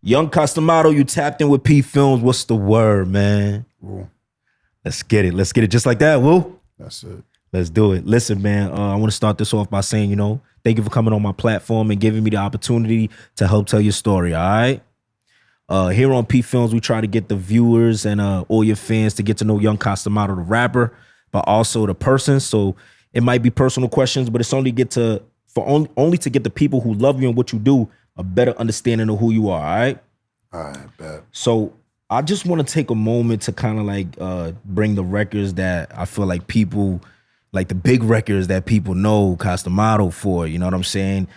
Young Costamado, you tapped in with PPhilms. What's the word, man? Woo. Let's get it. Let's get it just like that, Woo. That's it. Let's do it. Listen, man, I want to start this off by saying, thank you for coming on my platform and giving me the opportunity to help tell your story, all right? Here on PPhilms, we try to get the viewers and all your fans to get to know Young Costamado, the rapper, but also the person. So it might be personal questions, but it's only only to get the people who love you and what you do a better understanding of who you are, all right? All right, bet. So I just want to take a moment to kind of like bring the records that I feel like people, like the big records that people know Costamado for, you know what I'm saying?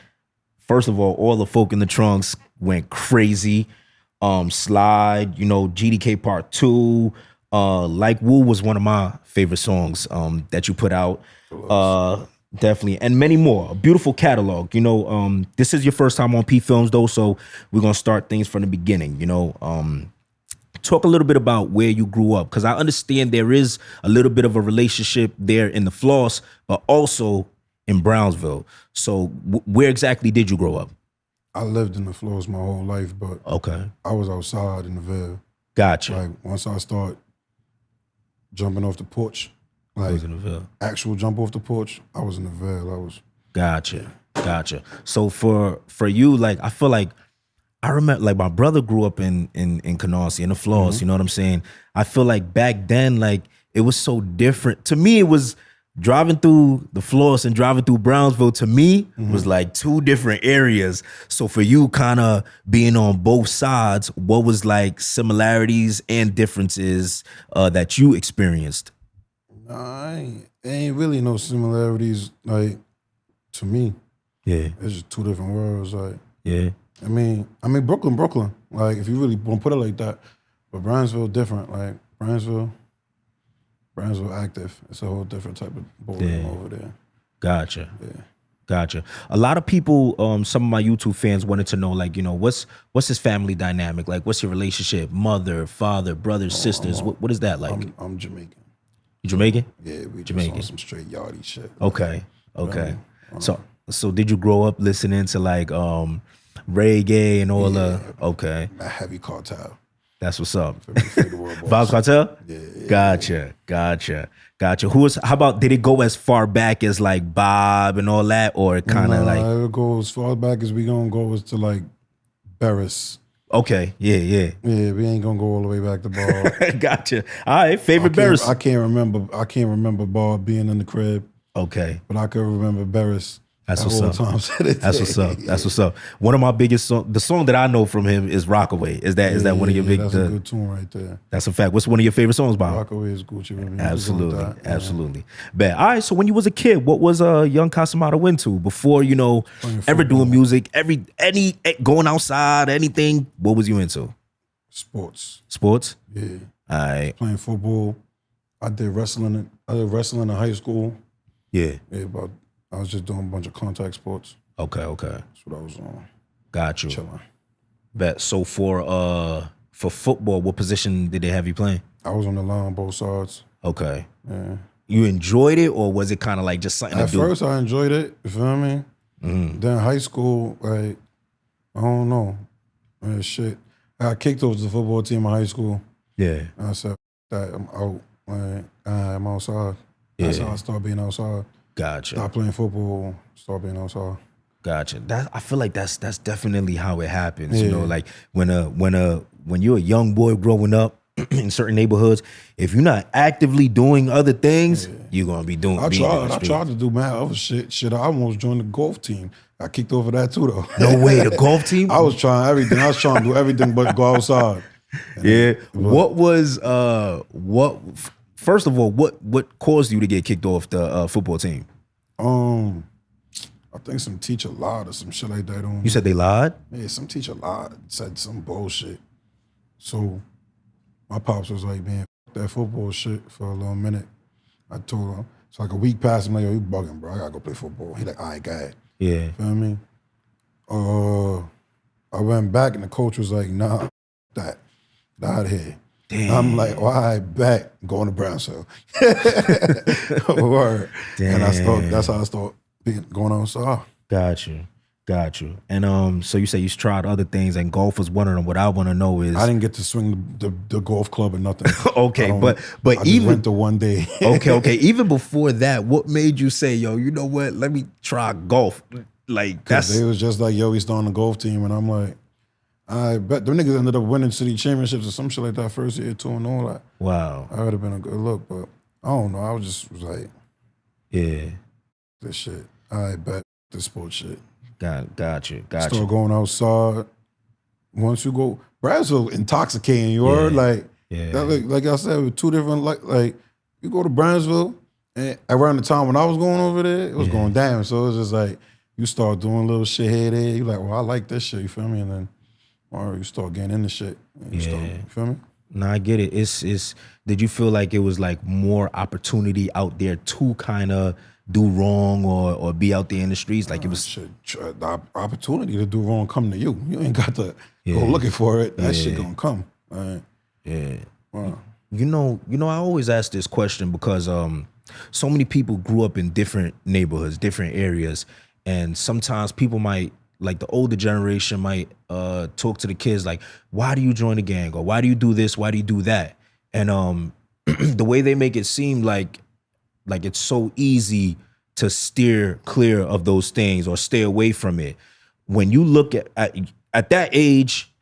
First of all the folk in the trunks went crazy. Slide, GDK Part 2, Like Woo was one of my favorite songs that you put out. Definitely, and many more. A beautiful catalog. This is your first time on PPhilms though, so we're gonna start things from the beginning. Talk a little bit about where you grew up, because I understand there is a little bit of a relationship there in the Floss, but also in Brownsville. So where exactly did you grow up? I lived in the Floss my whole life, but okay, I was outside in the Ville. Gotcha. Like once I start jumping off the porch, like was in the Ville. Actual jump off the porch, I was in the Ville. Gotcha. So for you, like I feel like I remember, like my brother grew up in Canarsie, in the Floss. You know what I'm saying? I feel like back then, like it was so different. To me, it was driving through the Floss and driving through Brownsville. To me, was like two different areas. So for you, kind of being on both sides, what was like similarities and differences that you experienced? Ain't really no similarities, like, to me. Yeah. It's just two different worlds, like. Yeah. I mean, Brooklyn. Like, if you really want to put it like that. But Brownsville different. Like, Brownsville active. It's a whole different type of ballgame over there. Gotcha. Yeah. Gotcha. A lot of people, some of my YouTube fans wanted to know, like, what's his family dynamic? Like, what's your relationship? Mother, father, brothers, sisters? What is that like? I'm Jamaican. You Jamaican? Yeah, we Jamaican. just on some straight yardie shit. Okay. So did you grow up listening to like reggae and all okay. A heavy cartel. That's what's up. Vibes Cartel? Yeah. Gotcha. How about, did it go as far back as like Bob and all that, or kind of like? It'll go as far back as we gonna go is to like Barris. Okay, yeah. Yeah, we ain't gonna go all the way back to Bob. Gotcha. All right, favorite Barris. I can't remember Bob being in the crib. Okay. But I can remember Barris. That's what's up. That's what's up. One of my biggest songs, the song that I know from him is Rockaway. Is that one of your big? That's a good tune right there. That's a fact. What's one of your favorite songs, Bob? Rockaway is Gucci. Absolutely. Bet. All right. So when you was a kid, what was Young Costamado into before ever doing music? Any going outside, anything? What was you into? Sports. Yeah. All right. Playing football. I did wrestling. In high school. Yeah. But I was just doing a bunch of contact sports. Okay. That's what I was on. Got you. Chilling. Bet. So for football, what position did they have you playing? I was on the line on both sides. Okay. Yeah. You enjoyed it, or was it kind of like just something to do? At first, I enjoyed it. You feel me? Then high school, like, I don't know. Shit. I got kicked off the football team in high school. Yeah. And I said, I'm out. Like, I'm outside. That's how I started being outside. Gotcha. Stop playing football, start being outside. Gotcha. I feel like that's definitely how it happens. Yeah. Like when you're a young boy growing up in certain neighborhoods, if you're not actively doing other things, you're gonna be doing. I tried to do mad other shit. I almost joined the golf team. I kicked over that too though. No way, the golf team? I was trying everything. I was trying to do everything but go outside. First of all, what caused you to get kicked off the football team? I think some teacher lied or some shit like that on me. You said they lied? Yeah, some teacher lied, said some bullshit. So my pops was like, man, f that football shit for a little minute. I told him, it's like a week passed, I'm like, yo, you bugging, bro. I gotta go play football. He like, all right, got it. Yeah. Feel me? I went back and the coach was like, nah, that, out of here. Damn. I'm like, why back going to Brownsville? Word. Damn. And that's how I started going outside. Got you. Got you. And so you say you tried other things, and golf was one of them. What I want to know is, I didn't get to swing the golf club or nothing. okay, but I just even went to one day. okay. Even before that, what made you say, yo, you know what? Let me try golf. Like that's They was just like, yo, we starting the golf team, and I'm like, I bet them niggas ended up winning city championships or some shit like that first year too, and all that. wow. I would have been a good look, but I don't know. I was like, Yeah. this shit. I bet this sports shit. Got you. Start going outside. Once you go, Brownsville intoxicating. You heard like, like I said, with two different like you go to Brownsville, and around the time when I was going over there, it was going down. So it was just like you start doing little shit here, there. You like, well, I like this shit. You feel me? And then, or you start getting into shit. You feel me? No, I get it. It's. Did you feel like it was like more opportunity out there to kind of do wrong or be out there in the streets? Like it was shit, the opportunity to do wrong come to you. You ain't got to go looking for it. That shit gonna come. Yeah. Wow. You know, I always ask this question because so many people grew up in different neighborhoods, different areas, and sometimes people might, like the older generation might talk to the kids like, why do you join a gang? Or why do you do this? Why do you do that? And the way they make it seem like it's so easy to steer clear of those things or stay away from it. When you look at that age,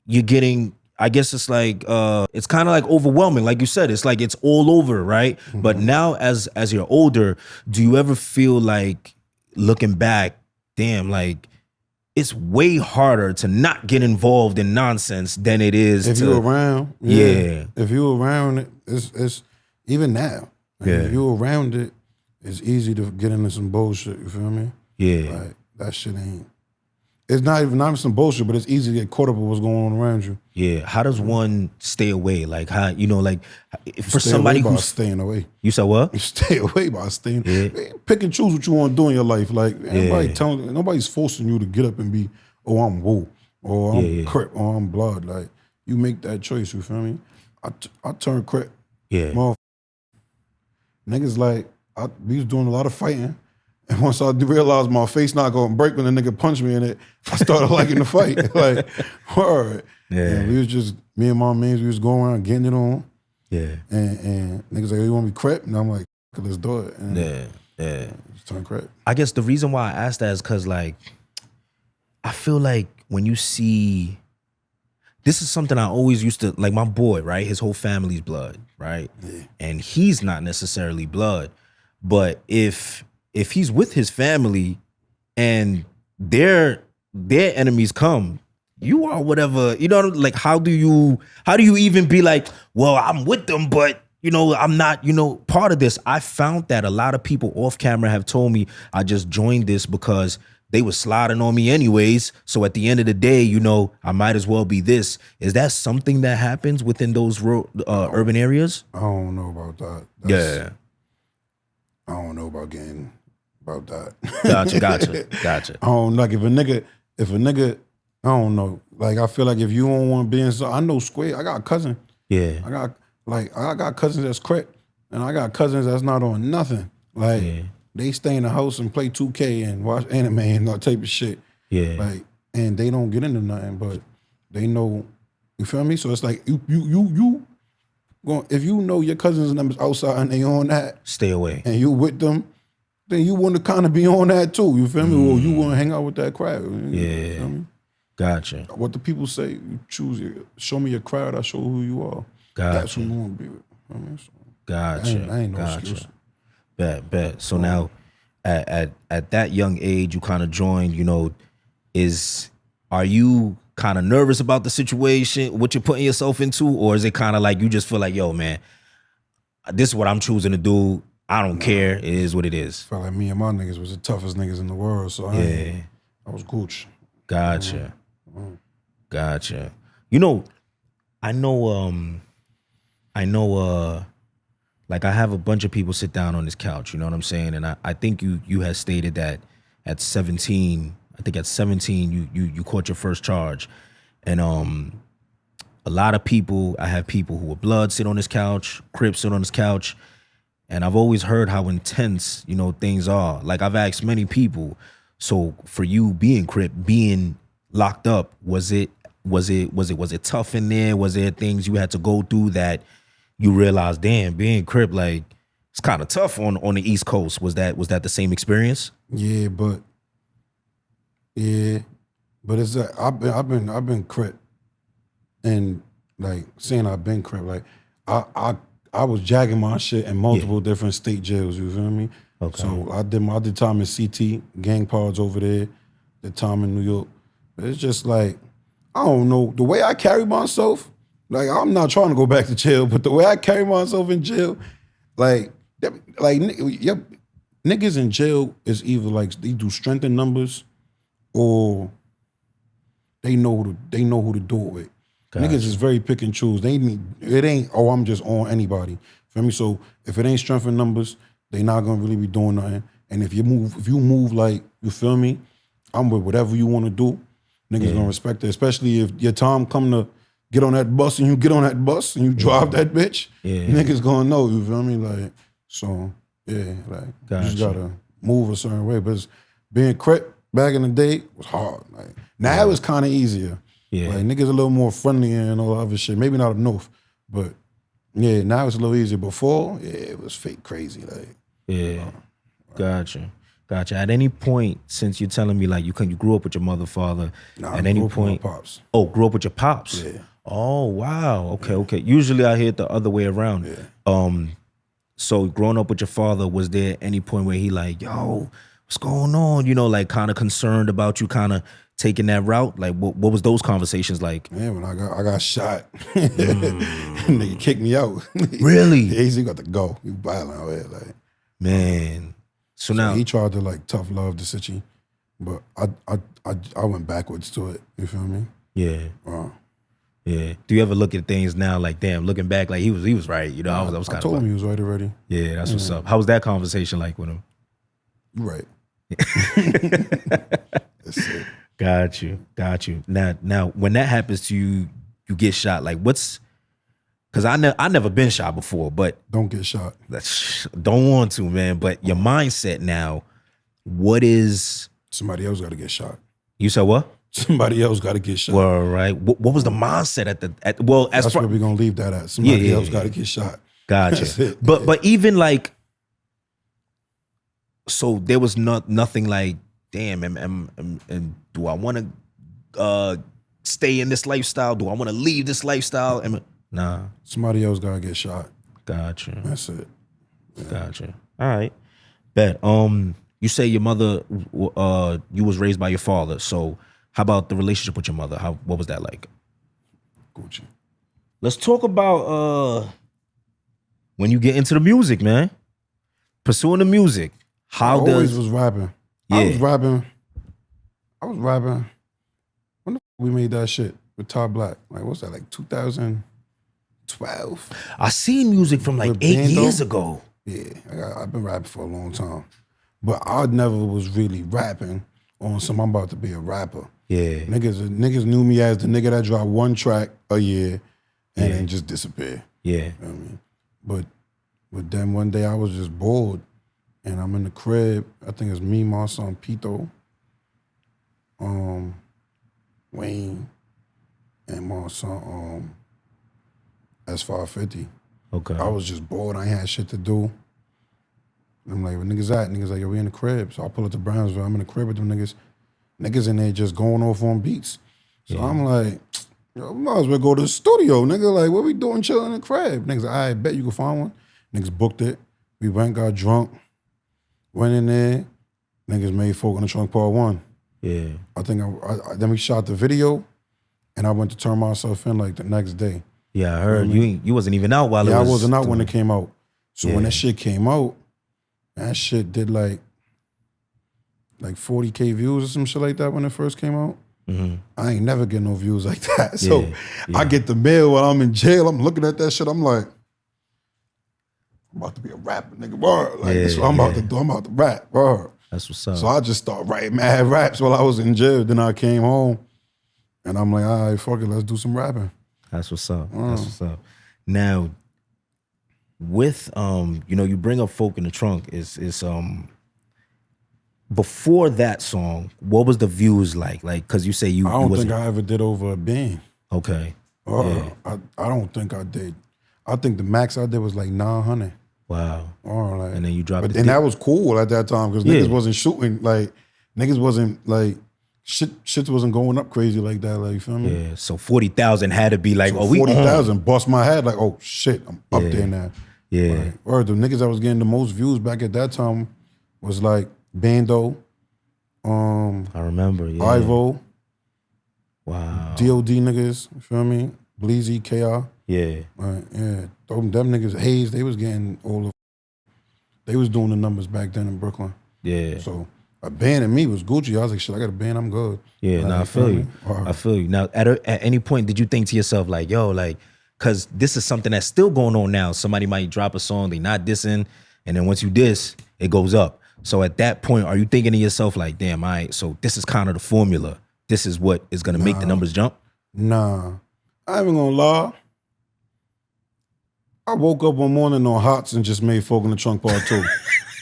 you're getting, I guess it's like it's kind of like overwhelming. Like you said, it's like it's all over, right? Mm-hmm. But now as you're older, do you ever feel like looking back, damn, like it's way harder to not get involved in nonsense than it is if you're around. Yeah. If you're around it, it's even now. If you're around it, it's easy to get into some bullshit. You feel me? Yeah. Like that shit ain't. It's not even some bullshit, but it's easy to get caught up with what's going on around you. Yeah. How does one stay away? Like how, you know, like for somebody who's staying away. You said what? You stay away by staying. Yeah. Pick and choose what you want to do in your life. Like nobody's forcing you to get up and be, oh, I'm Woo, or I'm Crip, or I'm Blood. Like you make that choice. You feel me? I turn Crip. Yeah. Niggas like we was doing a lot of fighting. And once I realized my face not gonna break when the nigga punched me in it, I started liking the fight. Like, word. Yeah. And we was just, me and my mains, we was going around getting it on. Yeah. And niggas like, you want me Crip? And I'm like, let's do it. And just turn Crip. I guess the reason why I asked that is because, like, I feel like when you see, this is something I always used to, like my boy, right? His whole family's blood, right? Yeah. And he's not necessarily blood. But if he's with his family and their enemies come, you are whatever, you know, like how do you even be like, well, I'm with them, but you know, I'm not, you know, part of this. I found that a lot of people off camera have told me I just joined this because they were sliding on me anyways. So at the end of the day, you know, I might as well be this. Is that something that happens within those urban areas? I don't know about that. I don't know about getting about that. Gotcha. I don't like if a nigga, I don't know. Like I feel like if you don't want to be in, so I know square. I got a cousin. Yeah. I got cousins that's Crip, and I got cousins that's not on nothing. Like they stay in the house and play 2K and watch anime and that type of shit. Yeah. Like, and they don't get into nothing, but they know. You feel me? So it's like you if you know your cousins and them is outside and they on that, stay away. And you with them, then you want to kind of be on that too. You feel me? Or you want to hang out with that crowd. Yeah. You feel me? Gotcha. What the people say, you choose. Show me your crowd. I show who you are. Gotcha. That's who you want to be with. I mean, so gotcha. I ain't no excuse. Bet. So now, at that young age, you kind of joined. You know, are you kind of nervous about the situation, what you're putting yourself into, or is it kind of like you just feel like, yo, man, this is what I'm choosing to do. I don't care. It is what it is. Felt like me and my niggas was the toughest niggas in the world, so I was Gooch. Gotcha. Gotcha. You know, I know, like I have a bunch of people sit down on this couch, you know what I'm saying? And I think you had stated that at 17, you caught your first charge. And a lot of people, I have people who are blood sit on this couch, Crips sit on this couch. And I've always heard how intense, you know, things are. Like I've asked many people, So for you being Crip, being locked up, was it tough in there? Was there things you had to go through that you realized, damn, being Crip, like it's kind of tough on the East Coast? Was that the same experience? Yeah, but it's that I've been Crip, and like saying I've been Crip, like I was jagging my shit in multiple different state jails. You feel me? Okay. So I did time in CT, gang pods over there, the time in New York. But it's just like, I don't know, the way I carry myself, like I'm not trying to go back to jail, but the way I carry myself in jail, like niggas in jail is either like they do strength in numbers or they know who to do it with. Gotcha. Niggas is very pick and choose. It ain't, oh, I'm just on anybody. Feel me? So if it ain't strength in numbers, they not gonna really be doing nothing. And if you move like, you feel me, I'm with whatever you wanna do, niggas gonna respect it. Especially if your time come to get on that bus and you get on that bus and you drive that bitch, niggas gonna know, you feel me? Like, so yeah, like you just gotta move a certain way. But being Crip back in the day was hard. Like now it's kinda easier. Yeah. Like niggas a little more friendly and all that other shit. Maybe not up north, but yeah, now it's a little easier. Before, yeah, it was fake crazy. Like, Gotcha. At any point, since you're telling me like you grew up with your mother, father, at any point, pops. Oh, grew up with your pops. Yeah. Oh wow. Okay. Usually I hear it the other way around. Yeah. So growing up with your father, was there any point where he like, yo, what's going on? You know, like kind of concerned about you kind of taking that route? Like what was those conversations like? Man, when I got shot, nigga kicked me out. Really? Yeah, he got to go. He violent out here, like. Man. So now he tried to like tough love the city, but I went backwards to it. You feel me? Yeah. Yeah. Do you ever look at things now like, damn, looking back, like he was right? You know, I was kind of. I told him he was right already. Yeah, that's what's up. How was that conversation like with him? You right. That's it. Got you. Now, when that happens to you, you get shot. Like, because I never been shot before, but don't get shot. Don't want to, man. But your mindset now, what is? Somebody else got to get shot. You said what? Somebody else got to get shot. Well, right. What was the mindset that's where we're gonna leave that at. Somebody else got to get shot. Gotcha. But even like, so there was nothing like, damn, and do I want to stay in this lifestyle? Do I want to leave this lifestyle? Nah. Somebody else gotta get shot. Gotcha. That's it. Yeah. Gotcha. All right. Bet. You say your mother, you was raised by your father. So how about the relationship with your mother? What was that like? Gucci. Let's talk about when you get into the music, man. Pursuing the music. I always was rapping. Yeah. I was rapping. When the f we made that shit with Todd Black? Like, what's that, like 2012? I seen music from like 8 years ago. Yeah, I've been rapping for a long time. But I never was really rapping on some, I'm about to be a rapper. Yeah. Niggas knew me as the nigga that dropped one track a year and then just disappeared. Yeah. You know what I mean? But then one day I was just bored. And I'm in the crib. I think it's me, my son Pito, Wayne, and my son S550. Okay. I was just bored. I ain't had shit to do. And I'm like, where niggas at? Niggas like, yo, we in the crib. So I pull up to Brownsville. I'm in the crib with them niggas. Niggas in there just going off on beats. So I'm like, yo, we might as well go to the studio, nigga. Like, what we doing chilling in the crib? Niggas like, I bet you can find one. Niggas booked it. We went, got drunk. Went in there, niggas made Folk in the Trunk Part 1. Yeah. I think then we shot the video, and I went to turn myself in like the next day. Yeah, I heard you wasn't even out while it was. Yeah, I wasn't out when it came out. So when that shit came out, that shit did like 40K views or some shit like that when it first came out. Mm-hmm. I ain't never get no views like that. So I get the mail while I'm in jail. I'm looking at that shit. I'm like, I'm about to be a rapper, nigga. Word. Like, that's what I'm about to do. I'm about to rap. Word. That's what's up. So I just started writing mad raps while I was in jail. Then I came home, and I'm like, all right, fuck it, let's do some rapping. That's what's up. That's what's up. Now, with you bring up Folk in the Trunk is before that song, what was the views like? Like, cause you say you I don't think I ever did over a band. Okay. Or I don't think I did. I think the max I did was like 900. Wow. Or like, And then you dropped but it. then that was cool at that time because niggas wasn't shooting, like niggas wasn't like shit wasn't going up crazy like that. Like, you feel me? Yeah. So 40,000 had to be like, So oh, we 40,000 bust my head like, oh shit, I'm up there now. Yeah. Like, or the niggas that was getting the most views back at that time was like Bando, I remember, Ivo, wow, DOD niggas, you feel me? Bleezy, KR. Yeah. Yeah. Them niggas, Hayes, they was getting all of, they was doing the numbers back then in Brooklyn. Yeah. So a band and me was Gucci. I was like, shit, I got a band, I'm good. Yeah, like, I feel you. Right. I feel you. Now, at any point, did you think to yourself, like, yo, like, because this is something that's still going on now. Somebody might drop a song, they not dissing, and then once you diss, it goes up. So at that point, are you thinking to yourself, like, damn, all right, so this is kind of the formula. This is what is going to make the numbers jump? Nah. I ain't even gonna lie. I woke up one morning on Hots and just made Folk in the Trunk Part 2.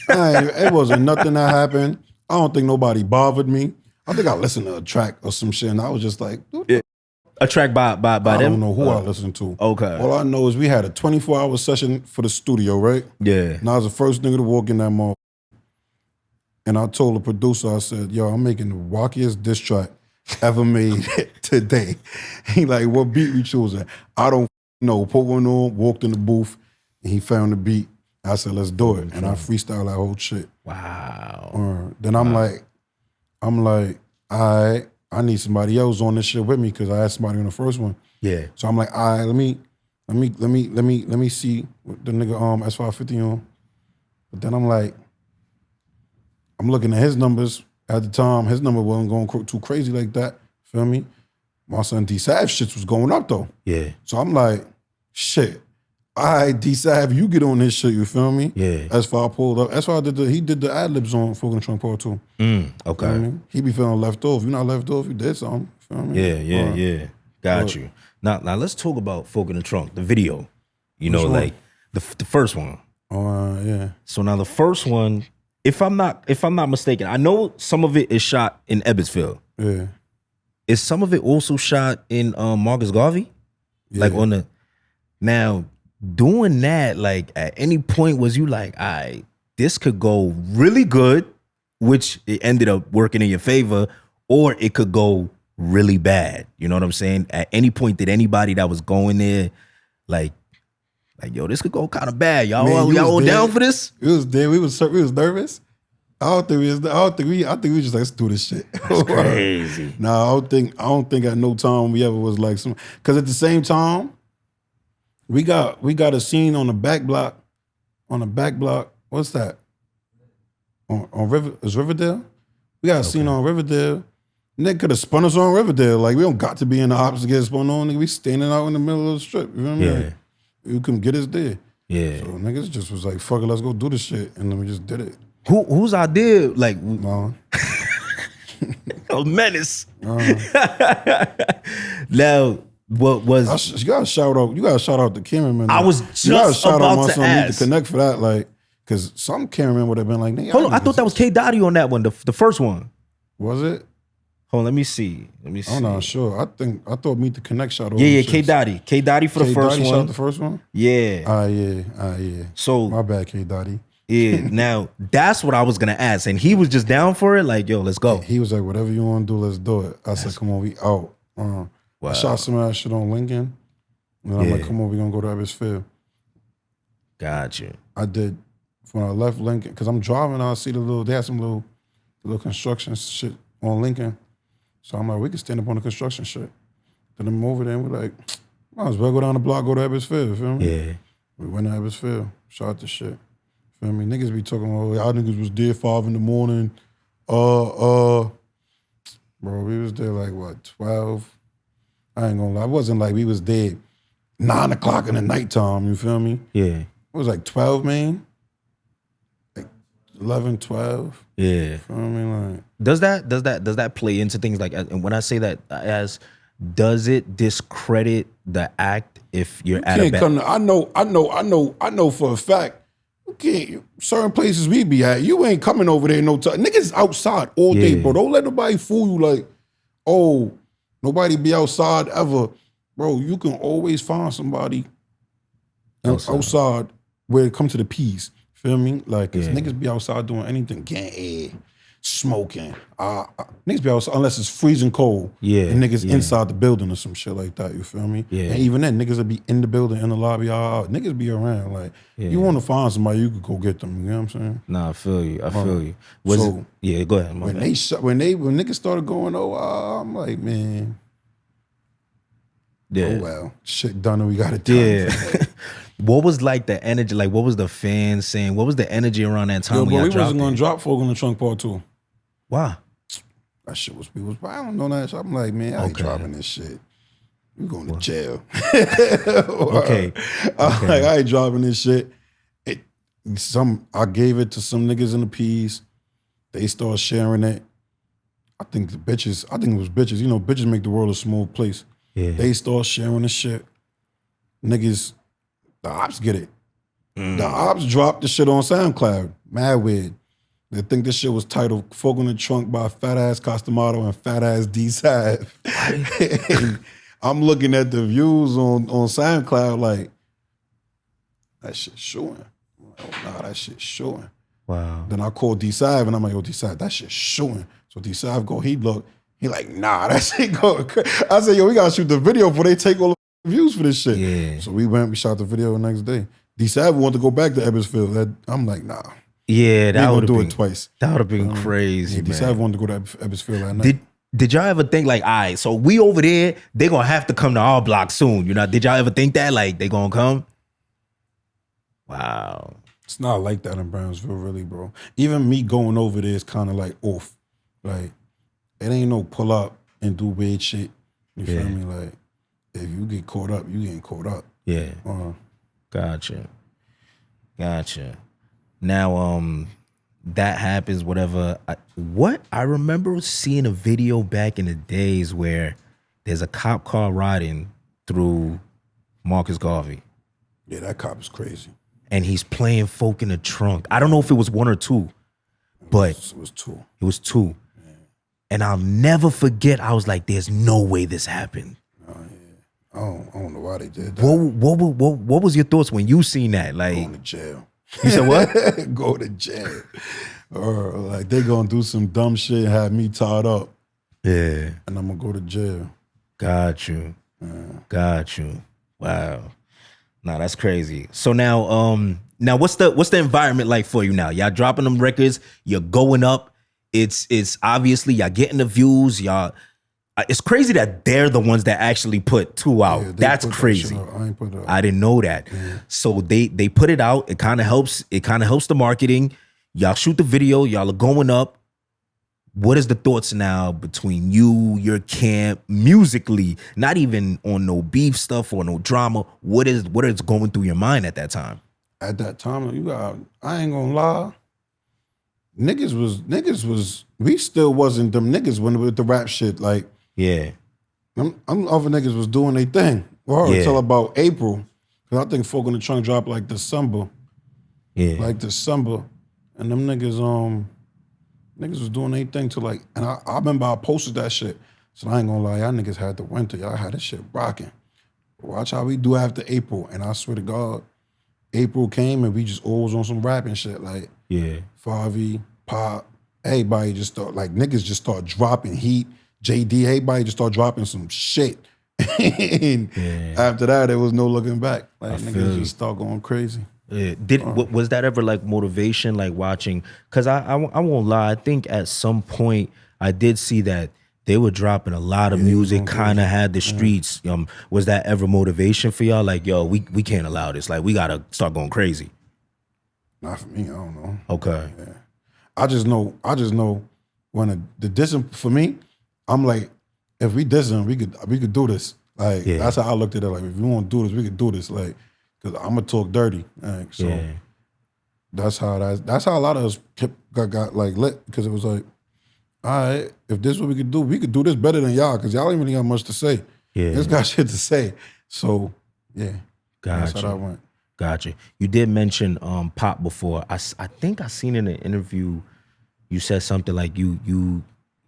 It wasn't nothing that happened. I don't think nobody bothered me. I think I listened to a track or some shit and I was just like, a track by them? I don't know who I listened to. Okay. All I know is we had a 24-hour session for the studio, right? Yeah. And I was the first nigga to walk in that mall. And I told the producer, I said, yo, I'm making the rockiest diss track ever made today. He like, what beat we choosing? I don't know. Put one on, walked in the booth, and he found the beat. I said, let's do it. And I freestyled that whole shit. Wow. Then I'm like, all right, I need somebody else on this shit with me because I had somebody on the first one. Yeah. So I'm like, all right, let me see what the nigga S550 on. But then I'm like, I'm looking at his numbers at the time. His number wasn't going too crazy like that. Feel me? My son D-Sav shit was going up though. Yeah. So I'm like, shit. All right, D-Sav, you get on this shit, you feel me? Yeah. S5 pulled up. That's why he did the ad-libs on Folk in the Trunk Part 2. Okay. You know what I mean? He be feeling left off. You're not left off, you did something. Feel me? Yeah. Got you. Now let's talk about Folk in the Trunk, the video. You know, like the first one. Yeah. So now the first one, if I'm not mistaken, I know some of it is shot in Ebbots Field. Yeah. Is some of it also shot in Marcus Garvey? Yeah. Like on the now doing that, like at any point was you like, all right, this could go really good, which it ended up working in your favor, or it could go really bad. You know what I'm saying? At any point did anybody that was going there like yo, this could go kind of bad. Y'all all down for this? It was there. We was nervous. I think we just like, let's do this shit. That's crazy. Nah, I don't think at no time we ever was like some, because at the same time, we got a scene on the back block. What's that? On Riverdale? We got a scene on Riverdale. Nigga could have spun us on Riverdale. Like, we don't got to be in the ops to get spun on. Nigga, we standing out in the middle of the strip. You know what I mean? Yeah. Like, you couldn't get us there. Yeah. So niggas just was like, fuck it, let's go do this shit. And then we just did it. Whose idea? Like, a menace. Now, what was you gotta shout out the cameraman. I was just about to ask. To connect for that, like, because some cameraman would have been like, hold on, I thought that was TDOTT on that one, the first one. Was it? Hold on, let me see. I'm not sure. I thought Meet the Connect shot. Yeah, K-Dotty for the first one. Shot the first one. Yeah. Yeah. So my bad, K-Dotty. Yeah. Now that's what I was gonna ask, and he was just down for it. Like, yo, let's go. He was like, whatever you want to do, let's do it. I said, come on, we out. Wow. I shot some of that shit on Lincoln, and I'm like, come on, we gonna go to Ebbots Field. Got you. I did when I left Lincoln because I'm driving. I see they had some little construction shit on Lincoln. So I'm like, we can stand up on the construction shit. Then I'm over there and we're like, might as well go down the block, go to Ebbots Field, feel me? Yeah. We went to Ebbots Field, shot the shit. Feel me? Niggas be talking about, y'all niggas was there 5 in the morning. Bro, we was there like, what, 12? I ain't gonna lie. It wasn't like we was there 9 o'clock in the nighttime, you feel me? Yeah. It was like 12, man. 11, 12. Yeah. Feel me? Like, does that play into things like, and when I say that as, does it discredit the act if you're at a I know for a fact, Okay, certain places we be at, you ain't coming over there no time. Niggas outside all day, bro. Don't let nobody fool you like, oh, nobody be outside ever. Bro, you can always find somebody outside where it comes to the peas. Feel me? Like, niggas be outside doing anything, getting air, smoking. Niggas be outside unless it's freezing cold. And niggas inside the building or some shit like that, you feel me? And even then, niggas will be in the building, in the lobby, all out. Niggas be around. Like, you want to find somebody, you could go get them. You know what I'm saying? Nah, I feel you. I feel you. Go ahead. When niggas started going, I'm like, man. Oh, well. Shit done and we got it done. Yeah. What was like the energy? Like, what was the fans saying? What was the energy around that time? Yo, bro, we wasn't gonna drop Folk in the Trunk Part 2. Why? That shit was I don't know that shit. I'm like, man, I ain't dropping this shit. We going to jail. Okay. I'm like, I ain't dropping this shit. I gave it to some niggas in the P's. They started sharing it. I think it was bitches. You know, bitches make the world a small place. Yeah. They start sharing the shit. Niggas, the ops get it. The ops dropped the shit on SoundCloud. Mad weird. They think this shit was titled Folk in the Trunk by Fat Ass Costamado and Fat Ass D-Side. I'm looking at the views on SoundCloud like, that shit's showing. Like, oh, nah, that shit's showing. Wow. Then I called D-Side and I'm like, yo, D-Side, that shit's showing. So D-Side go, he look, he like, nah, that shit going crazy. I said, yo, we gotta shoot the video before they take all the views for this shit. Yeah. So we shot the video the next day. D-Side wanted to go back to Ebbots Field. I'm like, nah. Yeah, that would do it twice. That would have been crazy, man. D-Side wanted to go to Ebbots Field that night. Did y'all ever think like, all right, so we over there, they gonna have to come to our block soon. You know, did y'all ever think that? Like, they gonna come? Wow. It's not like that in Brownsville, really, bro. Even me going over there is kind of like off. Like, it ain't no pull up and do weird shit. You feel me? Like, if you get caught up, you getting caught up. Yeah. Gotcha. Now, that happens, whatever. I remember seeing a video back in the days where there's a cop car riding through Marcus Garvey. Yeah, that cop is crazy. And he's playing Folk in the Trunk. I don't know if it was one or two, but it was two. It was two. Yeah. And I'll never forget, I was like, there's no way this happened. Oh, yeah. I don't know why they did that. What was your thoughts when you seen that? Like, going to jail. You said what? Go to jail. Or like they gonna do some dumb shit and have me tied up. Yeah. And I'm gonna go to jail. Got you. Wow. Nah, that's crazy. So now what's the environment like for you now? Y'all dropping them records, you're going up. It's obviously y'all getting the views, y'all. It's crazy that they're the ones that actually put 2 out. Yeah, that's crazy. I ain't put it out. I didn't know that. Yeah. So they put it out. It kind of helps. It kind of helps the marketing. Y'all shoot the video. Y'all are going up. What is the thoughts now between you, your camp, musically? Not even on no beef stuff or no drama. What is going through your mind at that time? At that time, I ain't gonna lie. Niggas was. We still wasn't them niggas when with the rap shit. Like. Yeah. Them other niggas was doing their thing. Until about April. Cause I think Folk in the Trunk dropped like December. Yeah. Like December. And them niggas was doing their thing till like, and I remember I posted that shit. So I ain't gonna lie, y'all niggas had the winter. Y'all had this shit rocking. Watch how we do after April. And I swear to God, April came and we just always on some rapping shit. Like, Favi, Pop, everybody just start, like niggas just start dropping heat. JD, everybody just start dropping some shit. And after that, there was no looking back. Like niggas just start going crazy. Yeah. Was that ever like motivation, like watching? Because I won't lie, I think at some point I did see that they were dropping a lot of music, kind of had the streets. Was that ever motivation for y'all? Like, yo, we can't allow this. Like, we gotta start going crazy. Not for me, I don't know. Okay. Yeah. I just know when the dissing for me, I'm like, if we dissing, we could do this. Like that's how I looked at it. Like if you want to do this, we could do this. Like, cause I'm gonna talk dirty. Like, so that's how a lot of us got like lit. Cause it was like, all right, if this is what we could do this better than y'all. Cause y'all ain't really got much to say. Yeah, this got shit to say. So yeah, gotcha. That's how that went. Gotcha. You did mention Pop before. I think I seen in an interview you said something like you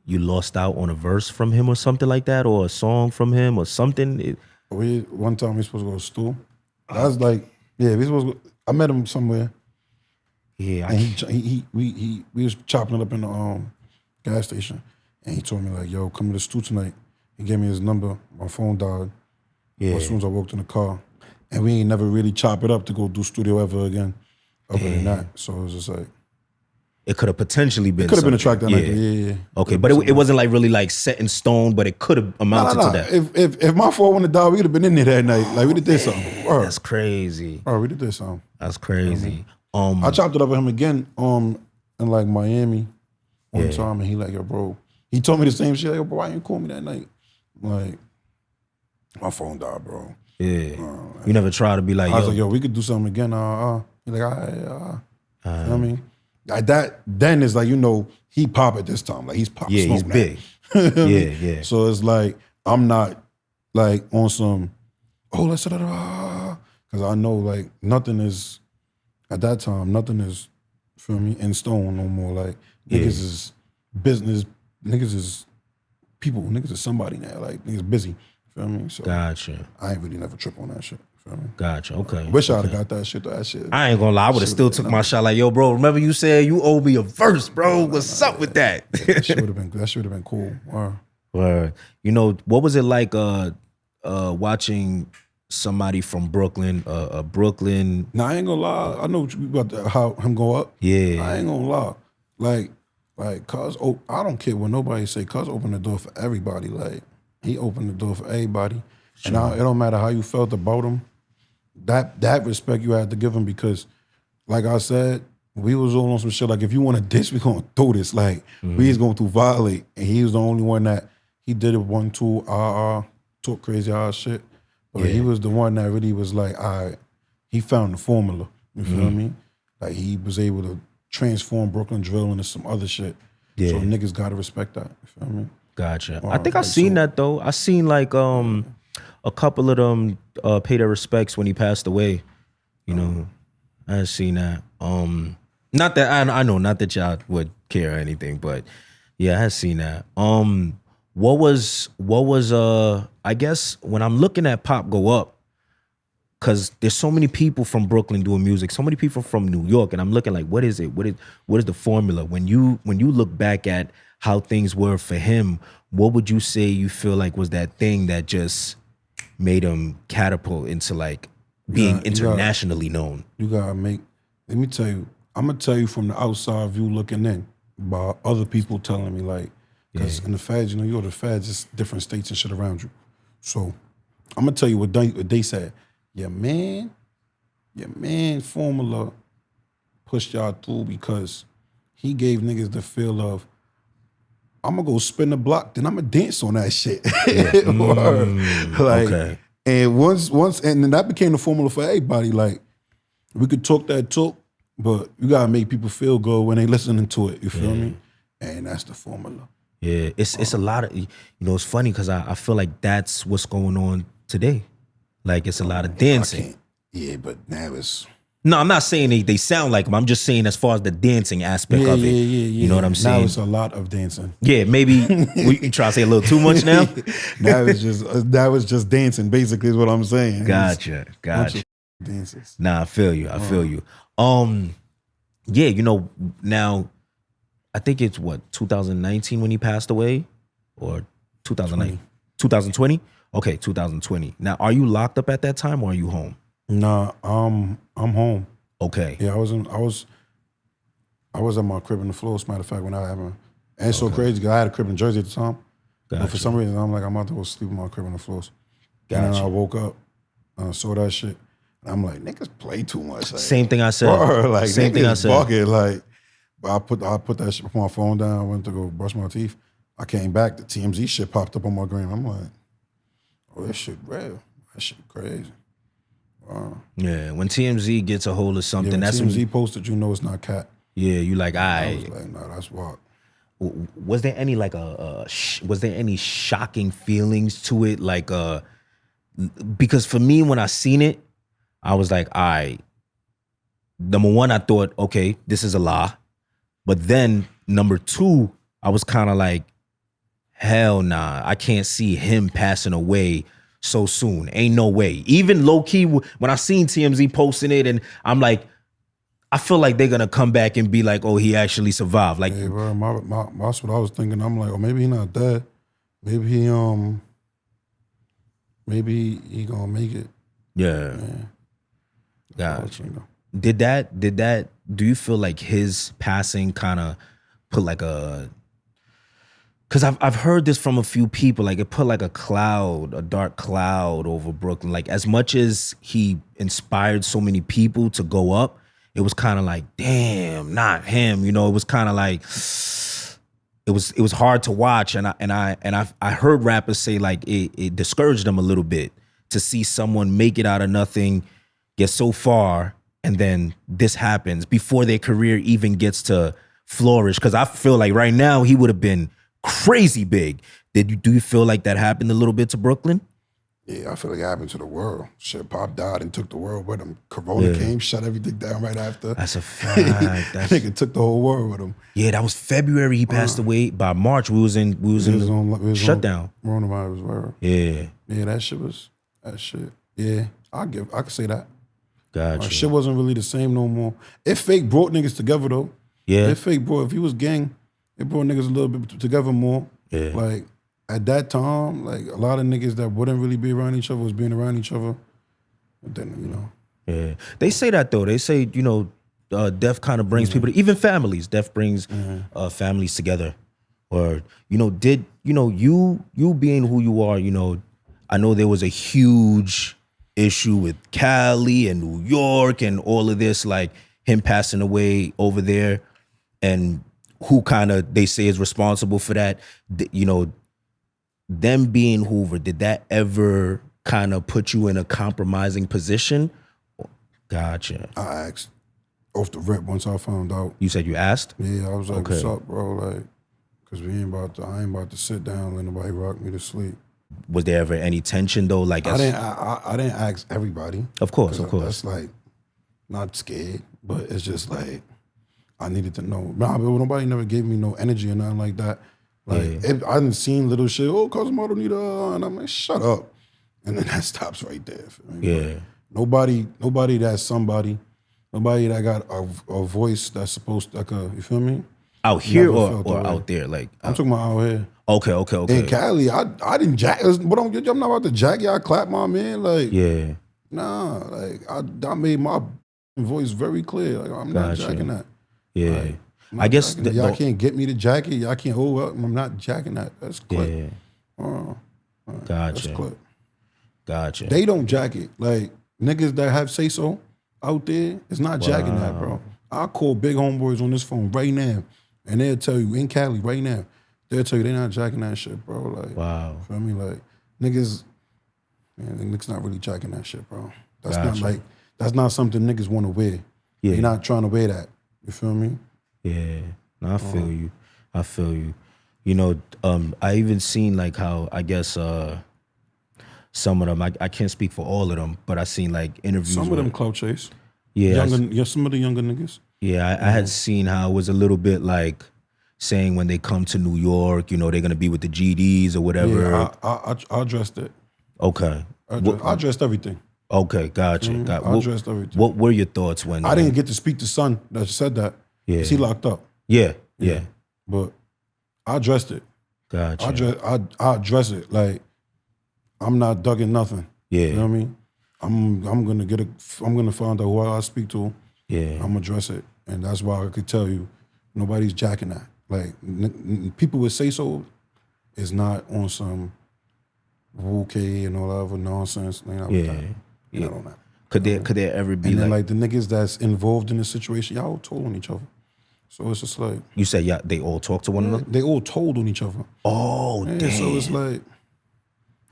lost out on a verse from him or something like that, or a song from him or something. One time we supposed to go to school. That was like, yeah, we supposed to go, I met him somewhere. Yeah, and we was chopping it up in the gas station, and he told me like, "Yo, come to the stew tonight." He gave me his number. My phone died. Yeah. As soon as I walked in the car, and we ain't never really chop it up to go do studio ever again. Other than that, so it was just like it could have potentially been. It could have been a track that night. Yeah. Okay, but it wasn't like really like set in stone, but it could have amounted to that. If my phone wouldn't have died, we would have been in there that night. Like we did something. That's crazy. We did something. That's crazy. I chopped it up with him again in like Miami one time, and he like, "Yo, bro," he told me the same shit. Like, "Yo, bro, why you didn't call me that night?" Like, my phone died, bro. Yeah. You never try to be like, I was like, "Yo, we could do something again." He like, "All right, you know what I mean? Like that, then it's like, you know, he pop at this time. Like he's pop. Yeah, he's big. Yeah. So it's like, I'm not like on some, let's because I know like nothing is, at that time, nothing is, feel me, in stone no more. Like niggas is business, niggas is people, niggas is somebody now. Like niggas busy, feel me? So gotcha. I ain't really never trip on that shit. Feel me? Gotcha. Okay. Wish I'd have got that shit. That shit. I ain't gonna lie. I would have still took my shot. Like, yo, bro. Remember you said you owe me a verse, bro. What's up with that? That should have been cool. Wow. Well, you know, what was it like? Watching somebody from Brooklyn, Brooklyn. Now I ain't gonna lie. I know what you about how him go up. Yeah. I ain't gonna lie. Like, cuz I don't care what nobody say. Cuz opened the door for everybody. Like he opened the door for everybody. Sure. And it don't matter how you felt about him. That respect you had to give him, because, like I said, we was all on some shit. Like if you want to diss, we gonna do this. Like we is going to violate, and he was the only one that he did it 1, 2, talk crazy shit. But he was the one that really was like, he found the formula. You feel me? Like he was able to transform Brooklyn drill into some other shit. Yeah. So niggas gotta respect that. You feel me? Gotcha. I think I seen that though. I seen like a couple of them pay their respects when he passed away. You know, I seen that. Not that I know, not that y'all would care or anything, but yeah, I had seen that. What was I guess when I'm looking at Pop go up, because there's so many people from Brooklyn doing music, so many people from New York, and I'm looking like, what is it? What is the formula? When you look back at how things were for him, what would you say you feel like was that thing that just made him catapult into like being internationally known? You gotta let me tell you, I'm gonna tell you from the outside view looking in by other people telling me, like, because in the feds, you know, you're the feds, it's different states and shit around you. So I'm gonna tell you what they said. Your man Formula pushed y'all through because he gave niggas the feel of, I'm gonna go spin the block, then I'm gonna dance on that shit. Okay. And once, and then that became the formula for everybody. Like, we could talk that talk, but you gotta make people feel good when they listening to it. You feel me? And that's the formula. Yeah, it's a lot of, you know, it's funny because I feel like that's what's going on today. Like it's a lot of dancing. Yeah, but now it's... No, I'm not saying they sound like them. I'm just saying as far as the dancing aspect of it. Yeah. You know what I'm saying? Now it's a lot of dancing. Yeah, maybe you try to say a little too much now? Now that was just dancing, basically is what I'm saying. Gotcha. Dances. Nah, I feel you. Yeah, you know, now I think it's 2019 when he passed away, or 2020? Okay, 2020. Now, are you locked up at that time or are you home? Nah, I'm home. Okay. Yeah, I was at my crib in the floor, as a matter of fact, when I happened. And it's so crazy because I had a crib in Jersey at the time. But for some reason, I'm like, I'm about to go sleep in my crib on the floors. And then I woke up and I saw that shit. And I'm like, niggas play too much. Like, same thing I said. Like, same thing I said. Bucket, like, but I put that shit, put my phone down. I went to go brush my teeth. I came back, the TMZ shit popped up on my gram. I'm like, oh, this shit real. That shit crazy. Wow. Yeah, when TMZ gets a hold of something, that's when TMZ posted, you know it's not cat. Yeah, you like, I was like, nah, that's wild. Was there any like was there any shocking feelings to it? Like, because for me, when I seen it, I was like, all right. Number one, I thought, okay, this is a lie. But then number two, I was kind of like, hell nah, I can't see him passing away so soon. Ain't no way. Even low key, when I seen TMZ posting it, and I'm like, I feel like they're gonna come back and be like, oh, he actually survived. Like, yeah, bro, that's what I was thinking. I'm like, oh, maybe he not dead. Maybe he gonna make it. yeah. Gotcha. Did that? Do you feel like his passing kind of put like a? Because I've heard this from a few people, like it put like a dark cloud over Brooklyn. Like as much as he inspired so many people to go up, it was kind of like, damn, not him. You know, it was kind of like it was hard to watch, and I heard rappers say like it discouraged them a little bit to see someone make it out of nothing, get so far, and then this happens before their career even gets to flourish. Because I feel like right now he would have been crazy big. Do you feel like that happened a little bit to Brooklyn? Yeah, I feel like it happened to the world. Shit, Pop died and took the world with him. Corona came, shut everything down right after. That's a fact. Nigga took the whole world with him. Yeah, that was February. He passed away. By March, we was in shutdown. Coronavirus, whatever. Yeah. Yeah, that shit. Yeah, I could say that. Gotcha. Shit wasn't really the same no more. It fake brought niggas together though. Yeah. It fake brought, if he was gang, it brought niggas a little bit together more. Yeah. Like at that time, like a lot of niggas that wouldn't really be around each other was being around each other. But then, you know. Yeah. They say that though. They say, you know, death kind of brings people, even families. Death brings families together. Or, you know, you being who you are, you know, I know there was a huge issue with Cali and New York and all of this, like him passing away over there, and who kind of they say is responsible for that. You know, them being Hoover, did that ever kind of put you in a compromising position? Gotcha. I asked off the rip once I found out. You said you asked? Yeah, I was like, what's up, bro? Like, cause I ain't about to sit down and let nobody rock me to sleep. Was there ever any tension though? Like I didn't ask everybody. Of course. That's like not scared, but it's just like I needed to know. Nah, but nobody never gave me no energy or nothing like that. Like I didn't seen little shit. Oh, Costamado need and I'm like, shut up, and then that stops right there. Yeah. Nobody that's somebody. Nobody that got a voice that's supposed to, like you feel me? Out here or out there? Like I'm talking about out here. Okay. In Cali, I didn't jack. But I'm not about to jack y'all. Clap my man. Like nah. Like I made my voice very clear. Like I'm not jacking that. Yeah. I guess y'all can't get me to jack it. Y'all can't hold up. I'm not jacking that. That's clip. Yeah. Gotcha. That's clip. Gotcha. They don't jack it. Like niggas that have say so out there, it's not jacking that, bro. I'll call big homeboys on this phone right now, and they'll tell you in Cali right now. They'll tell you they're not jacking that shit, bro. Like, wow. Feel me? Like, niggas not really jacking that shit, bro. That's that's not something niggas want to wear. Yeah. You're not trying to wear that. You feel me? Yeah. No, I feel you. I feel you. You know, I even seen like how, I guess, some of them, I can't speak for all of them, but I seen like interviews. Some of them clout chase. Yeah. Some of the younger niggas. Yeah, I had seen how it was a little bit like saying when they come to New York, you know, they're gonna be with the GDs or whatever. Yeah, I addressed it. Okay. I addressed everything. Okay, gotcha. I addressed everything. What were your thoughts when I didn't get to speak to son that said that? Yeah, he locked up. Yeah. But I addressed it. Gotcha. I address it. Like I'm not ducking nothing. Yeah. You know what I mean? I'm gonna find out who I speak to. Yeah. I'm gonna address it. And that's why I could tell you nobody's jacking that. Like people would say so is not on some okay and all that other nonsense. They not with that. You're not on that. Could there ever be and then like the niggas that's involved in the situation, y'all all told on each other. So it's just like you said, yeah, they all talk to one another. They all told on each other. Oh, damn. So it's like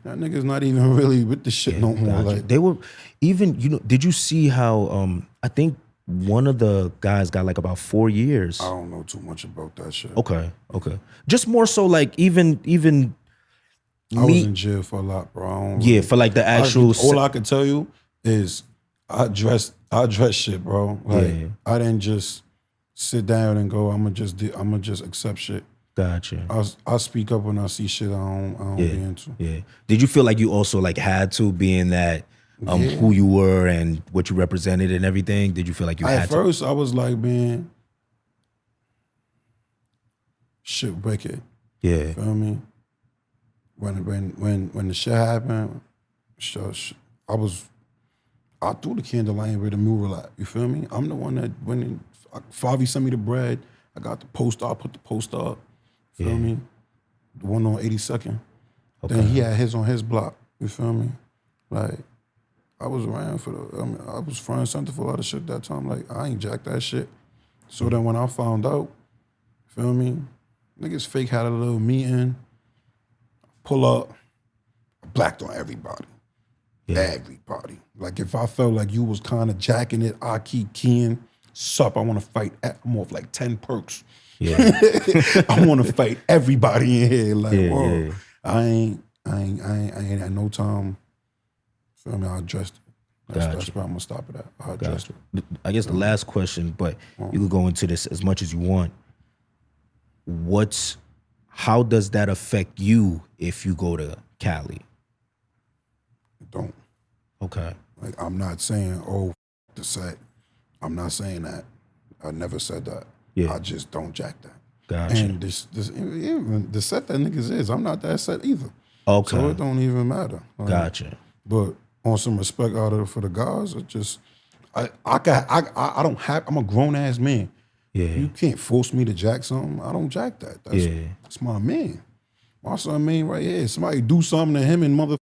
that nigga's not even really with the shit no more. Like they were even, you know. Did you see how I think one of the guys got like about 4 years? I don't know too much about that shit. Okay. Just more so like even. I was in jail for a lot, bro. For like the actual. All I can tell you is I dress shit, bro. Like I didn't just sit down and go, I'ma just accept shit. Gotcha. I speak up when I see shit I don't be into. Yeah. Did you feel like you also like had to, being that who you were and what you represented and everything? Did you feel like you had to? At first I was like, man, shit wicked. Yeah. Feel me? When the shit happened, I threw the candle in where the mural at. You feel me? I'm the one that when Favi sent me the bread, I got the poster, I put the poster up. Feel me? The one on 82nd. Okay. Then he had his on his block. You feel me? Like, I was around I was front and center for a lot of shit that time. Like, I ain't jacked that shit. So then when I found out, feel me? Niggas fake had a little meeting, pull up, I blacked on everybody. Yeah. Everybody. Like, if I felt like you was kind of jacking it, I keep keying, sup, I want to fight. I'm off like 10 perks. Yeah. I want to fight everybody in here. Like, whoa. I ain't at no time. Feel me? I addressed it. That's where I'm gonna stop it at. I addressed it. I guess the last question, but you could go into this as much as you want. How does that affect you if you go to Cali? Don't. Okay. Like, I'm not saying, oh, the set. I'm not saying that. I never said that. Yeah. I just don't jack that. Gotcha. And even the set that niggas is, I'm not that set either. Okay. So it don't even matter. Like, gotcha. But on some respect out of it for the guys, it just, I'm a grown ass man. Yeah. You can't force me to jack something. I don't jack that. That's my man. My son man right here. Somebody do something to him in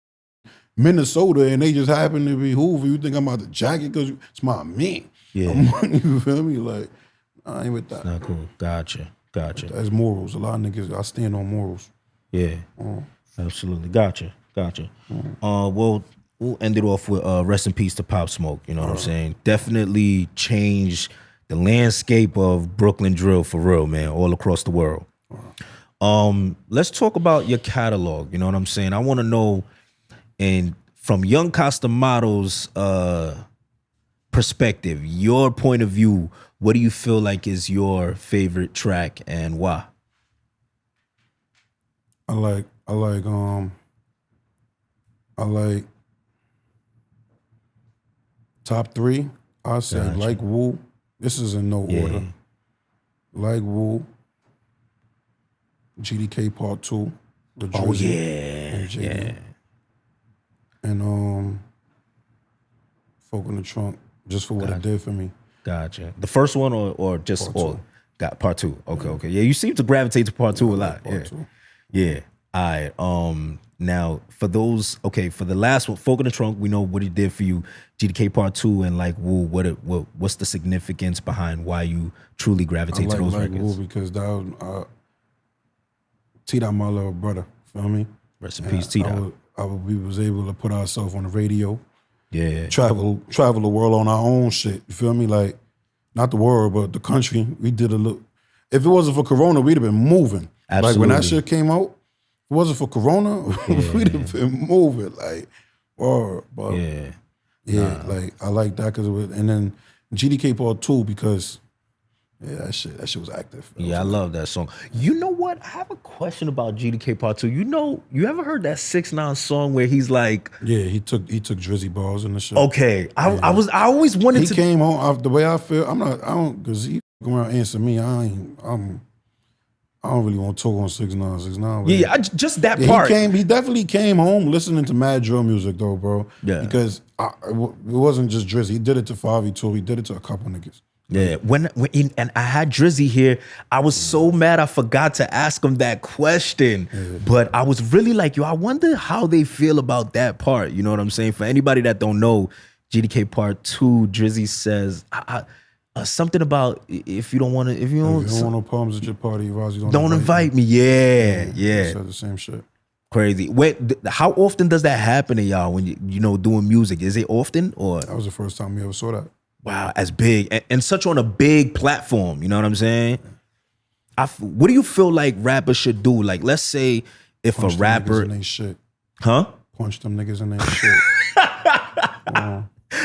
Minnesota and they just happen to be Hoover. You think I'm about to jack it because it's my man. Yeah. You feel me? Like, I ain't with that. Not cool. Gotcha. That's morals. A lot of niggas, I stand on morals. Yeah. Absolutely. Gotcha. Well, we'll end it off with rest in peace to Pop Smoke. You know what I'm saying? Definitely changed the landscape of Brooklyn drill for real, man, all across the world. Let's talk about your catalog. You know what I'm saying? I want to know, and from young Costamado's perspective, your point of view, what do you feel like is your favorite track and why? I like top three. I said gotcha. Like Woo. This is in no order. Like Woo. GDK Part 2. The Drizzy, and And Folk in the Trunk, just for what it did for me. Gotcha. The first one or just all? Got Part 2. Okay. Yeah, you seem to gravitate to Part 2 a lot. Part 2. Yeah. All right. Now for those, for the last one, Folk in the Trunk, we know what it did for you. GDK Part 2 and Like Woo, what's the significance behind why you truly gravitate to those records? Woo because that was TDott, my little brother. Feel me? Rest in peace, TDott. We was able to put ourselves on the radio. Yeah. Travel the world on our own shit. You feel me? Like, not the world, but the country. We did a little. If it wasn't for Corona, we'd have been moving. Absolutely. Like when that shit came out, if it wasn't for Corona, we'd have been moving. Like, but like I like that because and then GDK Part 2 because that shit was active. I love that song. You know what? I have a question about GDK Part 2. You ever heard that 6ix9ine song where he's like, he took Drizzy balls in the show. Okay, I always wanted he came home the way I feel. Because he around answer me. I don't really want to talk on 6ix9ine. Yeah, just that part. He definitely came home listening to mad drill music though, bro. Yeah, because it wasn't just Drizzy. He did it to Favi too. He did it to a couple niggas. Yeah, and I had Drizzy here, I was so mad I forgot to ask him that question. But I was really like, I wonder how they feel about that part. You know what I'm saying? For anybody that don't know, GDK Part 2, Drizzy says something about if you don't want no problems at your party, don't invite me. Yeah. Said the same shit. Crazy. How often does that happen to y'all when you doing music? Is it often or? That was the first time we ever saw that. Wow, as big and such on a big platform. You know what I'm saying? What do you feel like rappers should do? Like, let's say if Punch a rapper, them niggas in they shit. Huh? Punch them niggas in their shit.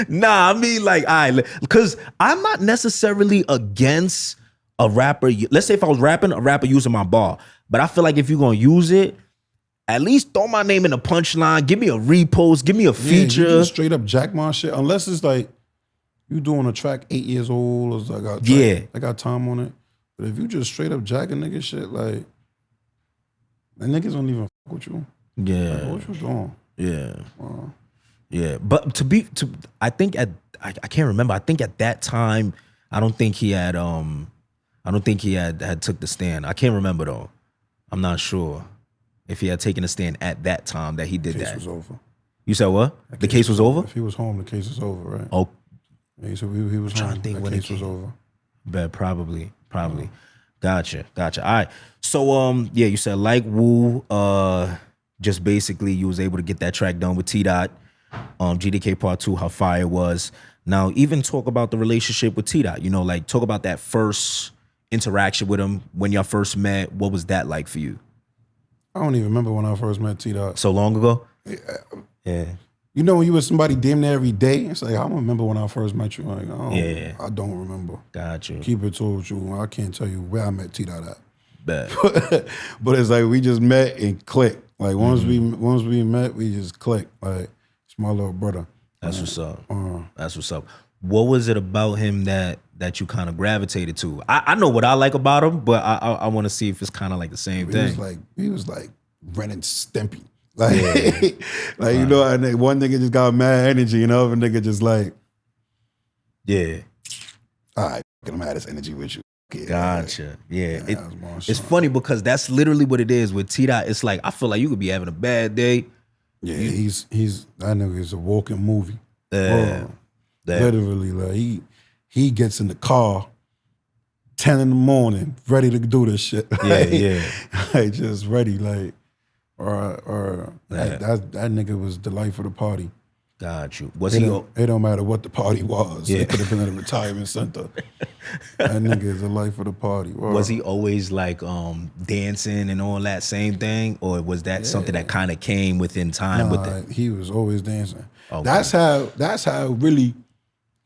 Nah, I mean like, because I'm not necessarily against a rapper. Let's say if I was rapping, a rapper using my bar, but I feel like if you're gonna use it, at least throw my name in the punchline. Give me a repost. Give me a feature. You just straight up jack my shit. Unless it's like you doing a track 8 years old, or I got I got time on it. But if you just straight up jack a nigga shit, like the niggas don't even fuck with you. Yeah. Like, what you doing? Yeah. Yeah. But I think I can't remember. I think at that time, I don't think he had took the stand. I can't remember though. I'm not sure if he had taken a stand at that time that he did that. The case was over. You said what? The case was over? If he was home, the case was over, right? Oh. Yeah, so he was home. The case was over. Bet probably. Gotcha. All right. So yeah, you said like Woo, just basically you was able to get that track done with TDOT, GDK Part 2, how fire it was. Now even talk about the relationship with TDOT, you know, like talk about that first interaction with him when y'all first met. What was that like for you? I don't even remember when I first met TDOT. So long ago? Yeah. You know when you with somebody damn near every day, it's like I don't remember when I first met you. Like, I don't remember. Got you. Keep it told you. I can't tell you where I met TDOT at. Bet. But it's like we just met and clicked. Like once we met, we just clicked. Like it's my little brother. That's what's up. That's what's up. What was it about him that you kind of gravitated to? I know what I like about him, but I want to see if it's kind of like the same thing. He was like Ren and Stimpy. Like, you know, one nigga just got mad energy, and the other nigga just like, all right, I'm at this energy with you. Yeah, gotcha. Yeah. It's funny because that's literally what it is with TDOT. It's like, I feel like you could be having a bad day. Yeah, he's that nigga is a walking movie. Literally, like he gets in the car 10 in the morning, ready to do this shit. Like just ready, like that nigga was the life of the party. Got you. It don't matter what the party was. Yeah. It could have been at a retirement center. That nigga is the life of the party. Was he always like dancing and all that same thing? Or was that something that kind of came within time with it? He was always dancing. Okay. That's how really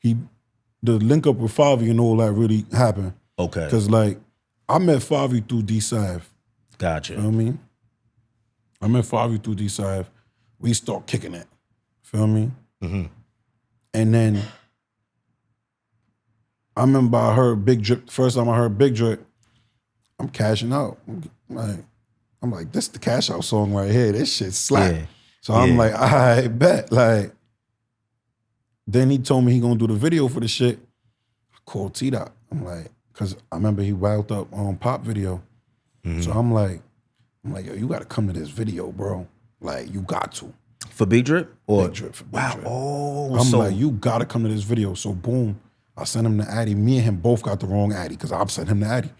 the link up with Fivio and all that really happened. Okay. Cause like I met Fivio through D-Sav. Gotcha. You know what I mean? I met Fivio through D-Sav. We start kicking it. Feel me? Mm-hmm. And then I remember I heard Big Drip. The first time I heard Big Drip, I'm cashing out. I'm like, this is the cash out song right here. This shit slap. Yeah. So I'm like, I bet. Like, then he told me he gonna do the video for the shit. I called TDOT. I'm like, cause I remember he wilded up on Pop video. Mm-hmm. So I'm like, yo, you gotta come to this video, bro. Like, you got to. For Big Drip? Or Big Drip. For Big wow. Drip. Oh, I'm like, you gotta come to this video. So boom, I sent him the Addy. Me and him both got the wrong Addy because I sent him the Addy.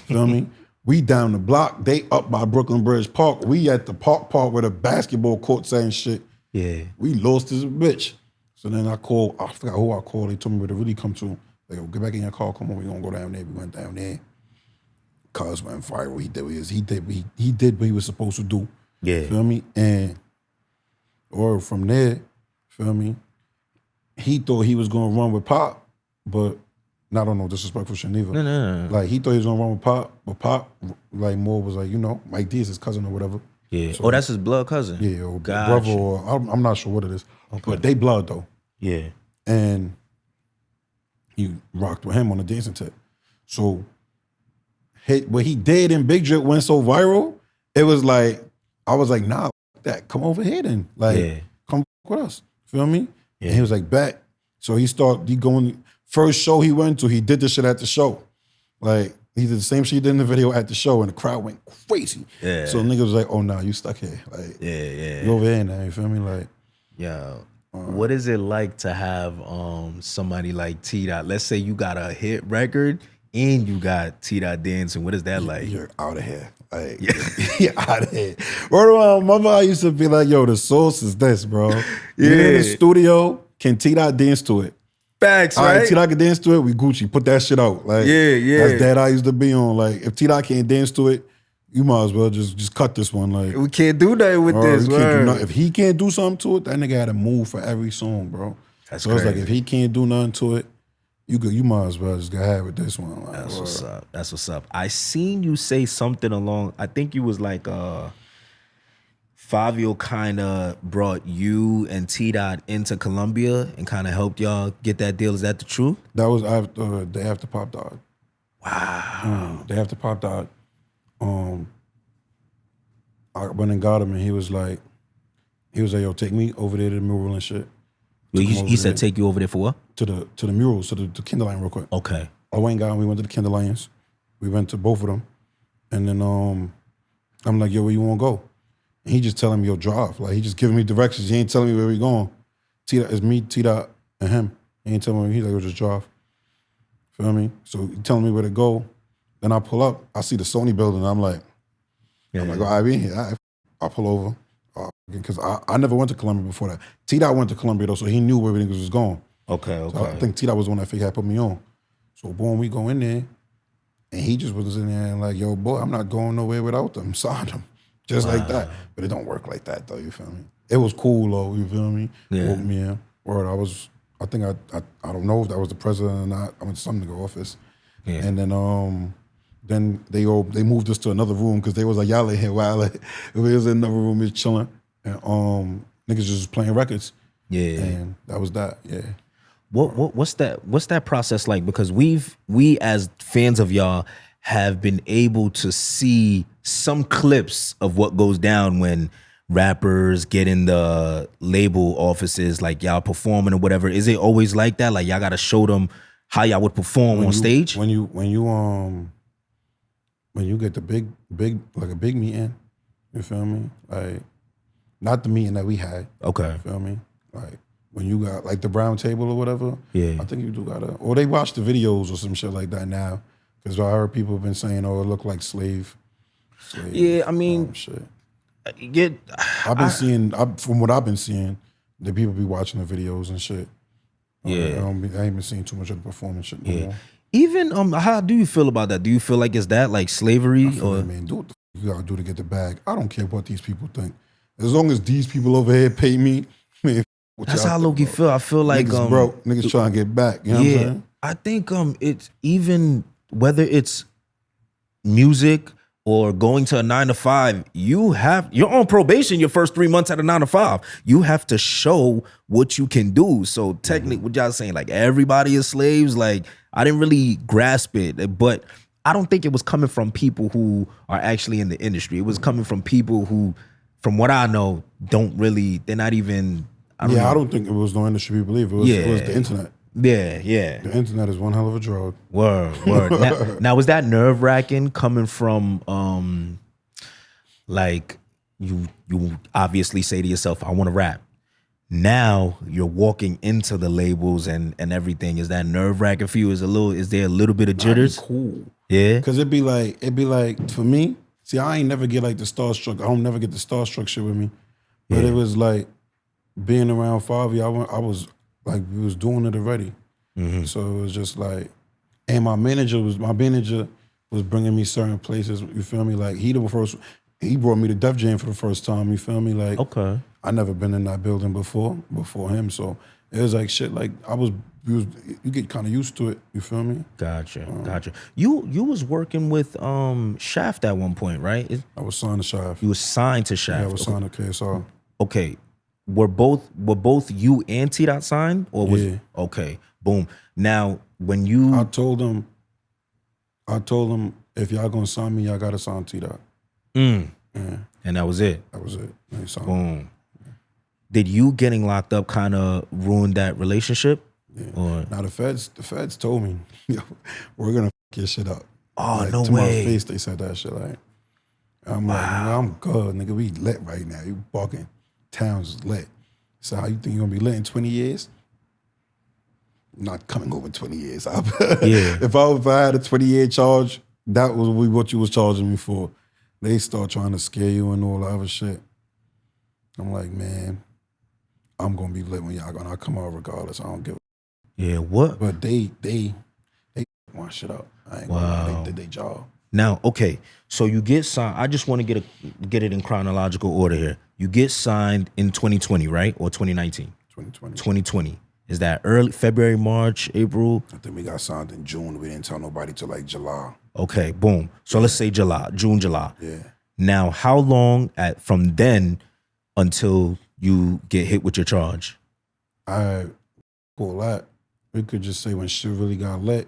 You know what I mean? We down the block. They up by Brooklyn Bridge Park. We at the park where the basketball courts and shit. Yeah. We lost as a bitch. So then I forgot who I called. They told me where to really come to. They go, get back in your car. Come on, we gonna go down there. We went down there. Cuz went viral. He did what he was supposed to do. Yeah. Feel me? And or from there, feel me? He thought he was gonna run with Pop, but not on no disrespectful shit neither. No. Like he thought he was gonna run with Pop, but Pop like more was like, you know, Mike D is his cousin or whatever. Yeah. So, that's his blood cousin. Yeah, or brother, or I'm not sure what it is. Okay. But they blood though. Yeah. And he rocked with him on the dancing tip. So what he did in Big Drip went so viral, it was like, I was like, nah, that come over here then. Like, come with us. Feel me? Yeah. And he was like, bet. So he going, first show he went to, he did this shit at the show. Like, he did the same shit he did in the video at the show, and the crowd went crazy. Yeah. So niggas was like, oh, nah, you stuck here. Like, you over here now, you feel me? Like, what is it like to have somebody like TDOT? Let's say you got a hit record and you got TDOT dancing. What is that like? You're out of here. Like, you're out of here. Word around, my mom used to be like, yo, the source is this, bro. You're in the studio, can TDOT dance to it? Facts, right? All right, TDOT can dance to it, we Gucci. Put that shit out. Like, that's that I used to be on. Like, if TDOT can't dance to it, you might as well just cut this one. Like, we can't do that with this. If he can't do something to it, that nigga had to move for every song, bro. That's so it's like crazy. if he can't do nothing to it, you might as well just go ahead with this one. Like, That's what's up. That's what's up. I seen you say something along. I think you was like Fivio kind of brought you and TDOTT into Colombia and kind of helped y'all get that deal. Is that the truth? That was after day after Pop died. Wow. Day after Pop died. I went and got him, and he was like, yo, take me over there to the mural and shit. He said take you over there for what? To the murals, to the Kinderline real quick. Okay. I went and got him. We went to the Kinderlines. We went to both of them, and then I'm like, yo, where you want to go? And he just telling me, yo, drive. Like, he just giving me directions. He ain't telling me where we going. It's me, T-Dot, and him. He ain't telling me. He's like, yo, just drive. Feel me? So he telling me where to go. Then I pull up. I see the Sony building. I'm like, oh, I be in here. I pull over. Because I never went to Colombia before that. T-Dot went to Colombia, though, so he knew where everything was going. Okay. So I think T-Dot was the one that figured had put me on. So, boom, we go in there. And he just was in there and like, yo, boy, I'm not going nowhere without them. Signed them. Just like that. But it don't work like that, though, you feel me? It was cool, though, you feel me? Yeah. Woke me in. Word, I think I don't know if that was the president or not. I went to some nigga office. Yeah. And then they moved us to another room because they was like, y'all in here while we was in another room, just chilling. And niggas just playing records. Yeah. And that was that, yeah. What's that process like? Because we as fans of y'all have been able to see some clips of what goes down when rappers get in the label offices, like y'all performing or whatever. Is it always like that? Like y'all gotta show them how y'all would perform on stage? When you get the big like a big meeting, you feel me? Like not the meeting that we had. Okay. You feel me? Like when you got like the brown table or whatever, yeah. I think you do gotta, or they watch the videos or some shit like that now. Because I heard people have been saying, oh, it looked like slave. Yeah, I mean, shit. I've been seeing, from what I've been seeing, the people be watching the videos and shit. Yeah. I ain't been seeing too much of the performance shit no more. Even, how do you feel about that? Do you feel like it's that, like slavery? Or like, man, do what the fuck you gotta do to get the bag. I don't care what these people think. As long as these people over here pay me, man, that's how Loki feel. I feel like niggas broke, niggas trying to get back. You know what I'm saying? I think it's even whether it's music or going to a 9 to 5, you're on probation your first 3 months at a 9 to 5. You have to show what you can do. So technically, what y'all saying, like everybody is slaves, like I didn't really grasp it, but I don't think it was coming from people who are actually in the industry. It was coming from people who, from what I know, they're not even. I don't think it was no industry people believe. It was the internet. Yeah. The internet is one hell of a drug. Word. Now was that nerve-wracking coming from like you obviously say to yourself, I want to rap. Now you're walking into the labels and everything. Is that nerve-wracking for you? Is there a little bit of jitters? Cool. Yeah. Cause it'd be like for me, see, I ain't never get like the starstruck. I don't never get the starstruck shit with me. But it was like being around Fivio, I was like, we was doing it already. Mm-hmm. So it was just like, and my manager was bringing me certain places, you feel me? Like he brought me to Def Jam for the first time, you feel me? Like, okay. I never been in that building before him. So it was like shit, like you get kind of used to it, you feel me? Gotcha. You was working with Shaft at one point, right? I was signed to Shaft. You was signed to Shaft. Yeah, I was signed to KSR. Okay. Were both you and TDOTT signed? Or was okay, boom. Now when you I told them if y'all gonna sign me, y'all gotta sign TDOTT. Yeah. And that was it. That was it. Boom. Did you getting locked up kind of ruin that relationship? Yeah. Or now the feds told me, yo, we're gonna fuck your shit up. Oh, like, no to way. my face, they said that shit. Like, I'm like, nigga, I'm good, nigga. We lit right now. You walking, towns is lit. So how you think you're gonna be lit in 20 years? I'm not coming over 20 years. If I had a 20-year charge, that was what you was charging me for. They start trying to scare you and all the other shit. I'm like, man, I'm gonna be lit when y'all gonna come out regardless. I don't give a. Yeah, what? But they want shit up. I ain't gonna lie, they did their job. Now, okay, so you get signed. I just want to get it in chronological order here. You get signed in 2020, right? Or 2019? 2020. 2020. Is that early February, March, April? I think we got signed in June. We didn't tell nobody till like July. Okay, boom. So let's say June, July. Yeah. Now, how long from then until you get hit with your charge? Well, that we could just say when shit really got lit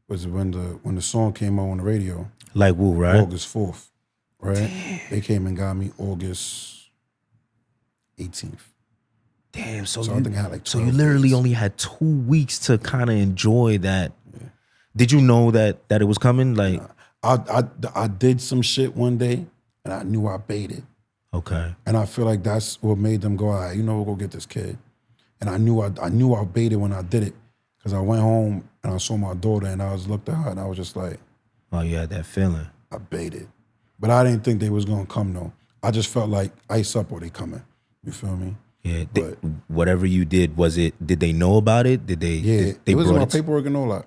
was when the song came out on the radio. Like Woo, right? August 4th, right? Damn. They came and got me August 18th. Damn, so I think I had like 12 so you literally days. only had 2 weeks to kind of enjoy that. Yeah. Did you know that it was coming? Like, I did some shit one day and I knew I baited. Okay. And I feel like that's what made them go, all right, you know, we'll go get this kid. And I knew I baited when I did it, because I went home and I saw my daughter and I looked at her and I was just like, oh, you had that feeling. I baited. But I didn't think they was gonna come though. I just felt like ice up or they coming. You feel me? Yeah. Whatever you did, did they know about it? Did they? Yeah, they it was in brought my paperwork and all that.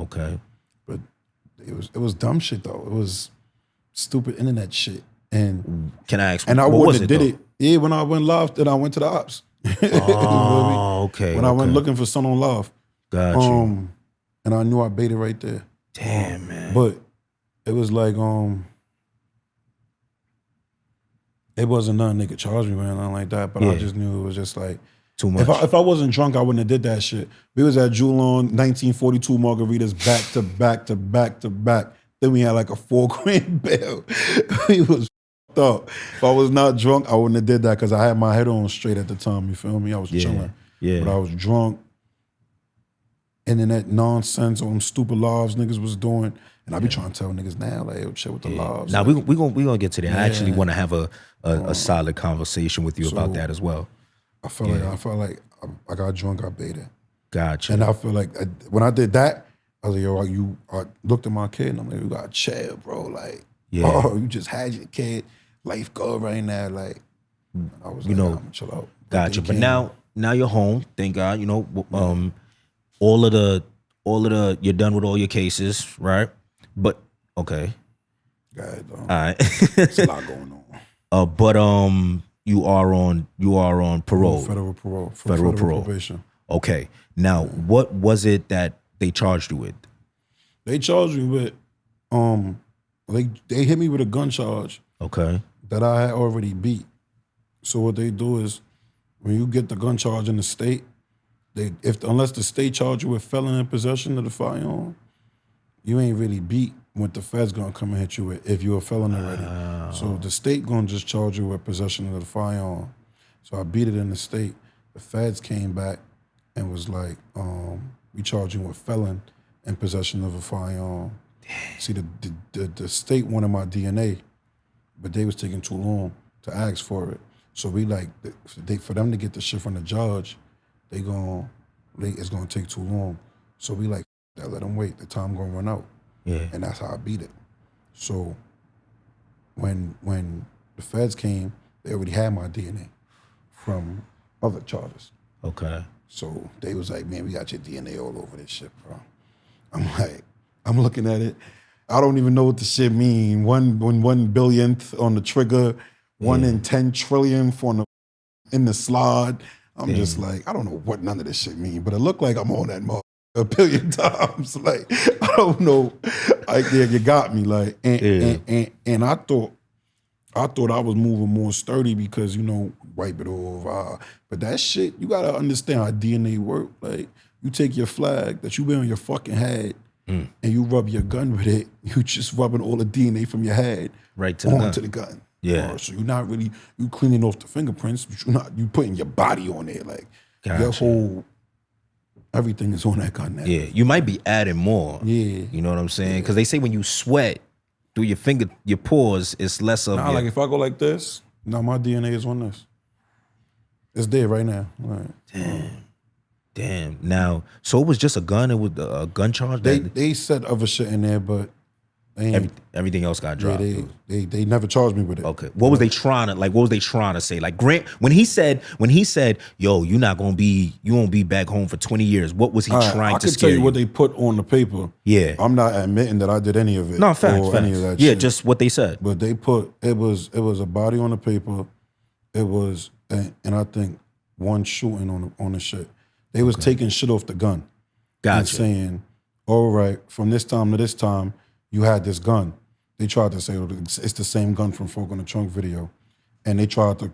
Okay. But it was dumb shit though. It was stupid internet shit. And can I ask? And I wouldn't have did though? it. Yeah, when I went live, then I went to the ops. Oh, okay. When I went looking for son on live. Got you. And I knew I baited right there. Damn, man. But it was like, it wasn't nothing they could charge me with or nothing like that. But I just knew it was just like too much. If I wasn't drunk, I wouldn't have did that shit. We was at Julon, 1942 margaritas back to back to back to back. Then we had like a $4 grand bill. We was fucked up. If I was not drunk, I wouldn't have did that because I had my head on straight at the time. You feel me? I was chilling. Yeah. But I was drunk. Internet nonsense on stupid lives niggas was doing. And I be trying to tell niggas now, like, yo, chill with the lives. Now, we gonna get to that. I actually want to have a solid conversation with you about that as well. I felt like I got drunk, I baited. Gotcha. And I feel like when I did that, I was like, yo, I looked at my kid and I'm like, you got chill, bro. Like, oh, you just had your kid. Life good right now. Like, I was like, I'm gonna chill out. Gotcha. But now you're home. Thank God. You know, all of the you're done with all your cases, right? But okay. All right. There's a lot going on. But you are on parole. Federal parole. Federal parole. Probation. Okay. Now, what was it that they charged you with? They charged me with they hit me with a gun charge. Okay. That I had already beat. So what they do is when you get the gun charge in the state, unless the state charge you with felon in possession of the firearm, you ain't really beat what the feds gonna come and hit you with if you're a felon already. So the state gonna just charge you with possession of the firearm. So I beat it in the state. The feds came back and was like, we charge you with felon in possession of a firearm. See, the state wanted my DNA, but they was taking too long to ask for it. So we for them to get the shit from the judge, it's gonna take too long. So we let them wait. The time gonna run out. Yeah. And that's how I beat it. So when the feds came, they already had my DNA from other charges. Okay. So they was like, man, we got your DNA all over this shit, bro. I'm looking at it. I don't even know what the shit mean. 1 billionth on the trigger, 1 in 10 trillionth in the slide. I'm just like, I don't know what none of this shit mean, but it looked like I'm on that mother a billion times. Like, I don't know. You got me. Like, and I thought I was moving more sturdy because, wipe it off. But that shit, you gotta understand how DNA work. Like, you take your flag that you wear on your fucking head and you rub your gun with it, you just rubbing all the DNA from your head right to onto the gun. Yeah. So you're not really, you cleaning off the fingerprints, but you putting your body on there. Like, gotcha. Your whole, everything is on that gun now. Yeah, you might be adding more. Yeah. You know what I'm saying? Because they say when you sweat through your pores, it's less of like if I go like this, my DNA is on this. It's there right now. Right. Damn. Now, so it was just a gun? It was a gun charge? They said other shit in there, but everything else got dropped. Yeah, they never charged me with it. Okay. What was they trying to say? Like Grant, when he said, yo, you won't be back home for 20 years, what was he trying to scare you? I can tell you what they put on the paper. Yeah. I'm not admitting that I did any of it. No, facts. Any of that yeah, shit. just what they said. But they put, it was a body on the paper. It was, and I think one shooting on the shit. They was taking shit off the gun. Gotcha. And saying, all right, from this time to this time, you had this gun. They tried to say it's the same gun from Folk on the Trunk video. And they tried to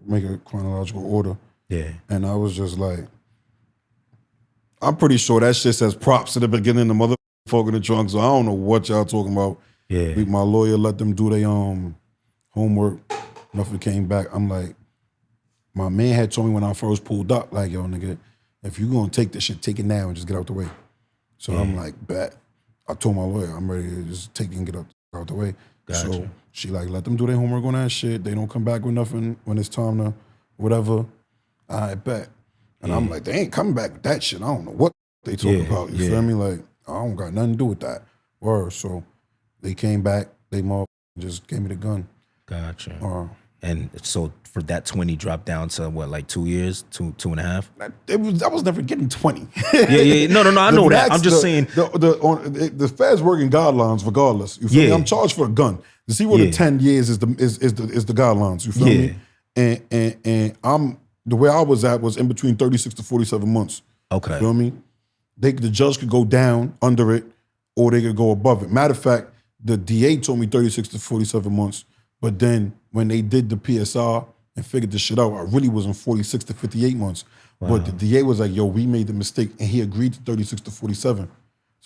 make a chronological order. Yeah. And I was just like, I'm pretty sure that shit says props at the beginning of the mother Folk in the Trunk, so I don't know what y'all talking about. Yeah. My lawyer let them do their homework. Nothing came back. I'm like, my man had told me when I first pulled up, like, yo, nigga, if you gonna take this shit, take it now and just get out the way. So I'm like, bet. I told my lawyer, I'm ready to just take it and get out the way. Gotcha. So she like, let them do their homework on that shit. They don't come back with nothing when it's time to whatever. I bet. And I'm like, they ain't coming back with that shit. I don't know what they talking about. You feel me? Like, I don't got nothing to do with that. Word. So they came back, they just gave me the gun. Gotcha. And so for that 20 dropped down to what, like 2 years, two and a half? I was never getting 20. Yeah. No, I know that. I'm just saying. The feds working guidelines regardless. You feel me? I'm charged for a gun. The 0 to 10 years is the guidelines. You feel me? And I'm the way I was at was in between 36 to 47 months. Okay. You feel me? The judge could go down under it, or they could go above it. Matter of fact, the DA told me 36 to 47 months. But then when they did the PSR and figured this shit out, I really was in 46 to 58 months. Wow. But the DA was like, yo, we made the mistake. And he agreed to 36 to 47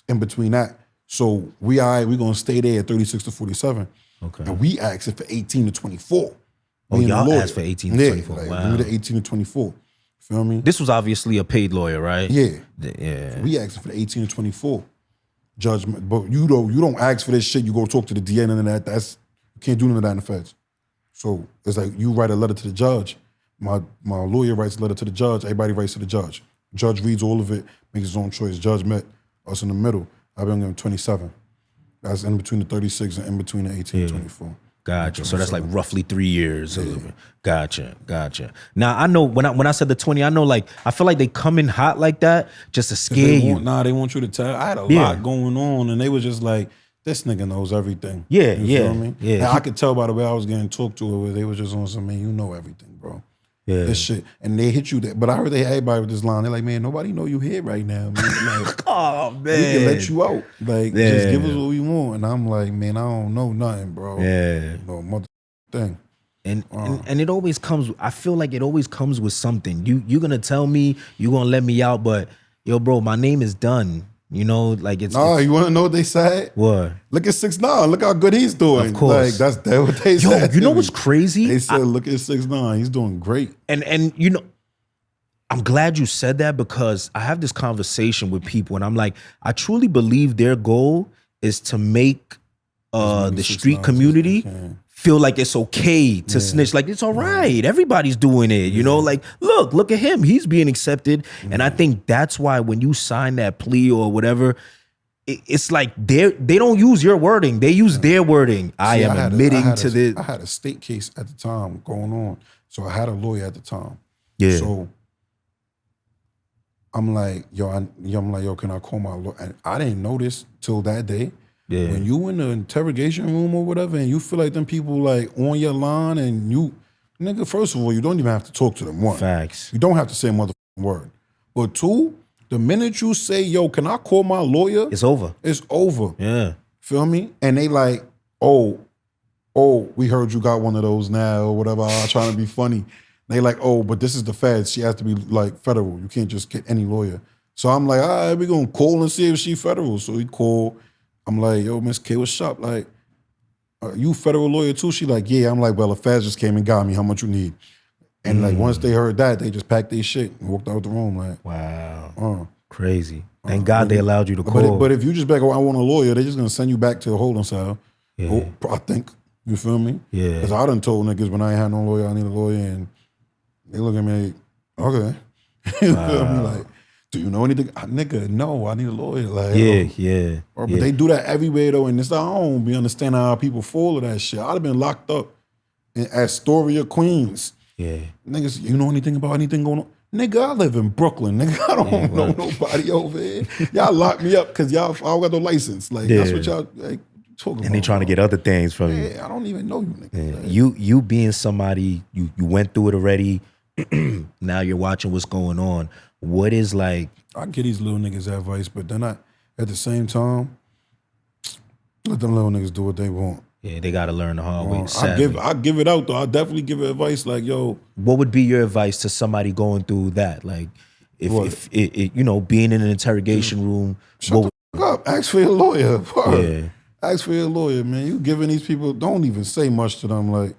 in between that. So we gonna stay there at 36 to 47. Okay. And we asked it for 18 to 24. Oh, y'all asked for 18 to 24. Like, wow. we were 18 to 24. Feel me? This was obviously a paid lawyer, right? Yeah. Yeah. We asked for the 18 to 24 judgment. But you don't ask for this shit, you go talk to the DA and that. You can't do none of that in the feds. So it's like you write a letter to the judge. My lawyer writes a letter to the judge. Everybody writes to the judge. Judge reads all of it, makes his own choice. Judge met us in the middle. I've been given 27. That's in between the 36 and in between the 18 and 24. Gotcha. So that's like roughly 3 years. Yeah. Gotcha. Now I know when I said the 20, I know like I feel like they come in hot like that just to scare you. They want you to tell. I had a lot going on, and they was just like, this nigga knows everything. You feel me? And I could tell by the way I was getting talked to it, they was just on some, man, you know everything, bro. Yeah. This shit. And they hit you there. But I heard they had everybody with this line. They're like, man, nobody know you here right now, man. Like, oh, man. We can let you out. Like, just give us what we want. And I'm like, man, I don't know nothing, bro. Yeah. No mother thing. And it always comes, I feel like it always comes with something. You're going to tell me, you're going to let me out, but yo, bro, my name is done. You know, like it's... No, you want to know what they said? What? Look at 6ix9ine. Look how good he's doing. Of course. Like, that's what they said. Yo, you know what's crazy? They said, look at 6ix9ine. He's doing great. And you know, I'm glad you said that because I have this conversation with people and I'm like, I truly believe their goal is to make the street community feel like it's okay to snitch. Like, it's all right. Everybody's doing it. You know, like, look at him. He's being accepted. And I think that's why when you sign that plea or whatever, it's like they don't use your wording. They use their wording. I am admitting to this. I had a state case at the time going on. So I had a lawyer at the time. Yeah. So I'm like, yo, can I call my lawyer? And I didn't know this till that day. Yeah. When you in the interrogation room or whatever, and you feel like them people like on your line, and you, nigga, first of all, you don't even have to talk to them. One, facts. You don't have to say a motherfucking word. But two, the minute you say, yo, can I call my lawyer? It's over. It's over. Yeah. Feel me? And they like, oh, we heard you got one of those now or whatever. I'm trying to be funny. They like, oh, but this is the feds. She has to be like federal. You can't just get any lawyer. So I'm like, all right, we gonna call and see if she federal. So we call. I'm like, yo, Miss K, what's up? Like, you federal lawyer too? She like, yeah. I'm like, well, the feds just came and got me. How much you need? And like, once they heard that, they just packed their shit and walked out the room. Like, wow, crazy. Thank God they allowed you to call. But if you just back, oh, I want a lawyer, they just gonna send you back to a holding cell. Yeah. I think. You feel me? Yeah. Because I done told niggas when I ain't had no lawyer, I need a lawyer, and they look at me like, okay. You feel me? Like, do you know anything? Nigga, no, I need a lawyer. Like, but they do that everywhere though, and it's like, I don't be understanding how people fall of that shit. I'd have been locked up in Astoria, Queens. Yeah. Niggas, you know anything about anything going on? Nigga, I live in Brooklyn. Nigga, I don't know nobody over here. Y'all locked me up because y'all, I don't got no license. Like, that's what y'all like talking about. And they trying to get other things from you. Yeah, I don't even know you, nigga. Yeah. Like, you being somebody, you went through it already. Now you're watching what's going on. What is like? I give these little niggas advice, but then at the same time, let them little niggas do what they want. Yeah, they got to learn the hard way. I give it out though. I definitely give it advice. Like, yo, what would be your advice to somebody going through that? Like, if it you know, being in an interrogation room, shut the fuck up. Ask for your lawyer. Bro. Yeah. Ask for your lawyer, man. You giving these people, don't even say much to them. Like,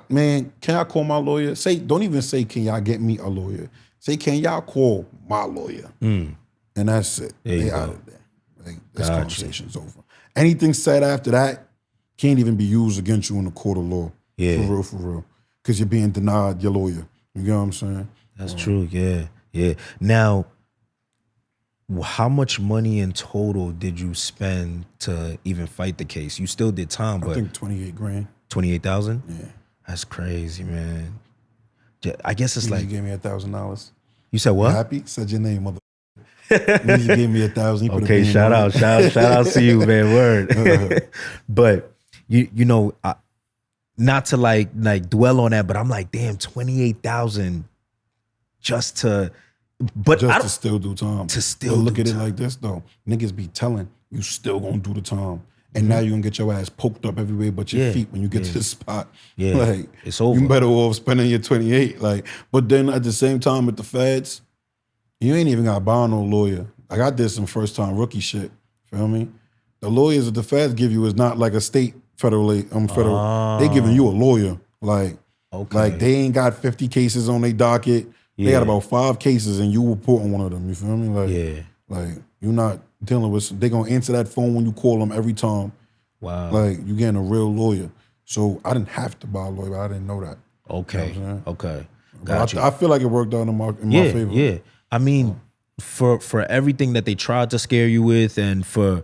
man, can I call my lawyer? Don't even say, can y'all get me a lawyer? Say, can y'all call my lawyer? And that's it. They out of there. Like, this conversation's over. Anything said after that can't even be used against you in the court of law. Yeah. For real. Because you're being denied your lawyer. You get what I'm saying? That's true, yeah. Now, how much money in total did you spend to even fight the case? You still did time, but I think 28 grand. 28,000? Yeah. That's crazy, man. I guess it's like you gave me $1,000. You said what? You happy? Said your name, mother. You gave me 1,000. Okay, shout out to you, man. Word. But you know, not to like dwell on that, but I'm like, damn, 28,000 just to. But to still do time. To still look at it like this though. Niggas be telling you still gonna do the time. And now you're gonna get your ass poked up everywhere but your feet when you get to the spot. Yeah. Like, it's over. You better off spending your 28. Like, but then at the same time with the feds, you ain't even got to buy no lawyer. Like, I did some first time rookie shit. Feel me? The lawyers that the feds give you is not like a state federal. They giving you a lawyer. Like they ain't got 50 cases on their docket. They got about 5 cases and you report on one of them. You feel me? Like, like you're not dealing with, they gonna answer that phone when you call them every time. Wow. Like, you getting a real lawyer. So I didn't have to buy a lawyer, but I didn't know that. Okay. You know okay. Gotcha. I feel like it worked out in my favor. Yeah. I mean, for everything that they tried to scare you with, and for,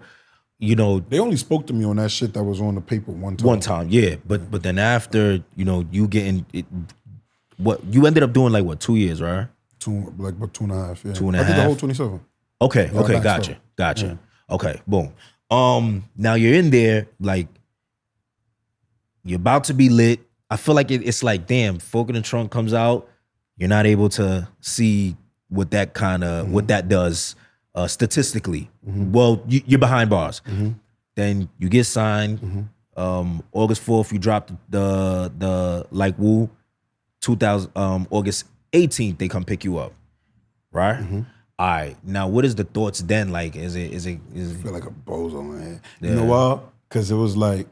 you know, they only spoke to me on that shit that was on the paper one time. One time, yeah. But then after, you know, you getting it, what you ended up doing, like what, 2 years, right? Like about 2.5. Yeah. 2.5. I did the whole 27. Okay. Gotcha. Yeah. Okay. Boom. Now you're in there, like you're about to be lit. I feel like it's like, damn, Folk in the Trunk comes out. You're not able to see what that kind of what that does statistically. Well, you're behind bars. Then you get signed. August 4th, you dropped the like Woo. 2000 August 18th, they come pick you up, right? All right. Now, what is the thoughts then? Like, is it? I feel like a bozo, man. Yeah. You know why? Because it was like,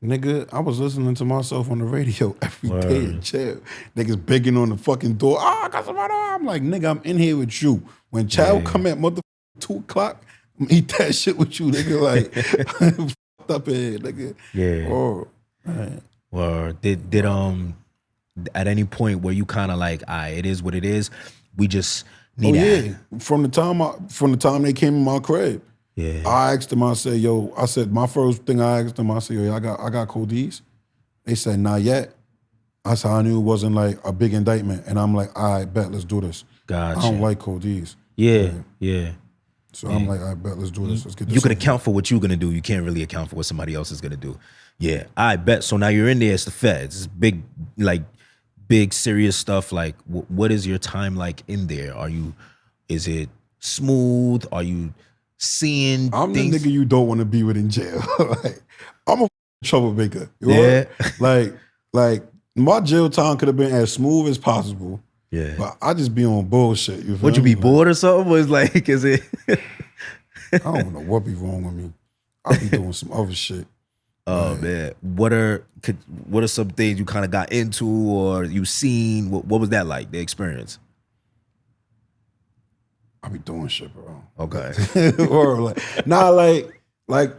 nigga, I was listening to myself on the radio every day in jail. Niggas begging on the fucking door. Costamado. I'm like, nigga, I'm in here with you. When child come at motherfucking 2 o'clock, I'm eat that shit with you, nigga. Like, fucked up here, nigga. Yeah. Oh, man. Or did at any point where you kind of like, it is what it is. We just need that. From the time they came in my crib. Yeah. I asked them, I said, my first thing I asked them, I said, yo, I got codees. They said, not yet. I said, I knew it wasn't like a big indictment. And I'm like, all right, bet, let's do this. Gotcha. I don't like codees. Yeah. So I'm like, I bet, let's do this. Let's get this. You can account for what you're gonna do. You can't really account for what somebody else is gonna do. Yeah, I bet. So now you're in there. It's the feds. It's big serious stuff. Like, what is your time like in there? Is it smooth? Are you seeing I'm things? the nigga you don't want to be with in jail. Like, I'm a troublemaker. You know? Like my jail time could have been as smooth as possible. Yeah. But I just be on bullshit. You feel Would you me? be bored or something? Was like, is it? I don't know what be wrong with me. I be doing some other shit. Oh man, what are some things you kind of got into or you seen? What was that like? The experience? I be doing shit, bro. Okay. Or like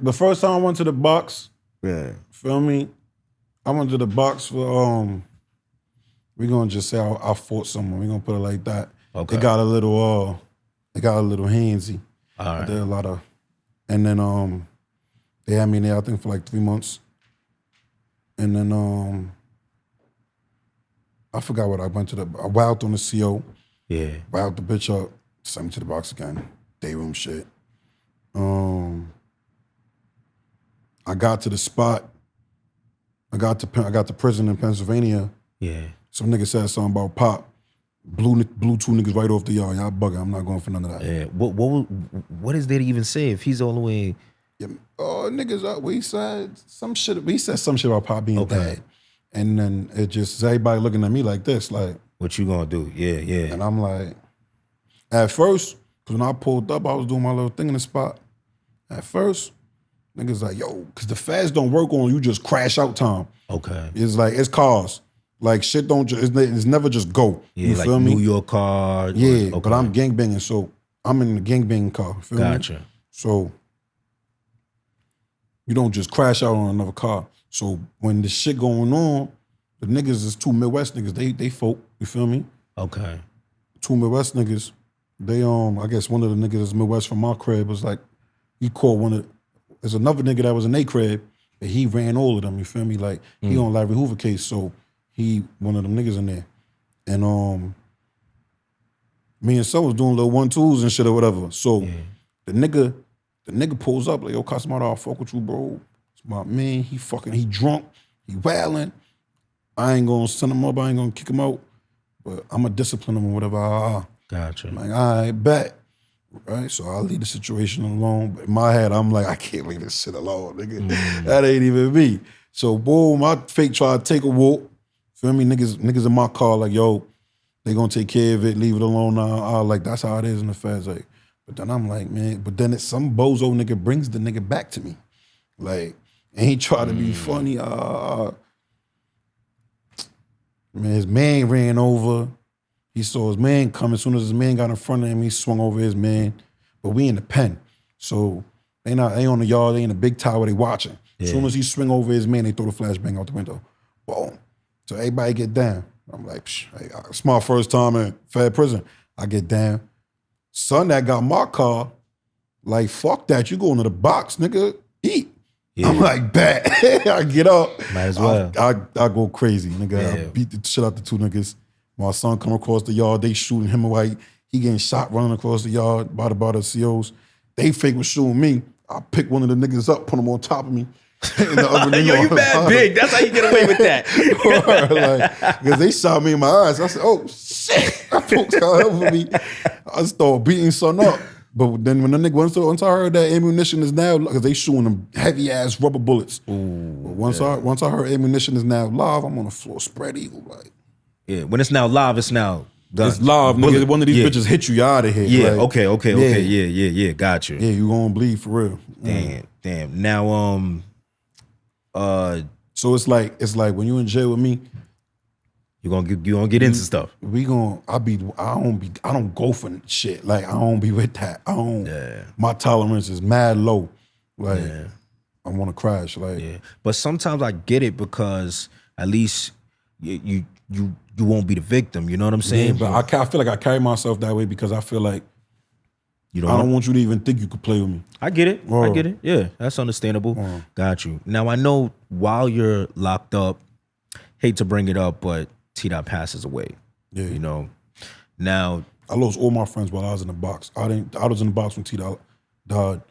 the first time I went to the box. Yeah. Feel me? I went to the box for we're gonna just say I fought someone. We're gonna put it like that. Okay. It got a little handsy. All right. I did a lot of, and then they had me there I think for like 3 months. And then I forgot what I went to I wowed on the CO. Yeah. Wowed the bitch up, sent me to the box again. Day room shit. I got to the spot. I got to prison in Pennsylvania. Yeah. some nigga said something about Pop. Blew 2 niggas right off the yard. Y'all bugging. I'm not going for none of that. Yeah. What is there to even say if he's all the way? Yeah. Oh, niggas, we said some shit. We said some shit about Pop being dead. And then it just, everybody looking at me like this, like. What you gonna do? Yeah, yeah. And I'm like, at first, because when I pulled up, I was doing my little thing in the spot. At first, niggas like, yo, because the feds don't work on you just crash out time. Okay. It's like, it's cars. Like, shit don't just, it's never just go. Yeah, you like feel me? New York car. Yeah, okay. But I'm gangbanging, so I'm in the gangbanging car. Feel Gotcha. Me? So, you don't just crash out on another car. So, when the shit going on, the niggas is 2 Midwest niggas, they folk, you feel me? Okay. 2 Midwest niggas, they, I guess one of the niggas that's Midwest from my crib was like, he called one of, there's another nigga that was in their crib, but he ran all of them, you feel me? Like, he on Larry Hoover case, so he one of them niggas in there. And me and son was doing little 1-2s and shit or whatever. So the nigga pulls up like, yo, Costamado, I'll fuck with you, bro. It's my man, he drunk, he wilding. I ain't gonna send him up, I ain't gonna kick him out, but I'm gonna discipline him or whatever. Gotcha. I'm like, all right, bet. Right? So I'll leave the situation alone. But in my head, I'm like, I can't leave this shit alone, nigga. That ain't even me. So boom, I fake try to take a walk. Feel me? Niggas in my car, like, yo, they gonna take care of it, leave it alone now. Like, that's how it is in the feds. Like, but then I'm like, man, but then it's some bozo nigga brings the nigga back to me. Like, and he try to be funny. Man, his man ran over. He saw his man come. As soon as his man got in front of him, he swung over his man. But we in the pen. So they on the yard, they in the big tower, they watching. As soon as he swing over his man, they throw the flashbang out the window. Boom. So everybody get down. I'm like, psh, hey, it's my first time in Fed prison. I get down. Son that got my car, like, fuck that. You going to the box, nigga. Eat. Yeah. I'm like, bet. I get up. Might as well. I go crazy, nigga. Yeah. I beat the shit out the 2 niggas. My son come across the yard, they shooting him away. He getting shot running across the yard by the COs. They fake was shooting me. I pick one of the niggas up, put him on top of me. And the other Yo, you mad big. That's how you get away with that. Because they shot me in my eyes. I said, oh, shit. That folks got help for me. I started beating son up. But then when the nigga, once I heard that ammunition is now, because they shooting them heavy ass rubber bullets. Once I heard ammunition is now live, I'm on the floor, spread eagle, like. Yeah, when it's now live, it's now done. It's live, nigga. One of these bitches hit you out of here. Yeah, like, okay. Yeah, got you. Yeah, you gonna bleed for real. Damn. Now, so it's like when you in jail with me, you gonna get into stuff. I don't go for shit. Like, I don't be with that. My tolerance is mad low. Like, I wanna crash. Like, But sometimes I get it because at least you won't be the victim. You know what I'm saying? But I feel like I carry myself that way because I feel like I don't want you to even think you could play with me. I get it. I get it. Yeah, that's understandable. Got you. Now, I know while you're locked up, hate to bring it up, but TDOTT passes away. Yeah. You know? Now, I lost all my friends while I was in the box. I was in the box when TDOTT died.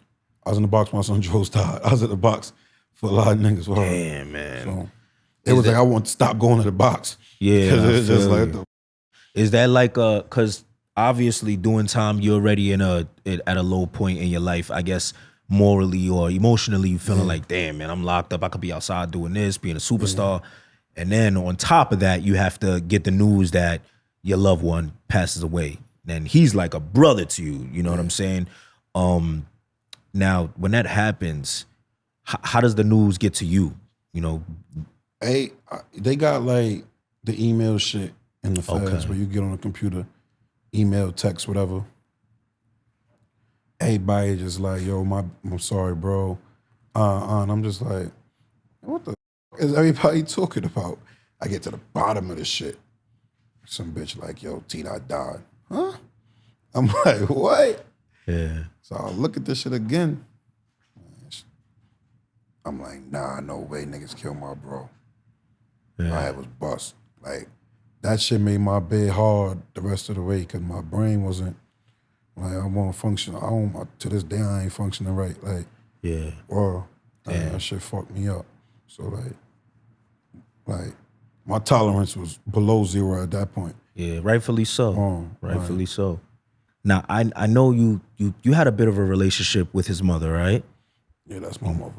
I was in the box when my son Joe's died. I was in the box for a lot of niggas. Damn, man. So, it was like I want to stop going to the box. Yeah. It's just like is that like because obviously doing time, you're already at a low point in your life, I guess morally or emotionally, you feeling like, damn, man, I'm locked up. I could be outside doing this, being a superstar. And then on top of that, you have to get the news that your loved one passes away. And he's like a brother to you. You know what I'm saying? Now, when that happens, how does the news get to you? You know? Hey, they got like the email shit in the feds where you get on the computer, email, text, whatever. Everybody just like, yo, I'm sorry, bro. And I'm just like, what the is everybody talking about? I get to the bottom of this shit. Some bitch like, yo, TDOTT died. Huh? I'm like, what? Yeah. So I look at this shit again. I'm like, nah, no way niggas killed my bro. Yeah. My head was bust. Like, that shit made my bed hard the rest of the way because my brain wasn't, like, I won't function. To this day, I ain't functioning right. Like, yeah. Or that shit fucked me up. So, like, my tolerance was below 0 at that point. Yeah, rightfully so. Rightfully right. so. Now I know you had a bit of a relationship with his mother, right? Yeah, that's my mother.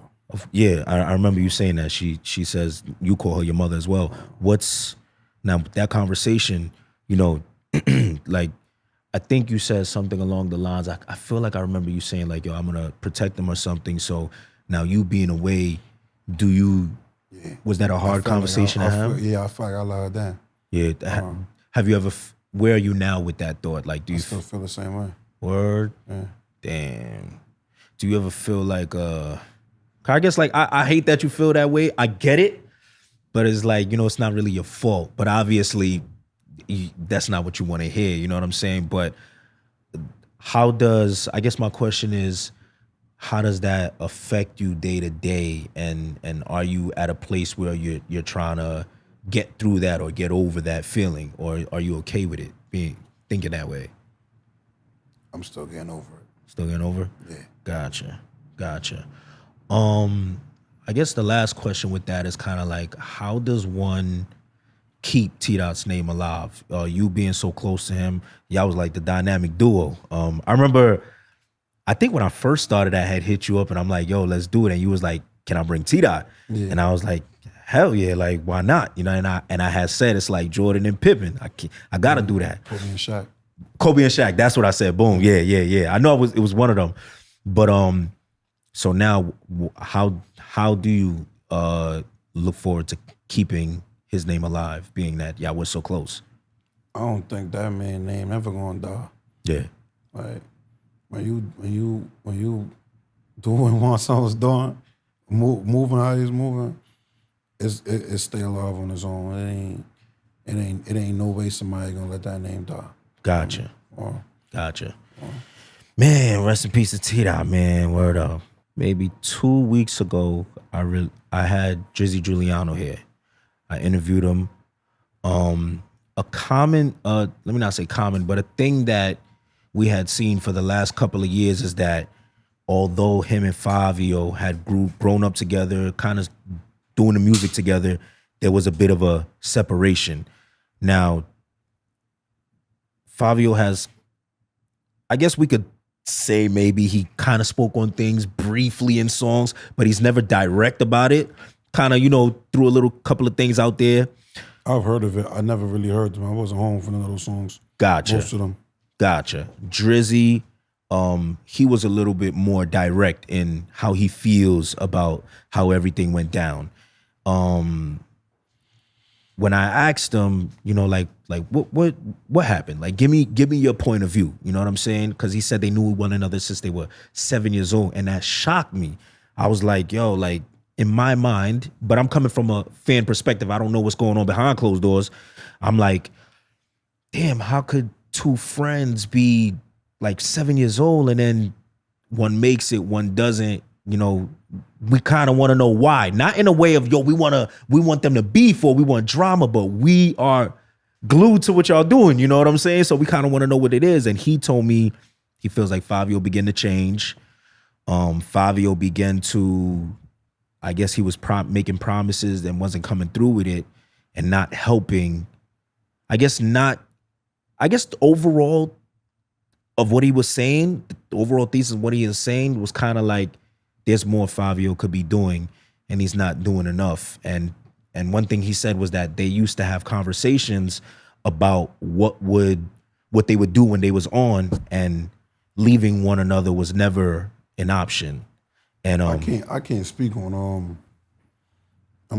Yeah, I remember you saying that. She says you call her your mother as well. What's now that conversation? You know, like I think you said something along the lines. I feel like I remember you saying like, "Yo, I'm gonna protect them" or something. So now you being away, do you? Yeah. Was that a hard conversation to have? I feel like I let her down. Yeah. Have you ever? Where are you now with that thought? Like, do you still feel the same way? Word? Yeah. Damn. Do you ever feel like I guess like I hate that you feel that way. I get it, but it's like, you know, it's not really your fault. But obviously, that's not what you want to hear. You know what I'm saying? But I guess my question is, how does that affect you day to day? And are you at a place where you're trying to get through that or get over that feeling, or are you okay with it thinking that way? I'm still getting over it. Still getting over? Yeah. Gotcha. I guess the last question with that is kind of like, how does one keep TDOTT's name alive? You being so close to him, y'all was like the dynamic duo. I remember, I think when I first started, I had hit you up and I'm like, yo, let's do it. And you was like, can I bring TDOTT? Yeah. And I was like, hell yeah, like why not? You know, and I had said it's like Jordan and Pippen. I gotta do that. Kobe and Shaq. That's what I said. Boom. Yeah. I know it was one of them. But so now how do you look forward to keeping his name alive, being that y'all was so close? I don't think that man's name ever gonna die. Yeah. Like when you doing what someone's doing, moving how he's moving, it's stay alive on its own. It ain't no way somebody gonna let that name die. Gotcha. Gotcha. Man, rest in peace to TDOTT, man. Word up. Maybe 2 weeks ago, I had Drizzy Juliano here. I interviewed him. A common, let me not say common, but a thing that we had seen for the last couple of years is that although him and Fivio had grown up together, kind of doing the music together, there was a bit of a separation. Now, Fivio has, I guess we could say maybe he kind of spoke on things briefly in songs, but he's never direct about it. Kind of, you know, threw a little couple of things out there. I've heard of it. I never really heard them. I wasn't home for none of those songs. Gotcha. Most of them. Gotcha. Drizzy, he was a little bit more direct in how he feels about how everything went down. When I asked him, you know, like what happened? Like, give me your point of view. You know what I'm saying? Because he said they knew one another since they were 7 years old, and that shocked me. I was like, yo, like in my mind, but I'm coming from a fan perspective. I don't know what's going on behind closed doors. I'm like, damn, how could two friends be like 7 years old and then one makes it, one doesn't? You know, we kind of want to know why. Not in a way of, yo, we want them to beef or we want drama, but we are glued to what y'all doing. You know what I'm saying? So we kind of want to know what it is. And he told me he feels like Fivio began to change. Fivio began to, I guess he was making promises and wasn't coming through with it and not helping. I guess the overall of what he was saying, the overall thesis of what he is saying was kind of like, there's more Fivio could be doing, and he's not doing enough. And one thing he said was that they used to have conversations about what they would do when they was on, and leaving one another was never an option. And I can't speak on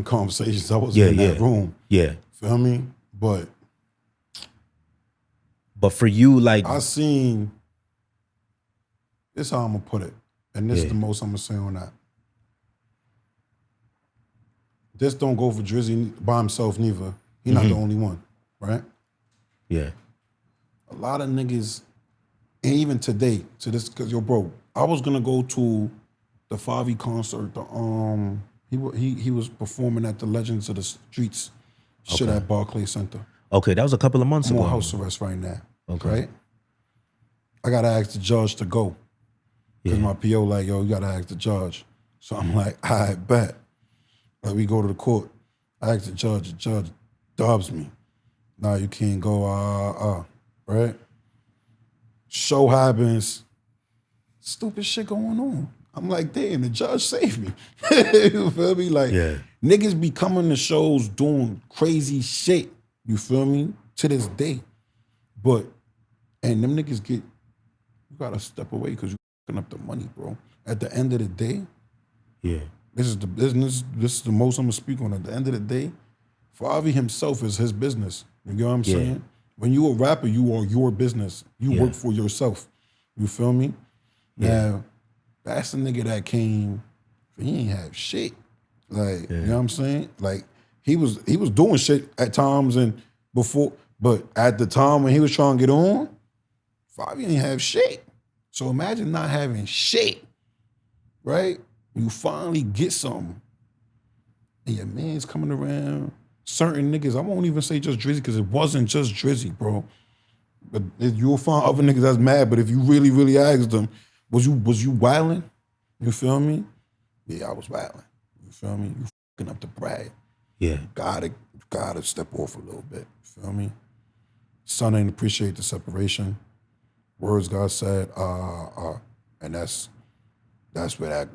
conversations. I wasn't in that room. Yeah. Feel me? But for you, like, I seen, this how I'm gonna put it. And this is the most I'm gonna say on that. This don't go for Drizzy by himself neither. He not the only one, right? Yeah. A lot of niggas, and even today, to this, cause yo, bro, I was gonna go to the Fivio concert. He was performing at the Legends of the Streets shit at Barclays Center. Okay, that was a couple of months ago. I'm on house arrest right now. Okay. Right? I gotta ask the judge to go. Because my PO like, yo, you gotta ask the judge. So I'm like, I bet. Like, we go to the court. I ask the judge dubs me. Nah, you can't go, right? Show happens, stupid shit going on. I'm like, damn, the judge saved me. You feel me? Like, niggas be coming to shows doing crazy shit, you feel me? To this day. But, and them niggas get, you gotta step away because you fucking up the money, bro. At the end of the day, this is the business, this is the most I'm gonna speak on. At the end of the day, Fivio himself is his business. You get what I'm saying? When you a rapper, you are your business. You work for yourself. You feel me? Now, that's the nigga that came, he ain't have shit. Like, you know what I'm saying? Like, he was doing shit at times and before, but at the time when he was trying to get on, Fivio ain't have shit. So imagine not having shit, right? You finally get something. And your man's coming around. Certain niggas, I won't even say just Drizzy, because it wasn't just Drizzy, bro. But you'll find other niggas that's mad, but if you really, really ask them, was you wilding? You feel me? Yeah, I was wilding. You feel me? You fucking up the brag. Yeah. You gotta step off a little bit. You feel me? Son ain't appreciate the separation. Words God said, and that's where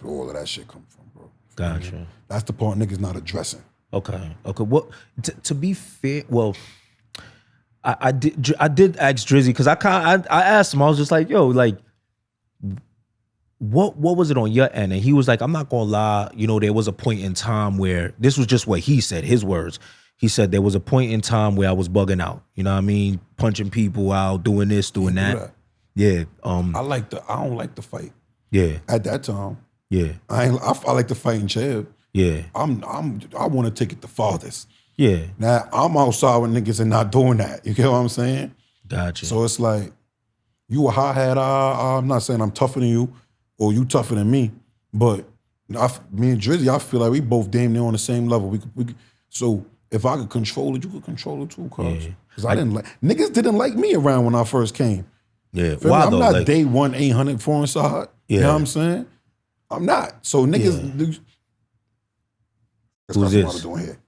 all of that shit come from, bro. Gotcha. That's the part niggas not addressing. Okay. Well, to be fair, well, I did ask Drizzy because I asked him. I was just like, yo, like, what was it on your end? And he was like, I'm not gonna lie. You know, there was a point in time where this was just what he said. His words. He said there was a point in time where I was bugging out. You know what I mean? Punching people out, doing this, doing that. Yeah. I don't like the fight. Yeah. At that time. Yeah. I like to fight in jail. Yeah. I want to take it the farthest. Yeah. Now I'm outside with niggas and not doing that. You get what I'm saying? Gotcha. So it's like, you a hot hat, I'm not saying I'm tougher than you or you tougher than me, but me and Drizzy, I feel like we both damn near on the same level. So if I could control it, you could control it too, cuz. Because niggas didn't like me around when I first came. Yeah. Why I'm not day 1-800 foreign side. Yeah. You know what I'm saying? I'm not. So niggas, who's this? Doing here.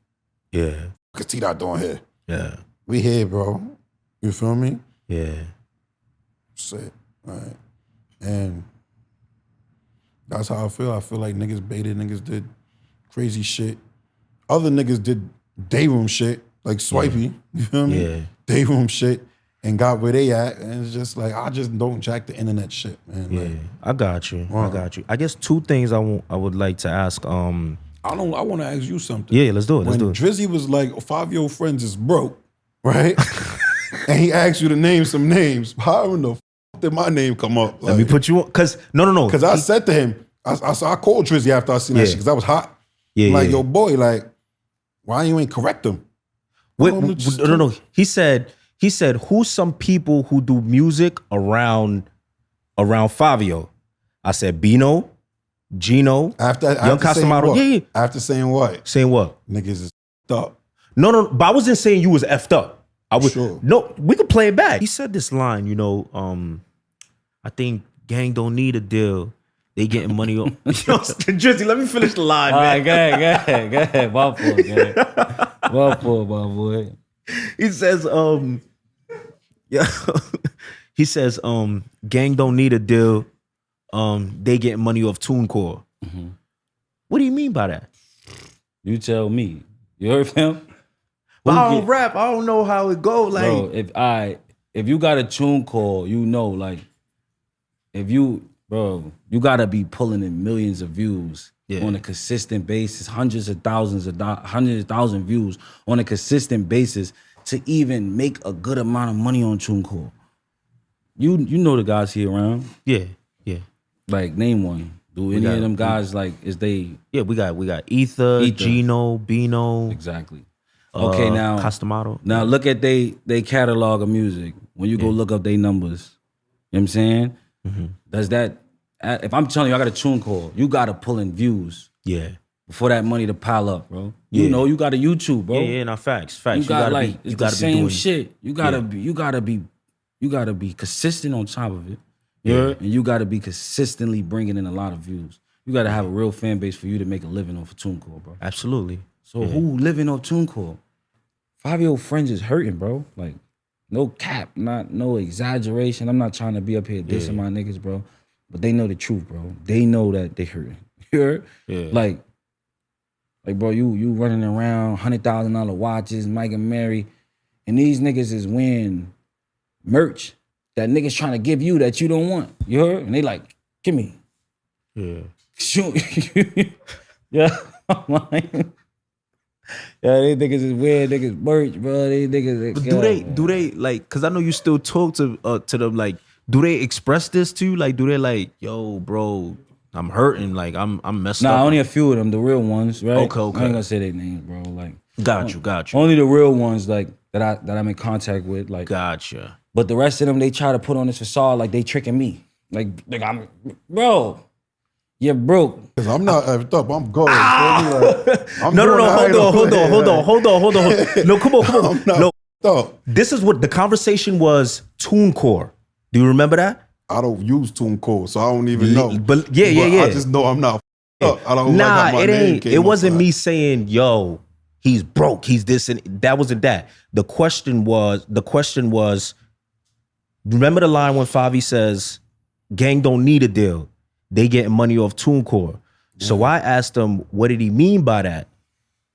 Yeah. Cause TDOTT doing here. Yeah. We here, bro. You feel me? Yeah. Shit. All right. And that's how I feel. I feel like niggas baited, niggas did crazy shit. Other niggas did day room shit, like Swipey. You feel me? Yeah. Day room shit and got where they at. And it's just like, I just don't jack the internet shit, man. Yeah. Like, I got you. I got you. I guess two things I would like to ask. I want to ask you something. Yeah, let's do it. When Drizzy was like, 5 of your friends is broke, right? And he asked you to name some names. How in the f did my name come up? Let me put you on, cause no. Cause I said to him, I called Drizzy after I seen that shit, cause I was hot. Yeah, like, yo, boy, like, why you ain't correct him? Wait, no. He said, who's some people who do music around Fivio? I said Bino, Gino, after Young Costamado. Yeah. After saying what? Saying what? Niggas is up. No, but I wasn't saying you was effed up. I was sure. No, we could play it back. He said this line, you know, I think gang don't need a deal. They getting money on. Drizzy, let me finish the line, man. Go ahead. My boy. He says, he says, gang don't need a deal. They getting money off TuneCore. Mm-hmm. What do you mean by that? You tell me. You heard him? But I don't rap. I don't know how it go. Like, bro, if you got a TuneCore, you know, like, you gotta be pulling in millions of views on a consistent basis, hundreds of thousand views on a consistent basis to even make a good amount of money on TuneCore. You know the guys here around. Yeah. Like, name one. Do any of them guys, like, is they? Yeah, we got Ether, Gino, Bino. Exactly. Okay, now Costamado. Now look at they catalog of music. When you go look up their numbers, you know what I'm saying? Mm-hmm. Does that? If I'm telling you, I got a TuneCore, you got to pull in views. Yeah. For that money to pile up, bro. You know, you got a YouTube, bro. Yeah, no, facts. You gotta be, it's the same shit. You gotta be consistent on top of it. Yeah. And you gotta be consistently bringing in a lot of views. You gotta have a real fan base for you to make a living off of TuneCore, bro. Absolutely. So who living off TuneCore? Fivio friends is hurting, bro. Like, no cap, no exaggeration. I'm not trying to be up here dissing my niggas, bro. But they know the truth, bro. They know that they hurting. You heard? Yeah. Like, bro, you running around $100,000 watches, Mike and Mary, and these niggas is wearing merch that niggas trying to give you that you don't want. You heard? And they like, give me. Yeah. Shoot. Yeah. I'm like, yeah, these niggas is weird niggas merch, bro. These niggas. Do they like? Cause I know you still talk to them. Like, do they express this to you? Like, do they like, yo, bro, I'm hurting. Like, I'm messed up. Nah, only a few of them, the real ones, right? Okay. I ain't gonna say their names, bro. Like, Got you. Only the real ones, like that I'm in contact with, like. Gotcha. But the rest of them, they try to put on this facade like they tricking me. Like I'm, bro. You're broke. Cause I'm not effed up. I'm going. Hold on. No, come on. No. Up. This is what the conversation was. TuneCore. Do you remember that? I don't use TuneCore, so I don't even know. But yeah. I just know I'm not up. I don't nah, like how my it name ain't. came It wasn't outside. me saying, yo, he's broke. He's this and that wasn't that. The question was. Remember the line when Favi says, "Gang don't need a deal. They getting money off TuneCore." So I asked him, what did he mean by that?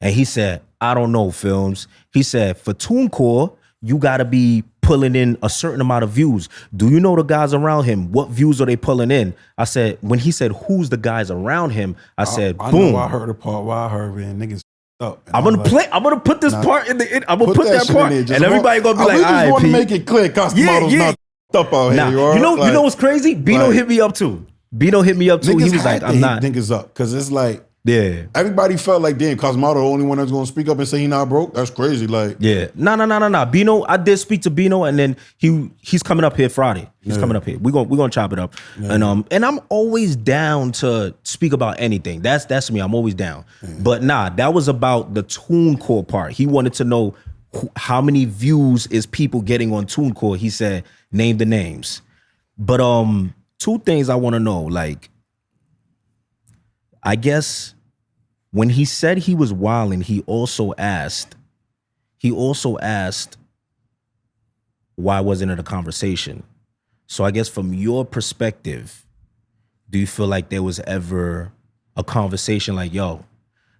And he said, I don't know, Films. He said, for TuneCore, you gotta be pulling in a certain amount of views. Do you know the guys around him? What views are they pulling in? I said, when he said, who's the guys around him? I said, I boom. know I heard a part where I heard, man, niggas up. I'm gonna put this part in the. I'm gonna put that shit part, in there. and everybody gonna be like, I just want to "Alright, make it clear, Costamado's not up out Nah, here. you know what's crazy? Bino hit me up too. He was like, I'm not. Niggas up because it's like, Yeah. everybody felt like, damn, Costamado the only one that's gonna speak up and say he not broke. That's crazy. Like, Yeah. No. Bino, I did speak to Bino, and then he's coming up here Friday. He's coming up here. We're gonna chop it up. And I'm always down to speak about anything. That's me. I'm always down. But that was about the TuneCore part. He wanted to know how many views is people getting on TuneCore. He said, name the names. But two things I want to know. Like, I guess when he said he was wilding, he also asked why wasn't it a conversation? So I guess from your perspective, do you feel like there was ever a conversation like, yo,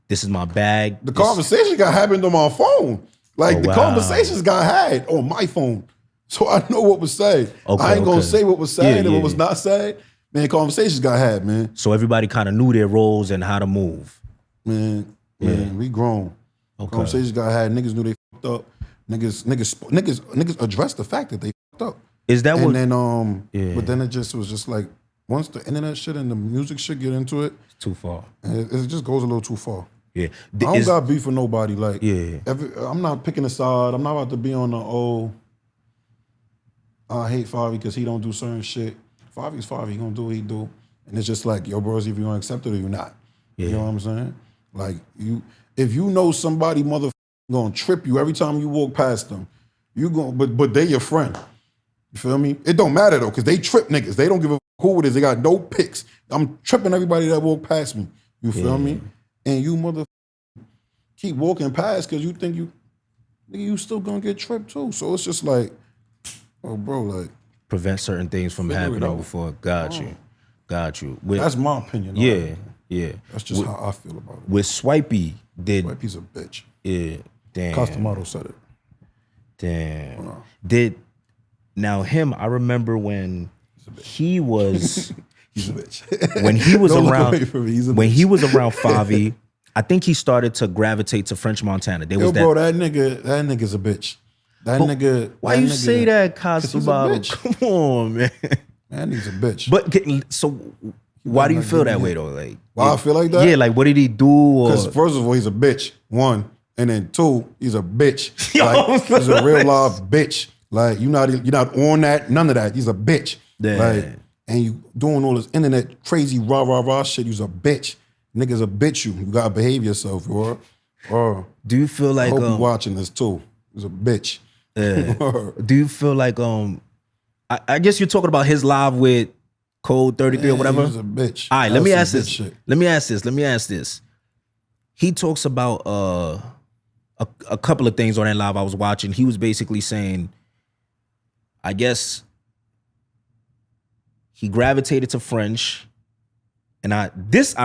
this is my bag? the conversation got happened on my phone. Like, the conversations got had on my phone. So I know what was said. I ain't gonna say what was said and what was not said. Man, conversations got had, man. So everybody kind of knew their roles and how to move. Man, we grown. Conversations got had. Niggas knew they fucked up. Niggas addressed the fact that they fucked up. Is that what? And then but then it just was just like, once the internet shit and the music shit get into it, It's too far. it just goes a little too far. Yeah. I don't got beef with nobody. Like, Yeah. I'm not picking a side. I'm not about to be on the I hate Favi because he don't do certain shit. Favi's Favi. He gonna do what he do. And it's just like, yo, bros, if you gonna accept it or you not. Yeah. You know what I'm saying? Like, if you know somebody gonna trip you every time you walk past them, but they your friend. You feel me? It don't matter though, because they trip niggas. They don't give a fuck who it is. They got no picks. I'm tripping everybody that walk past me. You feel me? And you keep walking past because you think you still gonna get tripped too. So it's just like, oh, bro, like, prevent certain things from happening before. Got you. That's my opinion. Yeah. That's just how I feel about it. With Swipey, Swipey's a bitch. Yeah, damn. Costamado said it. Damn. Now him, I remember when he was He's a bitch. when he was Don't look around away from me. He's a when bitch. he was around Favi, I think he started to gravitate to French Montana. There was Yo, bro, that nigga's a bitch. Why you say that, Costamado? bitch. Come on, man. That nigga's a bitch. But so why do you feel that way though? Like, why I feel like that? Yeah, like what did he do? Because first of all, he's a bitch. One, and then two, he's a bitch. Yo, like, he's a real live bitch. Like, you're not on that. None of that. He's a bitch. Yeah. Like, and you doing all this internet crazy rah shit. You's a bitch. Niggas a bitch. You gotta behave yourself, or do you feel like I hope you watching this too? He's a bitch. Do you feel like I guess you're talking about his live with Code 33 or whatever? He's a bitch. All right, let me ask this. Let me ask this. He talks about a couple of things on that live I was watching. He was basically saying, I guess he gravitated to French, and I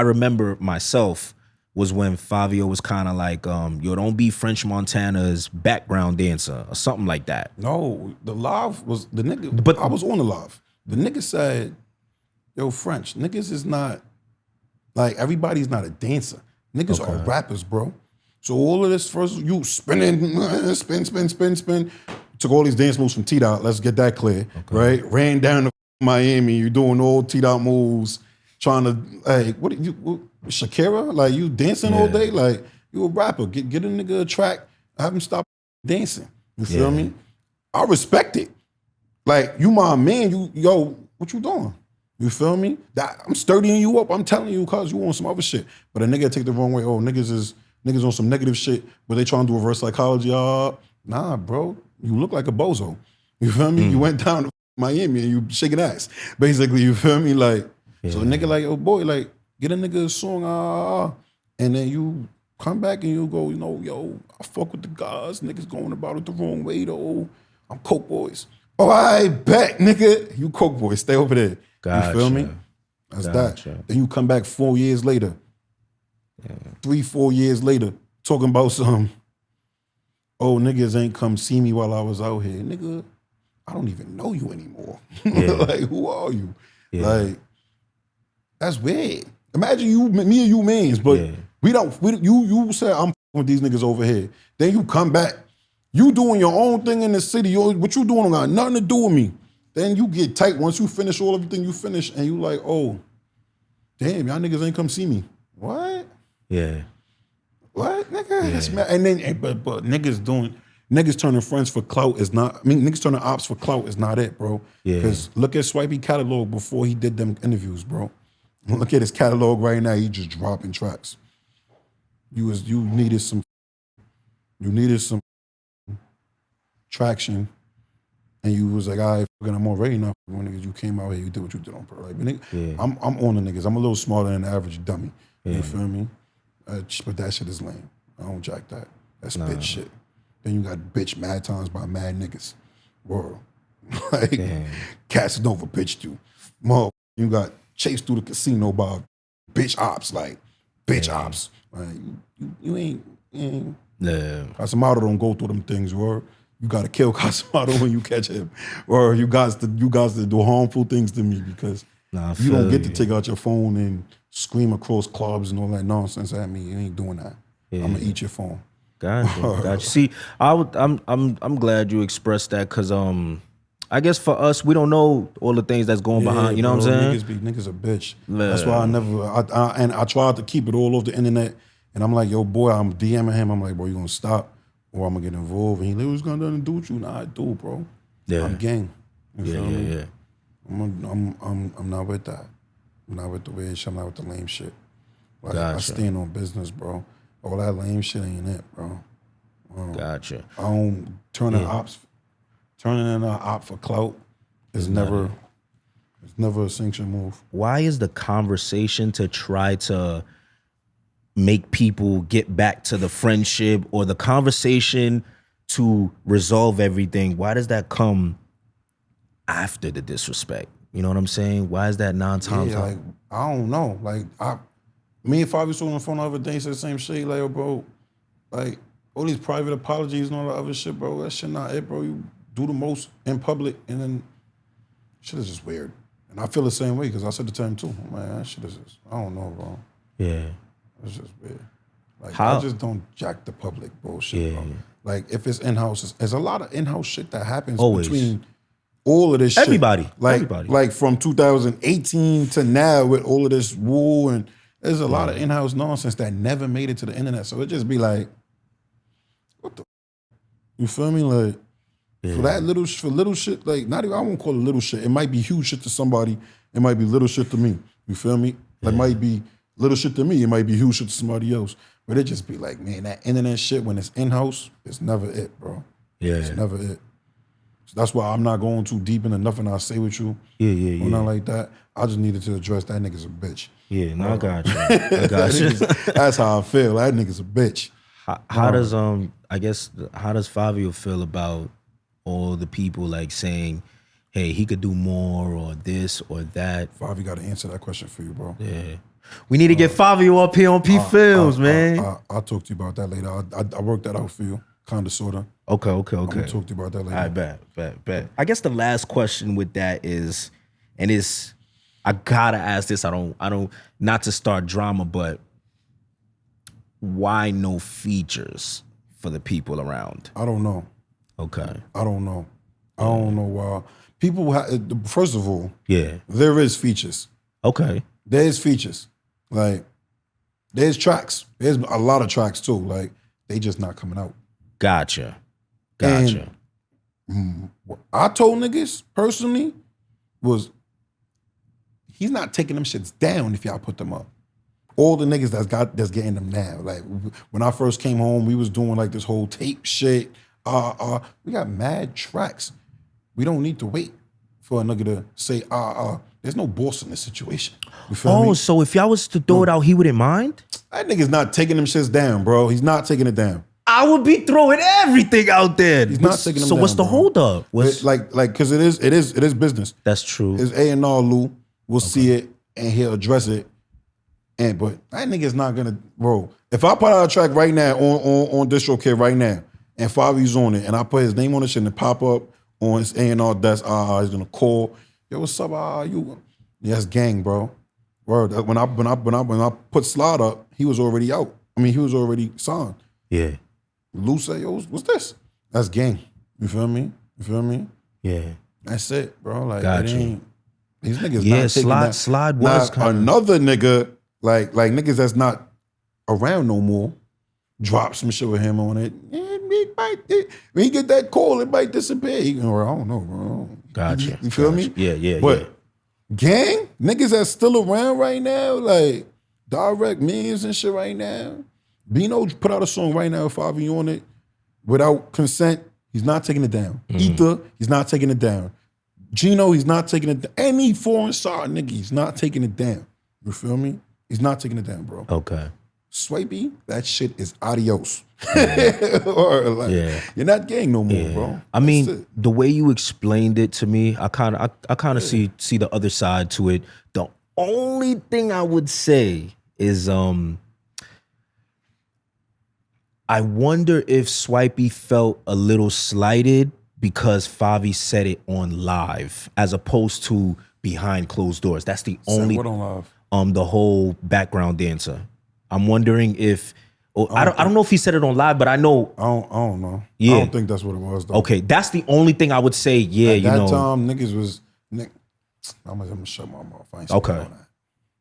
remember myself was when Fivio was kind of like, yo, don't be French Montana's background dancer or something like that. No, the live was the nigga. But I was on the live. The nigga said, yo, French, niggas is not, like, everybody's not a dancer. Niggas are rappers, bro. So all of this, first you spinning, spin. Took all these dance moves from TDOTT, let's get that clear, right? Ran down to Miami, you're doing all TDOTT moves, trying to, like, what Shakira? Like, you dancing all day? Like, you a rapper. Get a nigga a track, have him stop dancing. You feel me? I respect it. Like, you my man, yo, what you doing? You feel me? I'm sturdying you up. I'm telling you cause you on some other shit. But a nigga take the wrong way. Oh, niggas on some negative shit, but they trying to do reverse psychology. Nah, bro. You look like a bozo. You feel me? You went down to Miami and you shaking ass. Basically, you feel me? Like, so a nigga like, oh boy, like, get a nigga a song, and then you come back and you go, you know, yo, I fuck with the guys. Niggas going about it the wrong way though. I'm Coke Boys. Oh, I bet, nigga. You Coke Boys, stay over there. Gotcha. You feel me? That's that. Then you come back 4 years later, 3-4 years later, talking about some, oh, niggas ain't come see me while I was out here. Nigga, I don't even know you anymore. Like, who are you? Like, that's weird. Imagine you, me and you mans, but you say I'm with these niggas over here. Then you come back, you doing your own thing in the city. What you doing don't got nothing to do with me. Then you get tight once you finish all everything you finish, and you like, oh, damn, y'all niggas ain't come see me. What? Yeah. What, nigga? That's mad. And then, but niggas turning friends for clout is not. I mean, niggas turning ops for clout is not it, bro. Yeah. Because look at Swipey catalog before he did them interviews, bro. Look at his catalog right now. He just dropping tracks. You needed some traction, and you was like, all right, I'm already enough. When niggas, you came out here, you did what you did on purpose. Like, nigga, I'm on the niggas. I'm a little smarter than the average dummy. You feel me? But that shit is lame. I don't jack that. That's bitch shit. Then you got bitch mad times by mad niggas. World. Like, Casanova bitched you. Mother, you got chased through the casino by bitch ops. Like, bitch ops. Like, you ain't. Costamado don't go through them things, word. You gotta kill Costamado when you catch him. Or you guys to do harmful things to me because you don't get to take out your phone and scream across clubs and all that nonsense at me. You ain't doing that. I'm gonna eat your phone. Gotcha. See, I'm glad you expressed that because I guess for us, we don't know all the things that's going behind. You know what I'm saying? Niggas a bitch. That's why I tried to keep it all off the internet. And I'm like, yo, boy, I'm DMing him. I'm like, bro, you gonna stop or I'm gonna get involved? And he like, what's gonna do with you? Nah, I do, bro. I'm gang. You feel me? I'm not with that. I'm not with the weird shit. I'm not with the lame shit. Like, I stand on business, bro. All that lame shit ain't it, bro. Gotcha. I don't turning in an op for clout is never a sanctioned move. Why is the conversation to try to make people get back to the friendship or the conversation to resolve everything? Why does that come after the disrespect? You know what I'm saying? Why is that non-time? Yeah, like, I don't know. Like, me and Fivio was on the phone the other day, said the same shit. Like, bro, like, all these private apologies and all that other shit, bro, that shit not it, bro. You do the most in public, and then shit is just weird. And I feel the same way, because I said the time too. I'm like, that shit is just, I don't know, bro. Yeah. It's just weird. Like, I just don't jack the public bullshit, bro. Like, if it's in-house, there's a lot of in-house shit that happens between all of this shit. Everybody. Like from 2018 to now with all of this woo, and there's a lot of in-house nonsense that never made it to the internet. So it just be like, what the you feel me? Like, for that little shit, like, not even, I won't call it little shit. It might be huge shit to somebody. It might be little shit to me. You feel me? It might be little shit to me. It might be huge shit to somebody else. But it just be like, man, that internet shit, when it's in-house, it's never it, bro. It's never it. So that's why I'm not going too deep into nothing I say with you. Or nothing like that. I just needed to address that nigga's a bitch. I got you. I got you. That's how I feel. That nigga's a bitch. How does I guess how does Fivio feel about all the people like saying, hey, he could do more or this or that? Fivio got to answer that question for you, bro. Yeah. We need to get Fivio up here on PPhilms, man. I'll talk to you about that later. I worked that out for you, kind of, sort of. Okay. I'm gonna talk to you about that later. I bet. I guess the last question with that is, and it's, I gotta ask this. I don't, not to start drama, but why no features for the people around? I don't know. Okay. I don't know why. People, first of all, Yeah. there is features. Okay. There's features. Like, there's tracks. There's a lot of tracks too. Like, they just not coming out. Gotcha. And what I told niggas personally was, he's not taking them shits down if y'all put them up. All the niggas that's getting them now. Like, when I first came home, we was doing like this whole tape shit. We got mad tracks. We don't need to wait for a nigga to say, there's no boss in this situation. You feel me? So if y'all was to throw it out, he wouldn't mind? That nigga's not taking them shits down, bro. He's not taking it down. I would be throwing everything out there. He's not taking them So down, what's the bro. hold up? Like, cause it is business. That's true. His A&R Lou will see it and he'll address it. But that nigga's not gonna, bro. If I put out a track right now on DistroKid right now, and Fivio's on it, and I put his name on it, shit and it pop up on his A&R desk, he's gonna call, yo, what's up? You? Yes, gang, bro. Word. When I put Slide up, he was already out. I mean, he was already signed. Yeah. Lou said, yo, what's this? That's gang. You feel me? Yeah. That's it, bro. Like, Got it you. ain't, these niggas Yeah, not taking that. Slide was Now, kind of another nigga, like niggas that's not around no more, drop some shit with him on it. When he get that call, it might disappear. He can, I don't know, bro. Gotcha. You feel me? Yeah. But gang, niggas that's still around right now, like direct memes and shit right now. Bino put out a song right now with Fivio on it without consent. He's not taking it down. Ether, he's not taking it down. Gino, he's not taking it down. Any foreign side nigga, he's not taking it down. You feel me? He's not taking it down, bro. Okay. Swipey, that shit is adios. Or like, you're not gang no more, bro. I mean, the way you explained it to me, I kind of see the other side to it. The only thing I would say is I wonder if Swipey felt a little slighted because Favi said it on live as opposed to behind closed doors. That's the only what on live? The whole background dancer. I'm wondering if I don't know if he said it on live, but I know I don't know. Yeah. I don't think that's what it was though. Okay, that's the only thing I would say. Yeah, At that you know, time niggas was I'm gonna shut my mouth. I ain't okay. on that.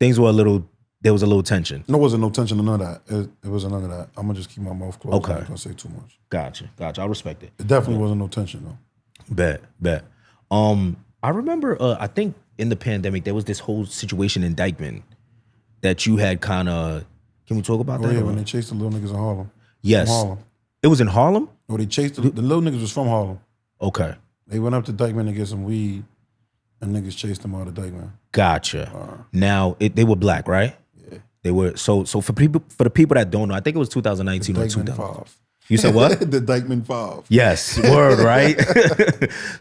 Things were there was a little tension. No, wasn't no tension to none of that. It wasn't none of that. I'm gonna just keep my mouth closed. Okay. I'm not gonna say too much. Gotcha. I respect it. It definitely wasn't no tension though. Bet. I remember I think in the pandemic there was this whole situation in Dyckman that you had kind of. Can we talk about that? Yeah, when they chased the little niggas in Harlem. Yes. From Harlem. It was in Harlem? No, they chased the little niggas was from Harlem. Okay. They went up to Dyckman to get some weed, and niggas chased them out of Dyckman. Gotcha. Now they were black, right? Yeah. They were so for the people that don't know, I think it was 2019 or 2000. 5. You said what? The Dyckman 5. Yes, word, right?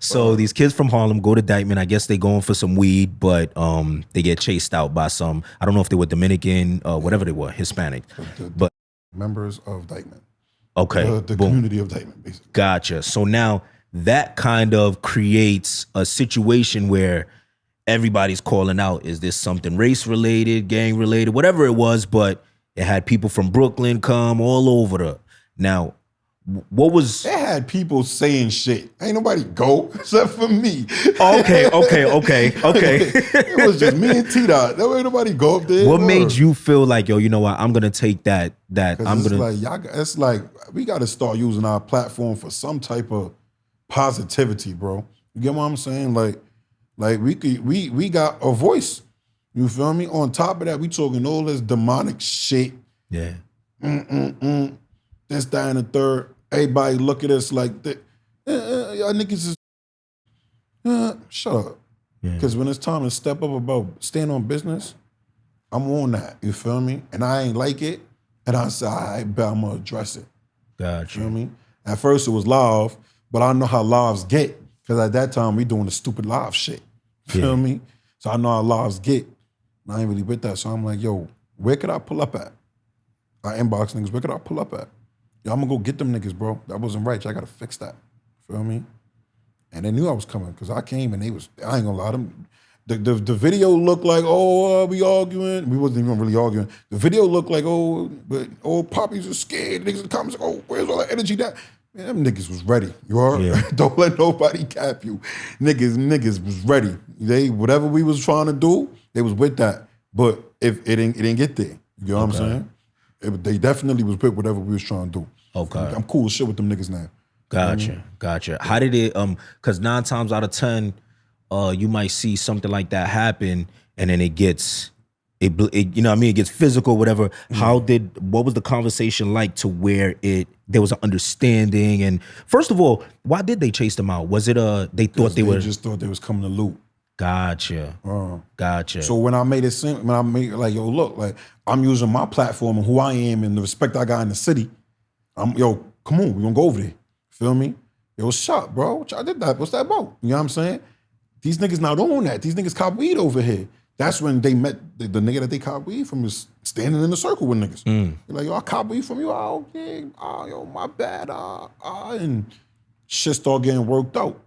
So these kids from Harlem go to Dyckman. I guess they going for some weed, but they get chased out by some, I don't know if they were Dominican, whatever they were, Hispanic. But members of Dyckman. Okay. The community of Dyckman, basically. Gotcha. So now that kind of creates a situation where everybody's calling out, is this something race related, gang related, whatever it was, but it had people from Brooklyn come all over Now, what was... They had people saying shit. Ain't nobody go except for me. Okay. It was just me and TDOTT. There ain't nobody go up there. What made you feel like, yo, you know what, I'm going to take that it's like we got to start using our platform for some type of positivity, bro. You get what I'm saying? Like we got a voice. You feel me? On top of that, we talking all this demonic shit. Yeah. This, that, and the third. Everybody look at us like that. Y'all niggas is shut up. Because when it's time to step up about staying on business, I'm on that. You feel me? And I ain't like it. And I said, I bet I'm gonna address it. Gotcha. You know what I mean? At first it was live, but I know how lives get. Because at that time we doing the stupid live shit. You know what I mean? So I know how lives get. And I ain't really with that. So I'm like, yo, where could I pull up at? I inbox niggas, where could I pull up at? Yo, I'm gonna go get them niggas, bro. That wasn't right. I gotta fix that. Feel me? And they knew I was coming because I came and they was, I ain't gonna lie, them. The video looked like, we arguing. We wasn't even really arguing. The video looked like, but poppies are scared. Niggas in the comments like, where's all that energy that? Man, them niggas was ready. You heard? Yeah. Don't let nobody cap you. Niggas was ready. They, whatever we was trying to do, they was with that. But if it didn't get there. You know what I'm saying? They definitely was with whatever we was trying to do. Okay. I'm cool as shit with them niggas now. Gotcha. How did it, because 9 times out of 10, you might see something like that happen and then it gets, you know what I mean? It gets physical, whatever. What was the conversation like to where there was an understanding? And first of all, why did they chase them out? Was it they thought they just thought they was coming to loot. Gotcha. Gotcha. So when I made it like, yo, look, like I'm using my platform and who I am and the respect I got in the city, yo, come on, we gonna go over there. Feel me? Yo, shut, bro. I did that. What's that about? You know what I'm saying? These niggas not on that. These niggas cop weed over here. That's when they met the nigga that they cop weed from is standing in the circle with niggas. They're like, yo, I cop weed from you. Oh, yeah. Oh, yo, my bad. And shit start getting worked out.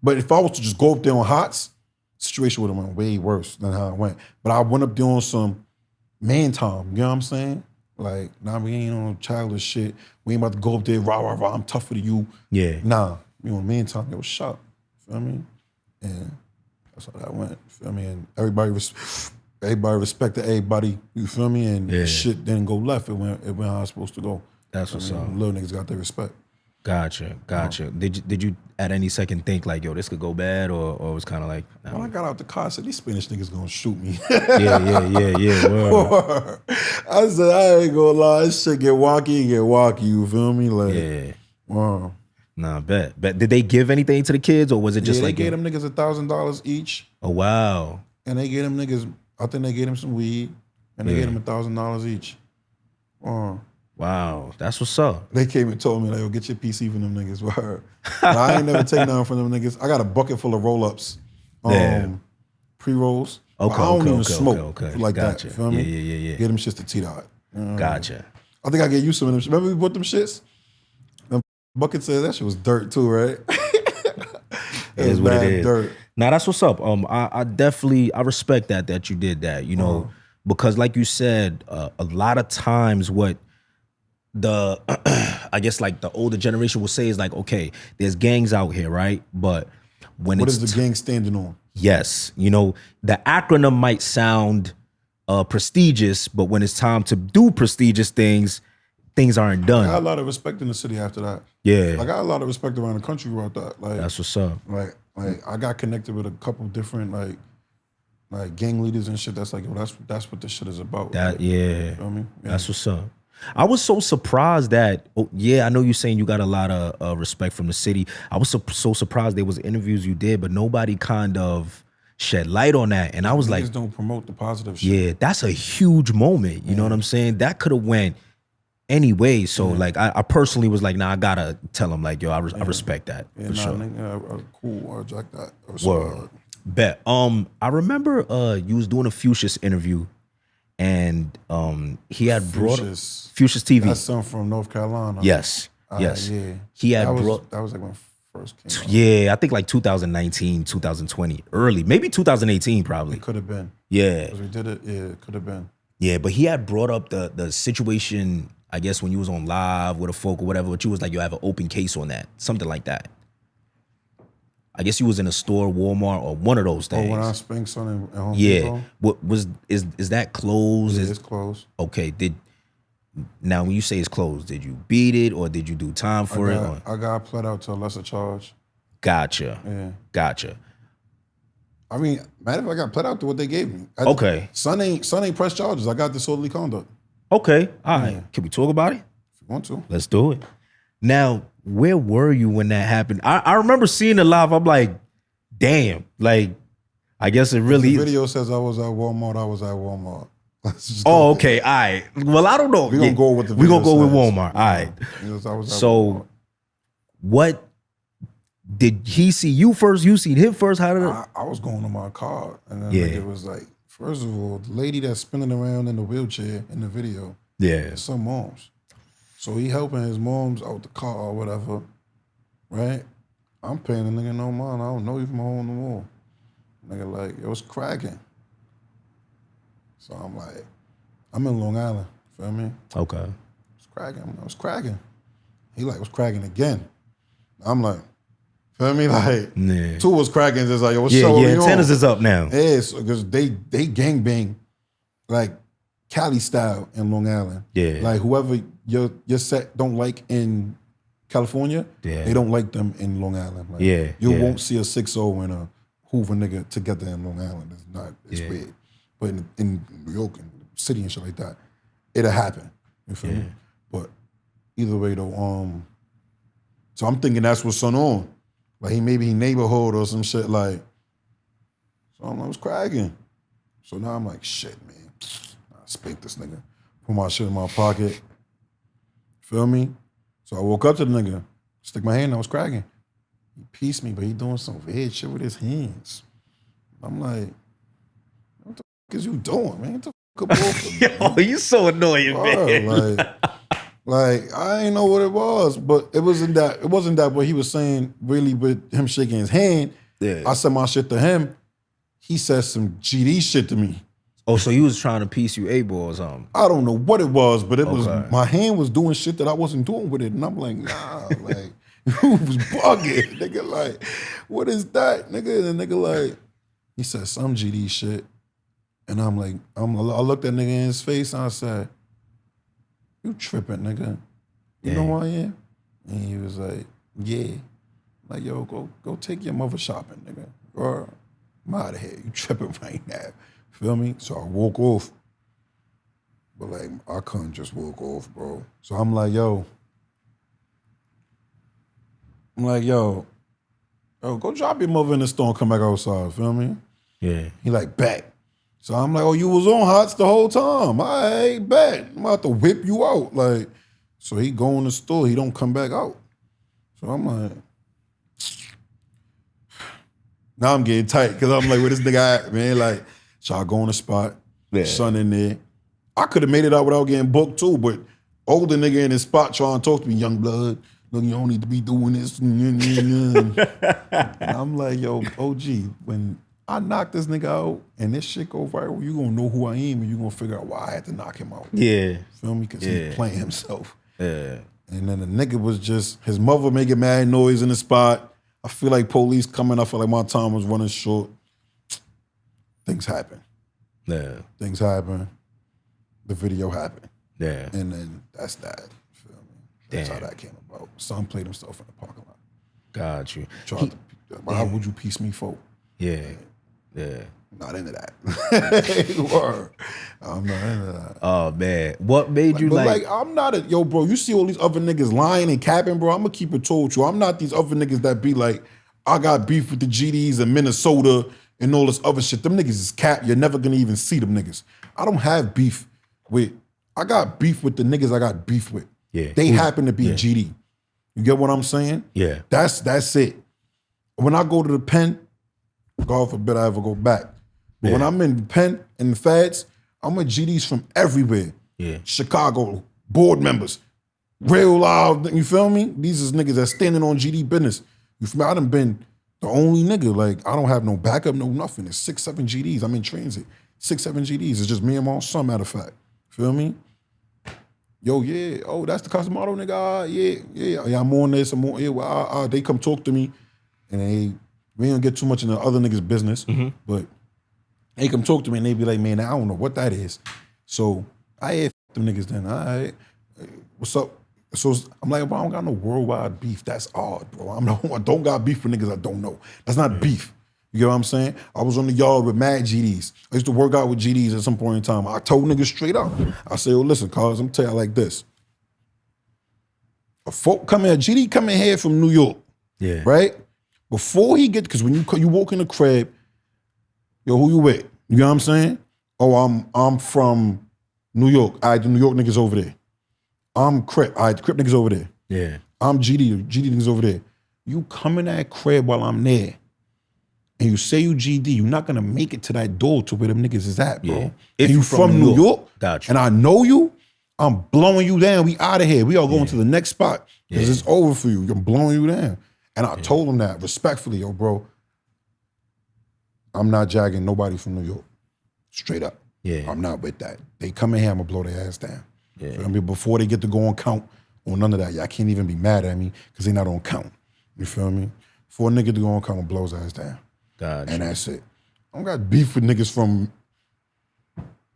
But if I was to just go up there on hots, the situation would have went way worse than how it went. But I went up there on some man time. You know what I'm saying? Like, nah, we ain't on childish shit. We ain't about to go up there, rah, I'm tougher than you. Yeah. Nah, you on man time, it was sharp. Feel me? And that's how that went. Feel me? And everybody respected everybody. You feel me? And shit didn't go left. It went how it's supposed to go. That's what's up. Little niggas got their respect. Gotcha. Did you at any second think like, yo, this could go bad, or it was kind of like? When I got out the car, I said, these Spanish niggas gonna shoot me. Yeah. Word. I said, I ain't gonna lie, this shit get wacky, you feel me? Like, wow. Nah, bet. Did they give anything to the kids, or was it just like? They gave them niggas $1,000 each. Oh, wow. And they gave them niggas, I think they gave them some weed, and they gave them $1,000 each. Wow, that's what's up. They came and told me, like, yo, get your PC from them niggas. Word. I ain't never take nothing from them niggas. I got a bucket full of roll-ups, pre-rolls. Okay, I don't even smoke like gotcha. that. You feel me? Yeah. Get them shits to TDOTT. Gotcha. I think I gave you some of them shits. Remember we bought them shits? The bucket said that shit was dirt too, right? It is what it is. Dirt. Now that's what's up. I definitely respect that you did that. You know, because like you said, a lot of times what the I guess like the older generation will say is like, okay, there's gangs out here, right? But when what is the gang standing on? Yes, you know, the acronym might sound prestigious, but when it's time to do prestigious things aren't done. I got a lot of respect in the city after that. Yeah, I got a lot of respect around the country about that. Like, that's what's up. Like I got connected with a couple different like gang leaders and shit. That's like, yo, that's what this shit is about. That, like, yeah, you know what I mean? That's what's up. I was so surprised that, I know you're saying you got a lot of respect from the city. I was so surprised there was interviews you did, but nobody kind of shed light on that. And I was like, don't promote the positive shit. Yeah, that's a huge moment. You know what I'm saying? That could have went anyway. So like, I personally was like, nah, I gotta tell him like, yo, I respect that for sure. Nigga, cool, I jack that. Word. Bet. I remember you was doing a Fuchsia's interview. And he had brought Fuchsia's TV. That's something from North Carolina. Yes. Yeah. He had brought. That was like when I first came out. Yeah, I think like 2019, 2020, early, maybe 2018 probably. It could have been. Yeah. Because we did it. Yeah, it could have been. Yeah, but he had brought up the situation, I guess, when you was on live with a folk or whatever, but you was like, you have an open case on that, something like that. I guess you was in a store, Walmart, or one of those things. Oh, when I spanked son at Home Depot? What is that closed? Yeah, it's closed. Okay. Now when you say it's closed, did you beat it or did you do time for it? I got pled out to a lesser charge. Gotcha. Yeah. Gotcha. I mean, matter if I got pled out to what they gave me. Okay. Son ain't pressed charges. I got disorderly conduct. Okay. All right. Can we talk about it? If you want to. Let's do it. Now, where were you when that happened? I remember seeing it live. I'm like, damn. Like, I guess it really. The video says I was at Walmart. Oh, okay, all right. Well, I don't know. We're gonna go with the We're gonna go with says. Walmart. All right. So, what did he see you first? You seen him first? How did it? I was going to my car, and then it was like, first of all, the lady that's spinning around in the wheelchair in the video, some moms. So he helping his moms out the car or whatever, right? I'm paying the nigga no mind. I don't know you from a hole in the wall. Nigga like, it was cracking. So I'm like, I'm in Long Island, feel me? Okay. It's cracking. I was cracking. He like, was cracking again. I'm like, feel me? Like, two was cracking. Just like, yo, what's up? Yeah, antennas is up now. Yeah, because they gangbang, like Cali style in Long Island. Yeah. Like whoever your set don't like in California, they don't like them in Long Island. Like, you won't see a 6-0 and a Hoover nigga together in Long Island. It's not, it's weird. But in New York and city and shit like that, it'll happen. You feel me? But either way though, so I'm thinking that's what's on. Like maybe he neighborhood or some shit like. So I'm like, what's cracking? So now I'm like, shit, man. I spank this nigga. Put my shit in my pocket. Feel me? So I woke up to the nigga, stick my hand, I was cracking. He pieced me, but he doing some weird shit with his hands. I'm like, what the fuck is you doing, man? Get the fuck up off of me, Yo, you so annoying, man. Like I ain't know what it was, but it wasn't that what he was saying really with him shaking his hand. Yeah. I said my shit to him. He said some GD shit to me. Oh, so he was trying to piece you A-ball or something? I don't know what it was, but it was my hand was doing shit that I wasn't doing with it. And I'm like, nah, like, you was bugging. Nigga, like, what is that? Nigga, and the nigga like, he said some GD shit. And I'm like, I looked at nigga in his face and I said, you tripping, nigga. You know who I am? And he was like, yeah. Like, yo, go take your mother shopping, nigga. Or I'm out of here. You tripping right now. Feel me? So I woke off. But like, I couldn't just walk off, bro. So I'm like, yo, go drop your mother in the store and come back outside, feel me? Yeah. He like, bet. So I'm like, oh, you was on hots the whole time. All right, bet. I'm about to whip you out. Like, so he go in the store, he don't come back out. So I'm like, now I'm getting tight, because I'm like, where this nigga at, man? Like, so I go on the spot, son in there. I could have made it out without getting booked too, but older nigga in his spot trying to talk to me, young blood, look, you don't need to be doing this. And I'm like, yo, OG, when I knock this nigga out and this shit go viral, you gonna know who I am and you gonna figure out why I had to knock him out. Yeah. Feel me? Because he's playing himself. Yeah. And then the nigga was just, his mother making mad noise in the spot. I feel like police coming. I feel like my time was running short. Things happen. Yeah. Things happen. The video happened. Yeah. And then that's that. Feel me? That's how that came about. Son played himself in the parking lot. Got you. How would you piece me for? Yeah. Yeah. Not into that. Word. I'm not into that. Oh man. What made you like I'm not yo, bro, you see all these other niggas lying and capping, bro. I'm gonna keep it told you. I'm not these other niggas that be like, I got beef with the GDs in Minnesota and all this other shit. Them niggas is cap. You're never gonna even see them niggas. I don't have beef with, I got beef with the niggas I got beef with. Yeah. They happen to be GD. You get what I'm saying? Yeah. That's it. When I go to the pen, God forbid I ever go back. But when I'm in the pen and the feds, I'm with GDs from everywhere. Yeah. Chicago, board members, real loud, you feel me? These is niggas that's standing on GD business. You feel me? I done been the only nigga, like, I don't have no backup, no nothing. It's 6, 7 GDs. I'm in transit. 6, 7 GDs. It's just me and my son, matter of fact. Feel me? Yo, yeah. Oh, that's the Costamado nigga. Yeah, I'm on this. I'm on, yeah, well, they come talk to me. And we don't get too much into other niggas' business, but they come talk to me and they be like, man, I don't know what that is. So I had them niggas then. All right, what's up? So I'm like, bro, I don't got no worldwide beef. That's odd, bro. I don't got beef with niggas I don't know. That's not beef. You get what I'm saying? I was on the yard with mad GDs. I used to work out with GDs at some point in time. I told niggas straight up. I say, oh, listen, cuz, I'm tell you like this. A folk come here, GD coming here from New York. Yeah. Right? Before he get, because when you walk in the crib, yo, who you with? You know what I'm saying? oh, I'm from New York. All right, the New York niggas over there. I'm Crip. All right, the Crip niggas over there. Yeah. I'm GD niggas over there. You come in that crib while I'm there, and you say you GD, you're not gonna make it to that door to where them niggas is at, bro. Yeah. If you from New York, got you. And I know you, I'm blowing you down. We out of here. We all going to the next spot because it's over for you. I'm blowing you down. And I told him that respectfully, yo, bro. I'm not jagging nobody from New York. Straight up. Yeah. I'm not with that. They come in here, I'm gonna blow their ass down. Yeah. I mean, before they get to go on count or none of that, y'all can't even be mad at me because they not on count. You feel me? For a nigga to go on count and blow his ass down. Gotcha. And that's it. I don't got beef with niggas from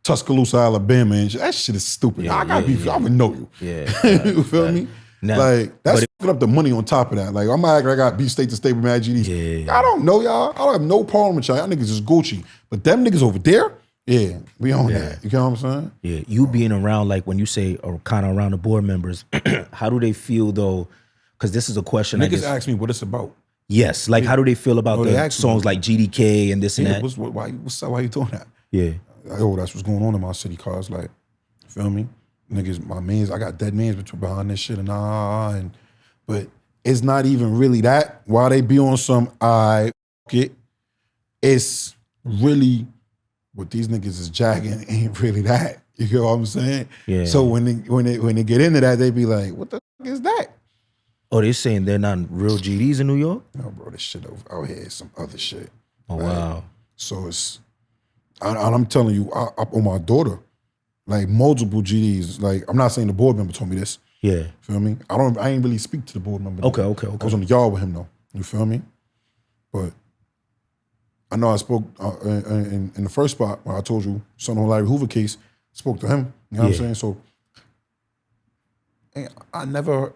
Tuscaloosa, Alabama, and shit. That shit is stupid. Yeah, I got beef. I would know you. Yeah. You feel me? Now, like, that's fucking up the money on top of that. Like, I'm acting like I got beef state to state with Mad GDs. Yeah. I don't know y'all. I don't have no problem with y'all. Y'all niggas is Gucci. But them niggas over there, yeah, we on that. You know what I'm saying? Yeah. You being around, like when you say, or kind of around the board members, how do they feel though? Because this is a question. Niggas ask me what it's about. Yes. Like, how do they feel about the songs like GDK and this and that? What's up? Why you doing that? Yeah. Oh, that's what's going on in my city, cause like, you feel me? Niggas, my mans, I got dead mans behind this shit and but it's not even really that. While they be on some it's really what these niggas is jagging ain't really that. You know what I'm saying? Yeah. So when they get into that, they be like, what the fuck is that? Oh, they're saying they're not real GDs in New York? No, bro, this shit out here is some other shit. Oh, wow. So it's, I'm telling you, on my daughter, like multiple GDs. Like, I'm not saying the board member told me this. Yeah. Feel me? I ain't really speak to the board member. Okay. I was on the yard with him though. You feel me? But I know I spoke in the first spot when I told you son on Larry Hoover case. Spoke to him. You know what I'm saying? So I never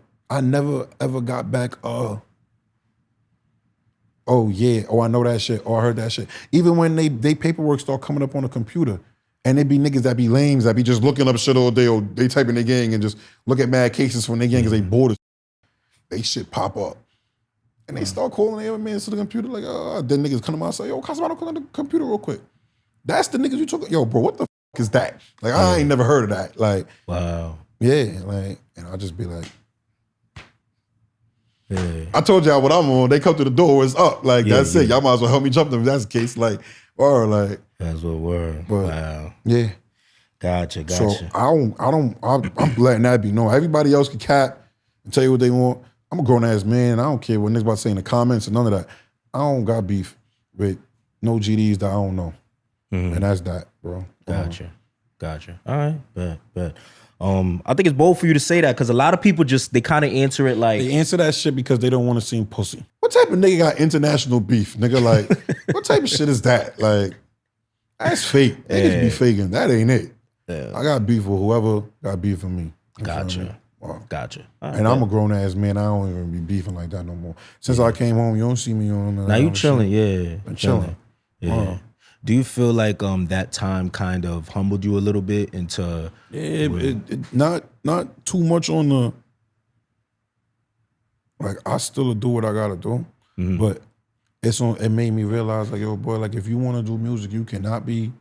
ever got back. Oh yeah. Oh, I know that shit. Oh, I heard that shit. Even when they paperwork start coming up on the computer. And they be niggas that be lames that be just looking up shit all day or they type in their gang and just look at mad cases from their gang because they bored as they shit pop up. And they start calling their man to the computer like, then niggas come to my side, yo, Costamado, call on the computer real quick. That's the niggas you took. Yo, bro, what the fuck is that? Like, I ain't never heard of that. Like, wow. Yeah, like, and I'll just be like, yeah. I told y'all what I'm on. They come to the door, it's up. Like, that's it. Y'all might as well help me jump them if that's the case. Like, or like, that's what we're. Wow. Yeah. Gotcha. So I'm letting that be known. Everybody else can cap and tell you what they want. I'm a grown ass man. I don't care what niggas about to say in the comments and none of that. I don't got beef with no GDs that I don't know. And that's that, bro. Gotcha. All right, bet. I think it's bold for you to say that because a lot of people they kind of answer it like they answer that shit because they don't want to seem pussy. What type of nigga got international beef, nigga? Like, what type of shit is that? Like, that's fake. Niggas be faking. That ain't it. Yeah. I got beef with whoever got beef with me. Gotcha. Right, and I'm a grown ass man. I don't even be beefing like that no more. Since I came home, you don't see me on. Now you chilling, I'm chilling. Yeah. Do you feel like that time kind of humbled you a little bit into? Yeah, not too much on the. Like, I still do what I gotta do, but it made me realize, like, yo, boy, like, if you want to do music, you cannot be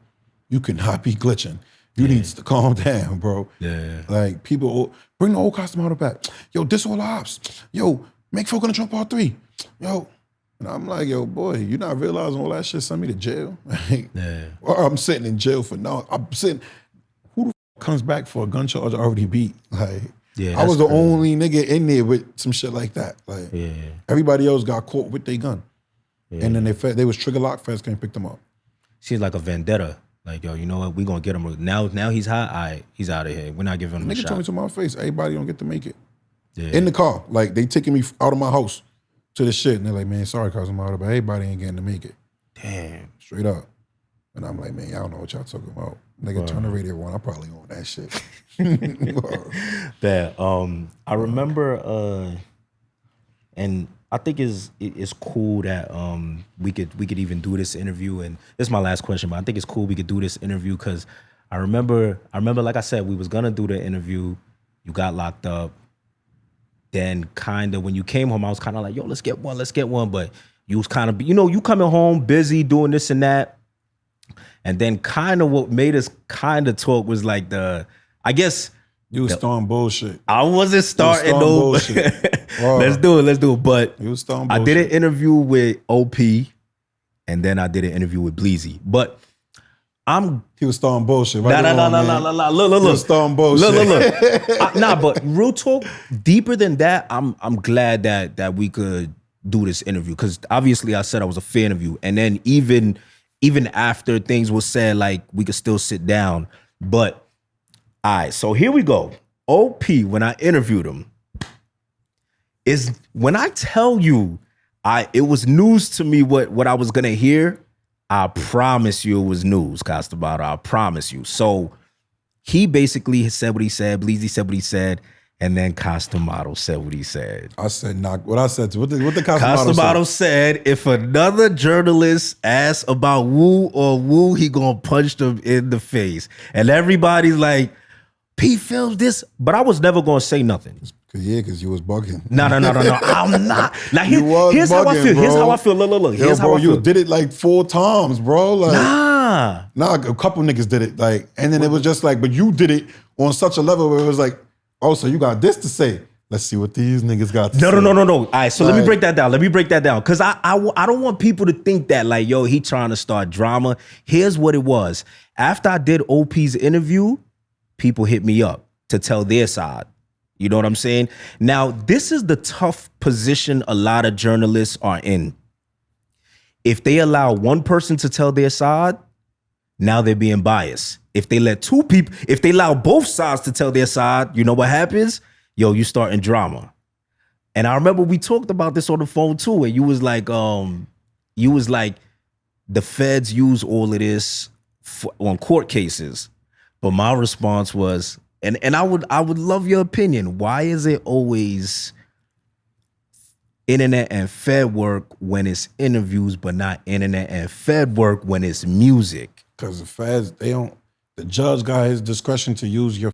glitching. You need to calm down, bro. Yeah. Like, people, bring the old Costamado back. Yo, this all ops. Yo, make folk on the Trump part 3. Yo. And I'm like, yo, boy, you not realizing all that shit sent me to jail? Or I'm sitting in jail for now. Who the f comes back for a gun charge already beat? Like, I was the only nigga in there with some shit like that. Like, everybody else got caught with their gun. And then they was trigger lock, feds came pick them up. Seems like a vendetta. Like, yo, you know what? We gonna get him. Now he's hot. All right, he's out of here. We're not giving him a shot. Nigga told me to my face, everybody don't get to make it. In the car. Like, they taking me out of my house to the shit. And they're like, man, sorry, Costamado, but everybody ain't getting to make it. Damn. Straight up. And I'm like, man, y'all don't know what y'all talking about. Nigga, turn the radio on. I'm probably on that shit. That I remember, and I think it's cool that we could even do this interview. And this is my last question, but I think it's cool we could do this interview because I remember, like I said, we was gonna do the interview. You got locked up. Then kind of when you came home, I was kind of like, yo, let's get one. But you was kind of, you coming home busy doing this and that. And then kind of what made us kind of talk was like I guess You was throwing bullshit. I wasn't starting no bullshit. Let's do it. But You was throwing I bullshit. did an interview with OP, and then I did an interview with Bleezy. But He was throwing bullshit. No. Look. He was throwing bullshit. Look. But real talk, deeper than that, I'm glad that we could do this interview, because obviously I said I was a fan of you, and then even after things were said, like, we could still sit down. But all right, so here we go. OP, when I interviewed him, is when I tell you, it was news to me what I was gonna hear. I promise you it was news, Costamado. I promise you. So he basically said what he said. Bleezy said what he said. And then Costamado said what he said. I said, what I said to what the Costamado said, if another journalist asks about Woo or Woo, he gonna punch them in the face. And everybody's like, PPhilms this. But I was never gonna say nothing. Because you was bugging. No. I'm not. Like, here's how I feel. Bro. Here's how I feel. Look. Yo, Here's bro, how I feel. you did it like 4 times, bro. Like, nah, a couple niggas did it. Like, and then it was just like, but you did it on such a level where it was like, oh, so you got this to say. Let's see what these niggas got to say. No. All right, so let me break that down. Because I don't want people to think that, like, yo, he trying to start drama. Here's what it was. After I did OP's interview, people hit me up to tell their side. You know what I'm saying? Now, this is the tough position a lot of journalists are in. If they allow one person to tell their side, now they're being biased. If they allow both sides to tell their side, you know what happens? Yo, you starting drama. And I remember we talked about this on the phone too, and you was like, the feds use all of this on court cases. But my response was, and I would love your opinion. Why is it always internet and fed work when it's interviews, but not internet and fed work when it's music? Because the feds, the judge got his discretion to use your,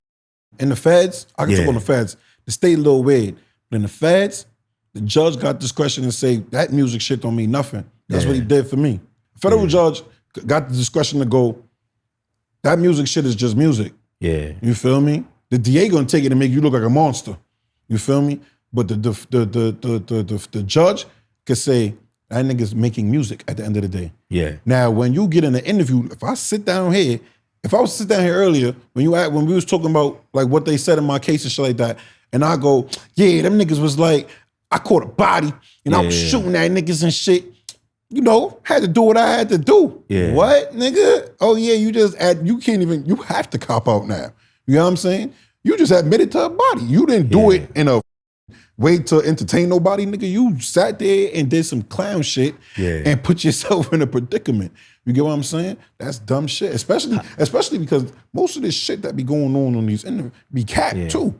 in the feds, I can talk on the feds, the state a little weird, but in the feds, the judge got discretion to say, that music shit don't mean nothing. That's what he did for me. A federal judge got the discretion to go, that music shit is just music. Yeah. You feel me? The DA gonna take it and make you look like a monster. You feel me? But the judge could say, that nigga's making music at the end of the day. Yeah. Now, when you get in an interview, if I was to sit down here earlier, when we was talking about like what they said in my case and shit like that, and I go, yeah, them niggas was like, I caught a body and I was shooting at niggas and shit. You know, had to do what I had to do. Yeah. What, nigga? Oh yeah, you have to cop out now. You know what I'm saying? You just admitted to a body. You didn't do it in a way to entertain nobody, nigga. You sat there and did some clown shit and put yourself in a predicament. You get what I'm saying? That's dumb shit. Especially because most of this shit that be going on these interviews be capped too.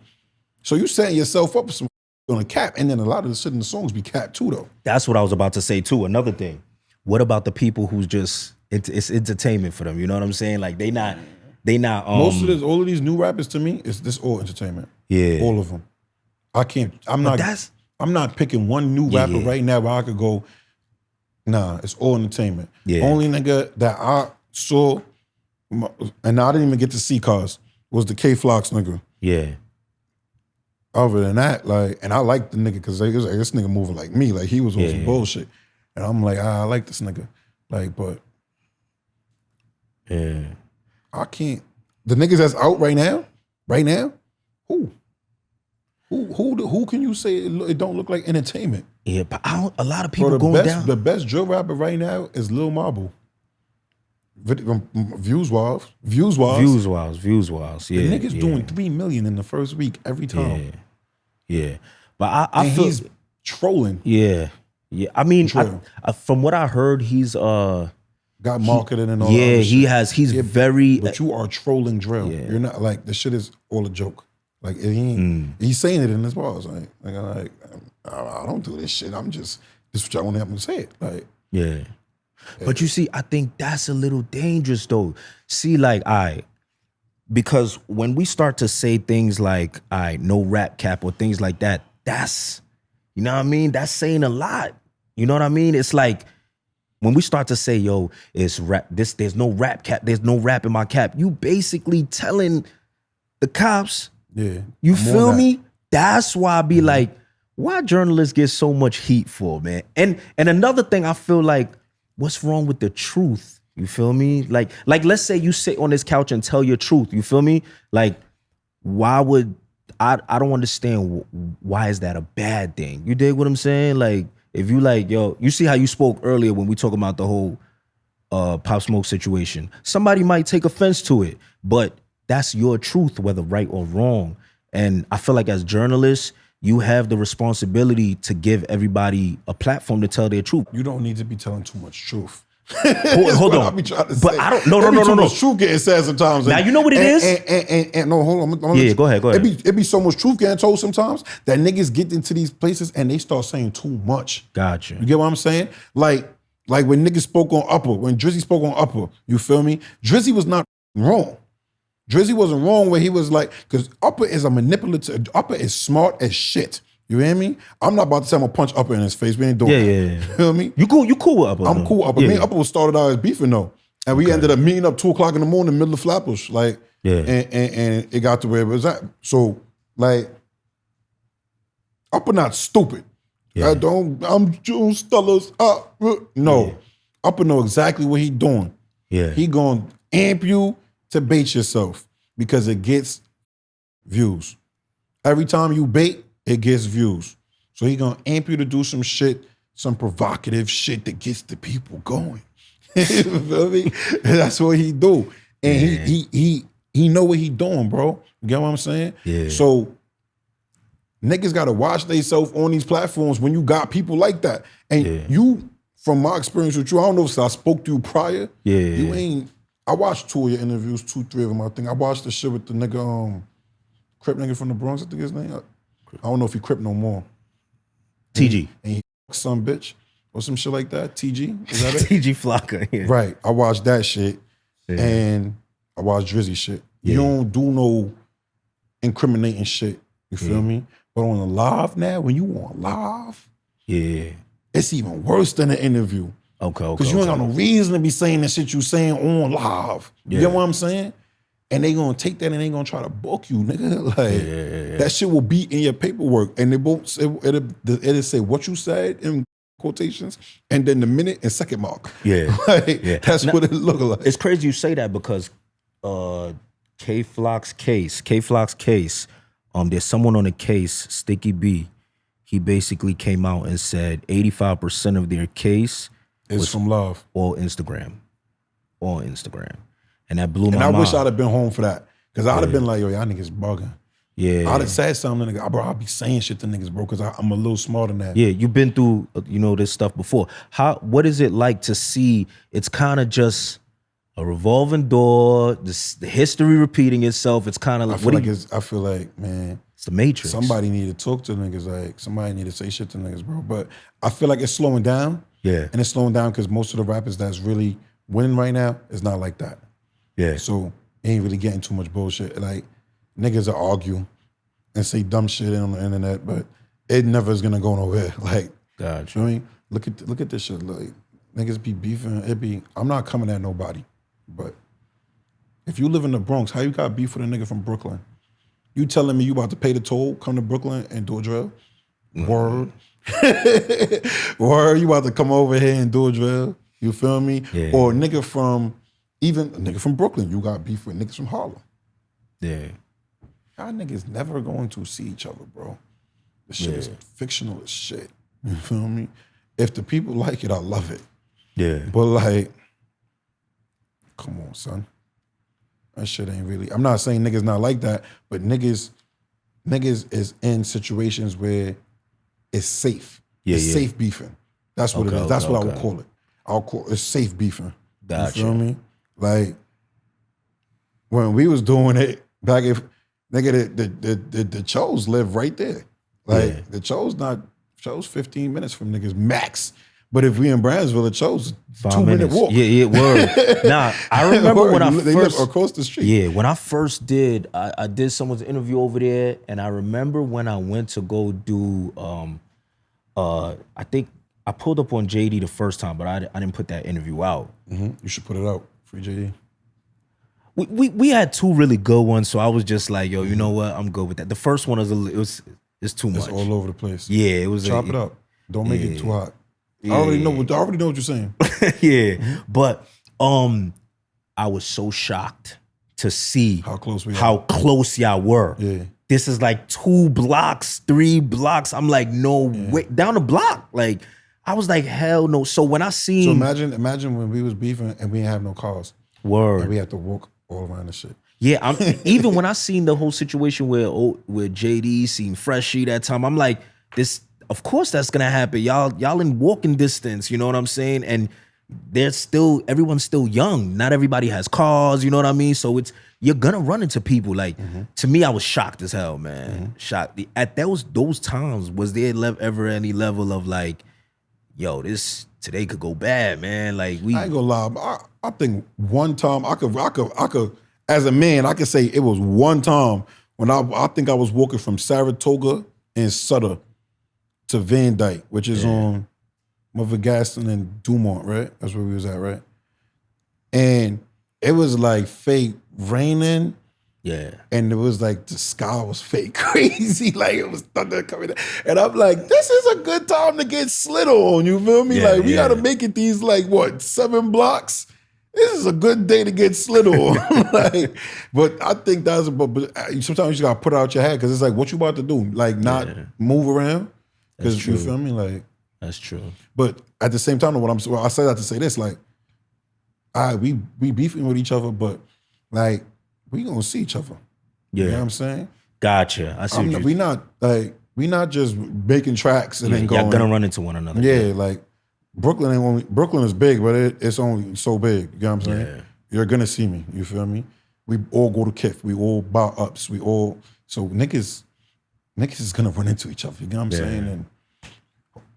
So you setting yourself up for some on a cap, and then a lot of the shit in the songs be capped too, though. That's what I was about to say too. Another thing, what about the people who's just it's entertainment for them? You know what I'm saying? Like they not. Most of all of these new rappers to me is this all entertainment. Yeah, all of them. I'm not picking one new rapper right now where I could go. Nah, it's all entertainment. Yeah. Only nigga that I saw, and I didn't even get to see cause was the K-Flox nigga. Yeah. Other than that, like, and I like the nigga because like, this nigga moving like me, like he was on some bullshit, and I'm like, I like this nigga, like, but I can't. The niggas that's out right now, who can you say it don't look like entertainment? Yeah, but a lot of people going down. The best drill rapper right now is Lil Marble. Views wise. Yeah, the nigga's doing 3 million in the first week every time. Yeah. But I feel he's trolling. Yeah. I mean, from what I heard, he's got marketed and all. Yeah, he has. He's very. But you are trolling drill. Yeah. You're not like the shit is all a joke. Like he's saying it in his bars. Like I don't do this shit. I'm just this is what y'all want to have me say it. Like yeah. But you see, I think that's a little dangerous though. See, like because when we start to say things like no rap cap or things like that, that's, you know what I mean? That's saying a lot. You know what I mean? It's like when we start to say, yo, it's rap, there's no rap cap, there's no rap in my cap, you basically telling the cops, you feel me? That's why I be like, why journalists get so much heat for, man? And another thing, I feel like, what's wrong with the truth? You feel me? Like let's say you sit on this couch and tell your truth. You feel me? Like, why would I don't understand why is that a bad thing? You dig what I'm saying? Like, if you like, yo, you see how you spoke earlier when we talk about the whole Pop Smoke situation. Somebody might take offense to it, but that's your truth, whether right or wrong. And I feel like as journalists, you have the responsibility to give everybody a platform to tell their truth. You don't need to be telling too much truth. Hold on. I be trying to but say. I don't. No. Much truth getting said sometimes. Now you know what it is. And no, hold on. Yeah, go ahead. It be so much truth getting told sometimes that niggas get into these places and they start saying too much. Gotcha. You get what I'm saying? Like when niggas spoke on Upper, when Drizzy spoke on Upper, you feel me? Drizzy was not wrong. Drizzy wasn't wrong where he was like, because Upper is a manipulative. Upper is smart as shit. You hear me? I'm not about to say I'm gonna punch Upper in his face. We ain't doing that. Yeah. You feel me? You cool with Upper? I'm cool with Upper. Me and Upper started out as beefing though. And we ended up meeting up 2 o'clock in the morning in the middle of Flatbush. Like, and it got to where it was at. So, like, Upper not stupid. I'm June Stellars up. No. Upper know exactly what he doing. Yeah. He gonna amp you to bait yourself because it gets views. Every time you bait, it gets views. So he gonna amp you to do some shit, some provocative shit that gets the people going. You feel me? That's what he do. And he know what he doing, bro. You get what I'm saying? Yeah. So niggas gotta watch themselves on these platforms when you got people like that. And you, from my experience with you, I don't know if I spoke to you prior. You ain't, I watched 2 of your interviews, 2, 3 of them, I think. I watched the shit with the nigga, Crip nigga from the Bronx, I think his name. I don't know if he Crip no more. TG. And he some bitch or some shit like that. TG, is that it? TG Flocka, yeah. Right. I watched that shit and I watched Drizzy shit. You don't do no incriminating shit. You feel me? But on the live now, when you on live, it's even worse than an interview. Okay. Because you ain't got no reason to be saying the shit you saying on live. You get what I'm saying? And they gonna take that and they gonna try to book you, nigga. Like that shit will be in your paperwork, and they won't. It'll say what you said in quotations, and then the minute and second mark. That's now, what it look like. It's crazy you say that because K Flock's case. There's someone on the case, Sticky B. He basically came out and said 85% of their case is from love or Instagram. And that blew my mind. And I wish I'd have been home for that. Because I'd have been like, yo, y'all niggas bugging. Yeah. I'd have said something to niggas. Bro, I'll be saying shit to niggas, bro, because I'm a little smarter than that. Yeah, you've been through, this stuff before. What is it like to see it's kind of just a revolving door, the history repeating itself? It's kind of like, I feel like, man, it's the Matrix. Somebody need to talk to niggas, like, somebody need to say shit to niggas, bro. But I feel like it's slowing down. Yeah. And it's slowing down because most of the rappers that's really winning right now is not like that. Yeah. So ain't really getting too much bullshit. Like, niggas will argue and say dumb shit on the internet, but it never is gonna go nowhere. Like, gotcha. You know what I mean? Look at this shit. Like, niggas be beefing. I'm not coming at nobody, but if you live in the Bronx, how you got beef with a nigga from Brooklyn? You telling me you about to pay the toll, come to Brooklyn and do a drill? Word. Word, you about to come over here and do a drill? You feel me? Yeah. Or even a nigga from Brooklyn, you got beef with niggas from Harlem. Yeah. Y'all niggas never going to see each other, bro. This shit is fictional as shit. You feel me? If the people like it, I love it. Yeah. But like, come on, son. That shit ain't really, I'm not saying niggas not like that, but niggas is in situations where it's safe. It's safe beefing. That's what it is. That's what I would call it. I'll call it safe beefing. Gotcha. You feel me? Like, when we was doing it, back if, nigga, the Chos live right there. Like, the Chos 15 minutes from niggas max. But if we in Brownsville, the Chos 2-minute walk. Yeah, word. Nah, I remember when they live across the street. Yeah, when I first did, I did someone's interview over there, and I remember when I went to go do, I think I pulled up on JD the first time, but I didn't put that interview out. You should put it out. Free JD. We had two really good ones, so I was just like, yo, you know what? I'm good with that. The first one it's too much. It's all over the place. Yeah, it was. Chop it up. Don't make it too hot. I already know what you're saying. Yeah, but I was so shocked to see how close y'all were. Yeah. This is like 2 blocks, 3 blocks. I'm like, no way. Down the block. Like, I was like, hell no. So when I seen... So imagine when we was beefing and we didn't have no cars. Word. And we had to walk all around the shit. Yeah, even when I seen the whole situation where JD seemed freshy that time, I'm like, this, of course that's gonna happen. Y'all in walking distance, you know what I'm saying? And everyone's still young. Not everybody has cars, you know what I mean? So you're gonna run into people. Like, to me, I was shocked as hell, man. Shocked. At those times, was there ever any level of like, yo, this today could go bad, man? Like, I ain't gonna lie. I think one time I could as a man, I could say it was one time when I think I was walking from Saratoga and Sutter to Van Dyke, which is on Mother Gaston and Dumont, right? That's where we was at, right? And it was like fake raining. Yeah. And it was like the sky was fake crazy. Like it was thunder coming down. And I'm like, this is a good time to get slid on, you feel me? Like we gotta make it these like 7 blocks? This is a good day to get slid on. Like, but I think but sometimes you just gotta put it out your head because it's like, what you about to do? Like not move around? Because you feel me? Like, that's true. But at the same time, I say that to say this, like, we beefing with each other, but like we gonna see each other. Yeah. You know what I'm saying? Gotcha. I see. We not just making tracks and then going. Y'all gonna run into one another. Yeah, like Brooklyn is big, but it's only so big. You know what I'm saying? Yeah. You're gonna see me. You feel me? We all go to KIF. We all buy ups. So niggas is gonna run into each other. You know what I'm saying?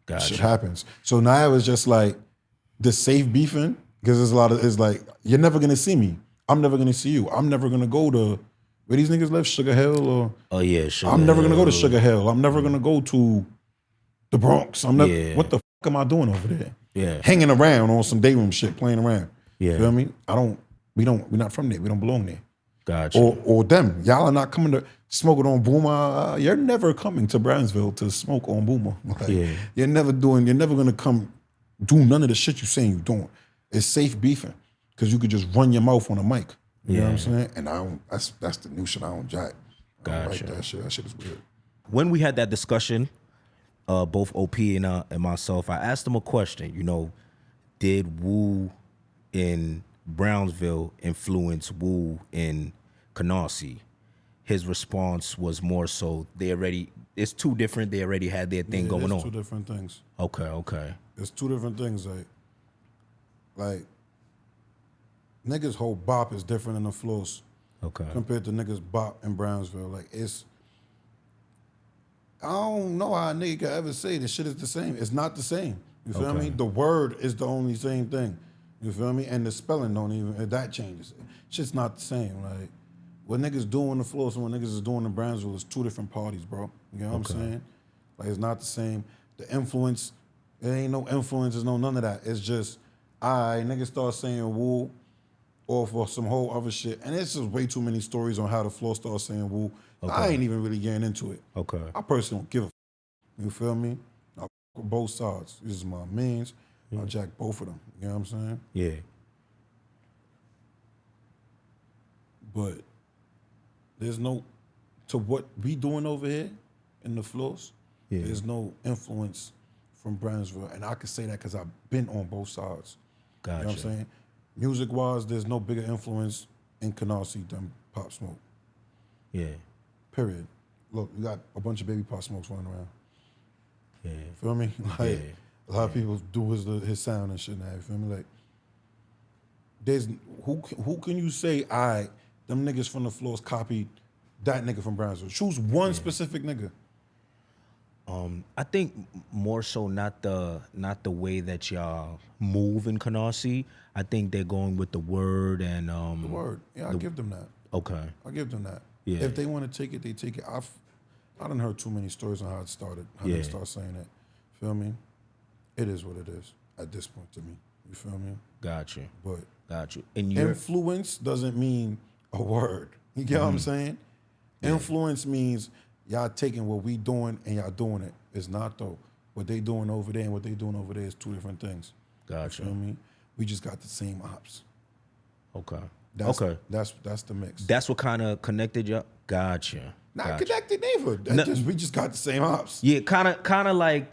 And shit happens. So now it was just like the safe beefing because it's like you're never gonna see me. I'm never gonna see you. I'm never gonna go to where these niggas live, Sugar Hill or Sugar I'm never Hill. gonna go to Sugar Hill. I'm never gonna go to the Bronx. I'm never. What the fuck am I doing over there? Yeah, hanging around on some day room shit, playing around. Yeah, you know what I mean? We're not from there. We don't belong there. Gotcha. Or them. Y'all are not coming to smoke it on Boomer. You're never coming to Brownsville to smoke on Boomer. Like, you're never gonna come do none of the shit you saying you're doing. It's safe beefing because you could just run your mouth on a mic. You know what I'm saying? And that's the new shit I don't jack. I don't like that shit. That shit is weird. When we had that discussion, both OP and myself, I asked him a question. You know, did Woo in Brownsville influence Woo in Canarsie? His response was more so it's two different. They already had their thing going on. Two different things. Okay. It's two different things. Like niggas' whole bop is different in the flows. Okay. Compared to niggas' bop in Brownsville. Like I don't know how a nigga could ever say this shit is the same. It's not the same. You feel me? The word is the only same thing. You feel me? And the spelling that changes. Shit's not the same. Like what niggas do on the floor and what niggas is doing in Brownsville is two different parties, bro. You know what I'm saying? Like it's not the same. The influence, there ain't no influence, there's no none of that. It's just, niggas start saying Woo or for some whole other shit. And it's just way too many stories on how the floor starts saying Woo. I ain't even really getting into it. Okay. I personally don't give a f. You feel me? I f with both sides. This is my means. I jack both of them. You know what I'm saying? Yeah. But there's no, to what we doing over here in the floors, there's no influence from Brownsville. And I can say that because I've been on both sides. Gotcha. You know what I'm saying? Music-wise, there's no bigger influence in Canarsie than Pop Smoke. Yeah. Period. Look, you got a bunch of baby Pop Smokes running around. Yeah. Feel me? Like, a lot of people do his sound and shit now. You feel me? Like, there's who can you say, them niggas from the floors copied that nigga from Brownsville? Choose one specific nigga. I think more so not the way that y'all move in Canarsie. I think they're going with the word and the word. Yeah, I give them that. Okay. I give them that. Yeah. If they want to take it, they take it. I done heard too many stories on how it started, how they start saying it. Feel me? It is what it is at this point to me. You feel me? Got you. But Got you. And your influence doesn't mean a word. You get what I'm saying? Yeah. Influence means y'all taking what we doing and y'all doing it. It's not though. What they doing over there and what they doing over there is two different things. Gotcha. You feel me? We just got the same ops. Okay. That's the mix. That's what kind of connected you. Gotcha. Not connected neither. We just got the same ops. Yeah, kind of like,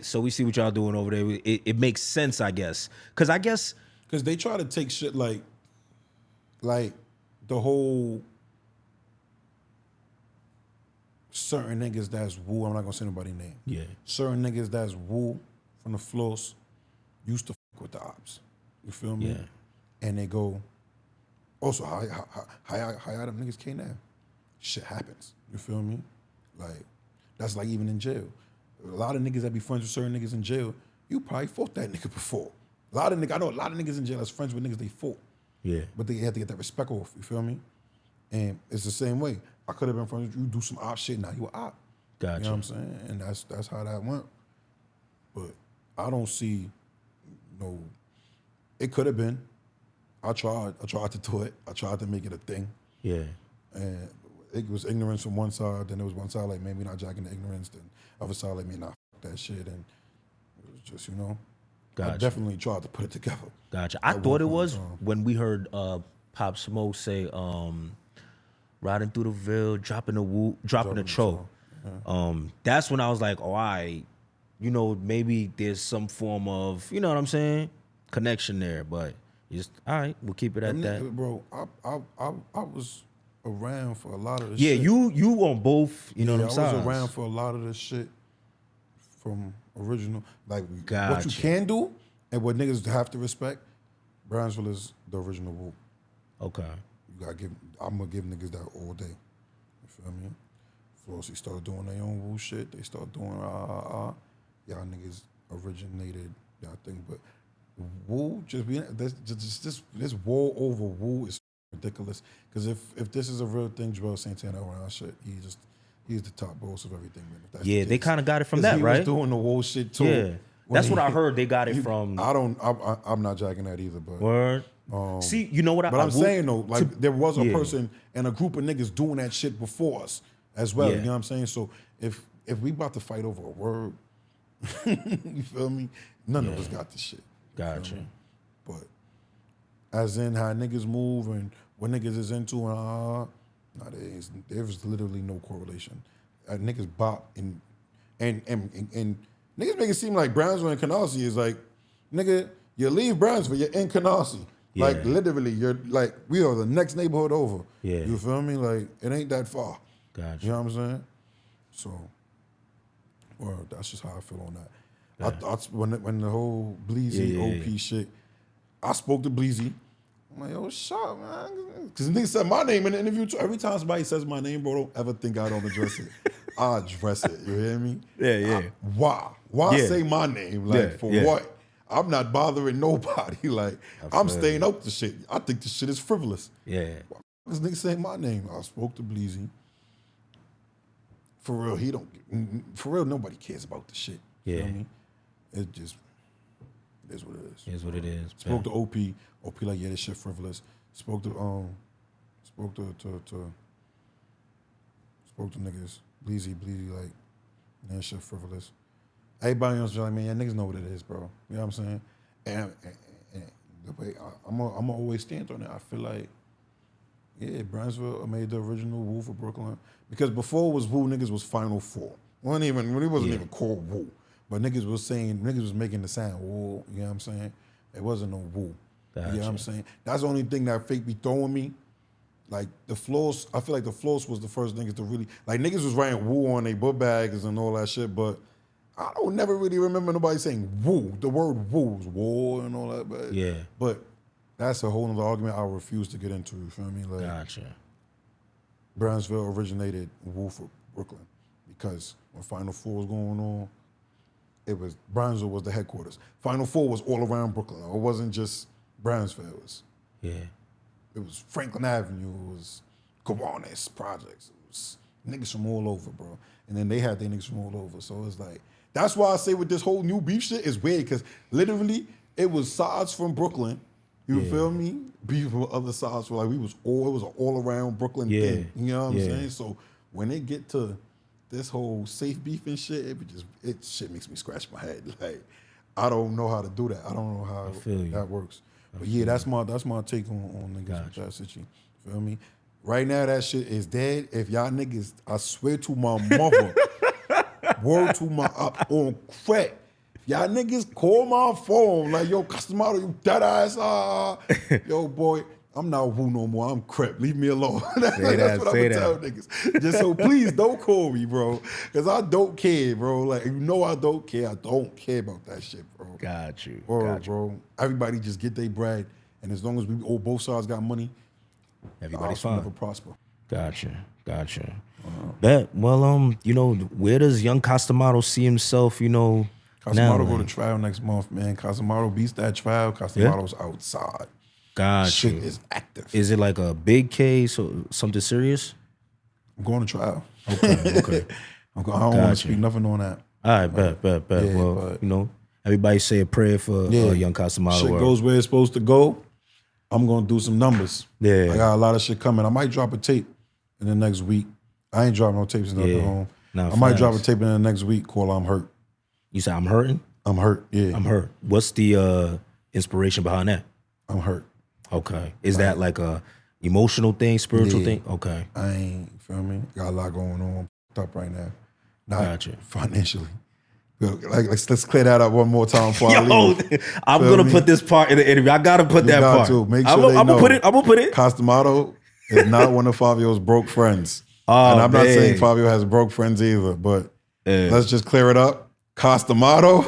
so we see what y'all doing over there. It makes sense, I guess. Because they try to take shit like the whole certain niggas that's woo. I'm not gonna say nobody's name. Yeah. Certain niggas that's woo from the floors used to fuck with the ops. You feel me? Yeah. And they go, also, how them niggas came now? Shit happens. You feel me? Like, that's like even in jail. A lot of niggas that be friends with certain niggas in jail, you probably fought that nigga before. I know a lot of niggas in jail that's friends with niggas they fought. Yeah. But they had to get that respect off, you feel me? And it's the same way. I could have been friends with you, do some op shit, now you a op. Gotcha. You know what I'm saying? And that's how that went. But I don't see no, it could have been. I tried to do it. I tried to make it a thing. Yeah. And it was ignorance from one side, then there was one side like, man, we not jacking the ignorance, then other side like, man, nah, fuck that shit. And it was just, you know, gotcha. I definitely tried to put it together. Gotcha. I thought it was when we heard Pop Smoke say, riding through the Ville, dropping the choke. Yeah. That's when I was like, you know, maybe there's some form of, you know what I'm saying, connection there. But just all right, we'll keep it at that. Bro, I was around for a lot of the shit. Yeah, you on both, you know what I'm saying? I was around for a lot of the shit from original. Like what you can do and what niggas have to respect, Brownsville is the original Woo. Okay. I'm gonna give niggas that all day. You feel me? Flossy started doing their own Woo shit. They start doing Y'all niggas originated y'all thing, but Woo just being this war over Woo is ridiculous. Because if this is a real thing, Joel Santana around shit, he's the top boss of everything, man. If that's the case. They kind of got it from that, right? He was doing the Woo shit too. Yeah, that's what I heard. They got it from. I'm not jacking that either, but word. See, you know what? I'm saying though, like there was a person and a group of niggas doing that shit before us as well. You know what I'm saying? So if we about to fight over a word, you feel me? None of us got this shit. Gotcha. But as in how niggas move and what niggas is into there's literally no correlation. Niggas bop and niggas make it seem like Brownsville and Canarsie is like, nigga, you leave Brownsville, you're in Canarsie. Yeah. Like literally, you're like, we are the next neighborhood over. Yeah. You feel me? Like it ain't that far. Gotcha. You know what I'm saying? So, well, that's just how I feel on that. Yeah. When the whole Bleezy OP shit, I spoke to Bleezy. I'm like, yo, shut up, man. Because nigga said my name in the interview too. Every time somebody says my name, bro, don't ever think I don't address it. I address it. You hear me? Yeah. Why? Why say my name? Like, for what? I'm not bothering nobody. Like, I'm staying out the shit. I think the shit is frivolous. Yeah. Why this nigga saying my name? I spoke to Bleezy. For real, nobody cares about the shit. Yeah. You know what I mean? It just is what it is. It is what it is. Spoke to OP. OP like, yeah, this shit frivolous. Spoke to niggas. Bleezy like, that shit frivolous. Everybody else like, man, yeah, niggas know what it is, bro. You know what I'm saying? And the way I'm always stand on it. I feel like, yeah, Brownsville made the original Woo for Brooklyn. Because before it was Woo, niggas was Final Four. It wasn't even called Woo. But niggas was making the sound Woo, you know what I'm saying? It wasn't no Woo. Gotcha. You know what I'm saying? That's the only thing that fake be throwing me. Like the floss, I feel like the floss was the first niggas to really, like niggas was writing Woo on their book bags and all that shit, but I don't never really remember nobody saying Woo. The word Woo was war and all that, but that's a whole nother argument I refuse to get into, you feel me? Like, gotcha. Brownsville originated Woo for Brooklyn because when Final Four was going on, Brownsville was the headquarters. Final Four was all around Brooklyn. It wasn't just Brownsville. It was Franklin Avenue. It was Gowanus Projects. It was niggas from all over, bro. And then they had their niggas from all over. So it's like That's why I say with this whole new beef shit is weird, because literally it was sides from Brooklyn. You feel me? Beef with other sides. Like it was an all around Brooklyn thing. You know what I'm saying? So when they get to this whole safe beef and shit, it shit makes me scratch my head. Like I don't know how to do that. I don't know how that works. But yeah, that's my take on niggas with that shit. You feel me? Right now that shit is dead. If y'all niggas, I swear to my mother, word to my on crack. Y'all niggas call my phone like, yo, Costamado, you dead ass. Yo, boy, I'm not Woo no more. I'm Crip. Leave me alone. That's what I'm gonna tell niggas. Just so please don't call me, bro. Because I don't care, bro. Like, you know I don't care. I don't care about that shit, bro. Got you. Bro. Everybody just get their bread. And as long as we both sides got money, everybody's fine. Never prosper. Gotcha. Bet. Well, you know, where does young Costamado see himself, you know, Costamado go to trial next month, man. Costamado beats that trial. Costamado's outside. Gotcha. Shit is active. Is it like a big case or something serious? I'm going to trial. Okay. I don't want to speak nothing on that. All right, bet. Yeah, well, but, you know, everybody say a prayer for young Costamado. Shit goes where it's supposed to go. I'm going to do some numbers. Yeah. I got a lot of shit coming. I might drop a tape in the next week. I ain't dropping no tapes in the home. I might drop a tape in the next week called I'm Hurt. You say I'm hurting? I'm hurt, yeah. I'm hurt. What's the inspiration behind that? I'm hurt. Okay. Is that like a emotional thing, spiritual thing? Okay. I ain't, feel me? Got a lot going on. Up right now. Not financially. Like, let's clear that up one more time before I leave. I'm gonna put this part in the interview. I gotta put that part. Make sure I'm gonna put it. Costamado is not one of Fivio's broke friends. And I'm not saying Fivio has broke friends either, but let's just clear it up. Costamado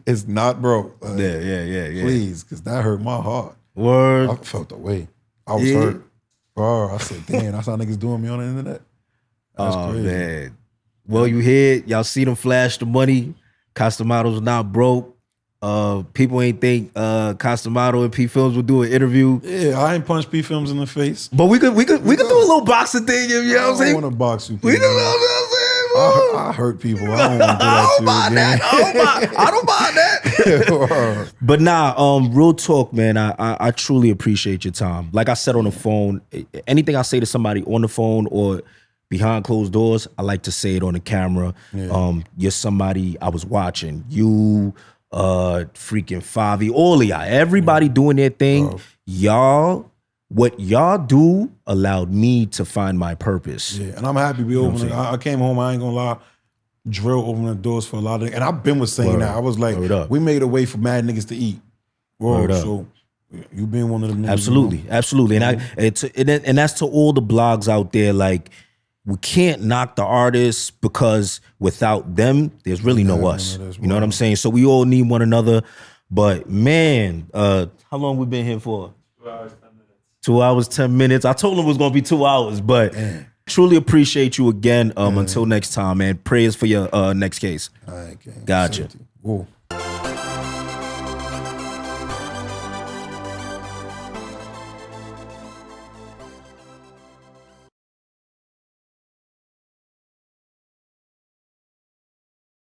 is not broke. Yeah. Please, because that hurt my heart. Word. I felt the way. I was hurt. Bro, I said, damn, that's how niggas doing me on the internet. That's crazy. Man. Well, you hear y'all see them flash the money. Costamado's not broke. People ain't think Costamado and PPhilms would do an interview. Yeah, I ain't punch PPhilms in the face. But we could do a little boxing thing, you know what I'm saying? I don't want to box you. We could, you know what I'm saying? I hurt people. I don't want to do that to you again. I don't buy that. But nah, real talk, man. I truly appreciate your time. Like I said on the phone, anything I say to somebody on the phone or behind closed doors, I like to say it on the camera. You're somebody I was watching. You, freaking Favi, all of y'all, everybody doing their thing. Y'all, what y'all do allowed me to find my purpose. Yeah, and I'm happy we opened it. I came home, I ain't gonna lie, drill opened the doors for a lot of, and I've been with saying that. I was like, we made a way for mad niggas to eat. So you being one of them niggas. Absolutely. And that's to all the blogs out there, like, we can't knock the artists because without them, there's really no us. You know what I'm saying? So we all need one another. But man, how long we been here for? 2 hours, 10 minutes. 2 hours, 10 minutes. I told him it was gonna be 2 hours, but truly appreciate you again. Until next time, man. Prayers for your next case. All right, okay. Gotcha. Whoa.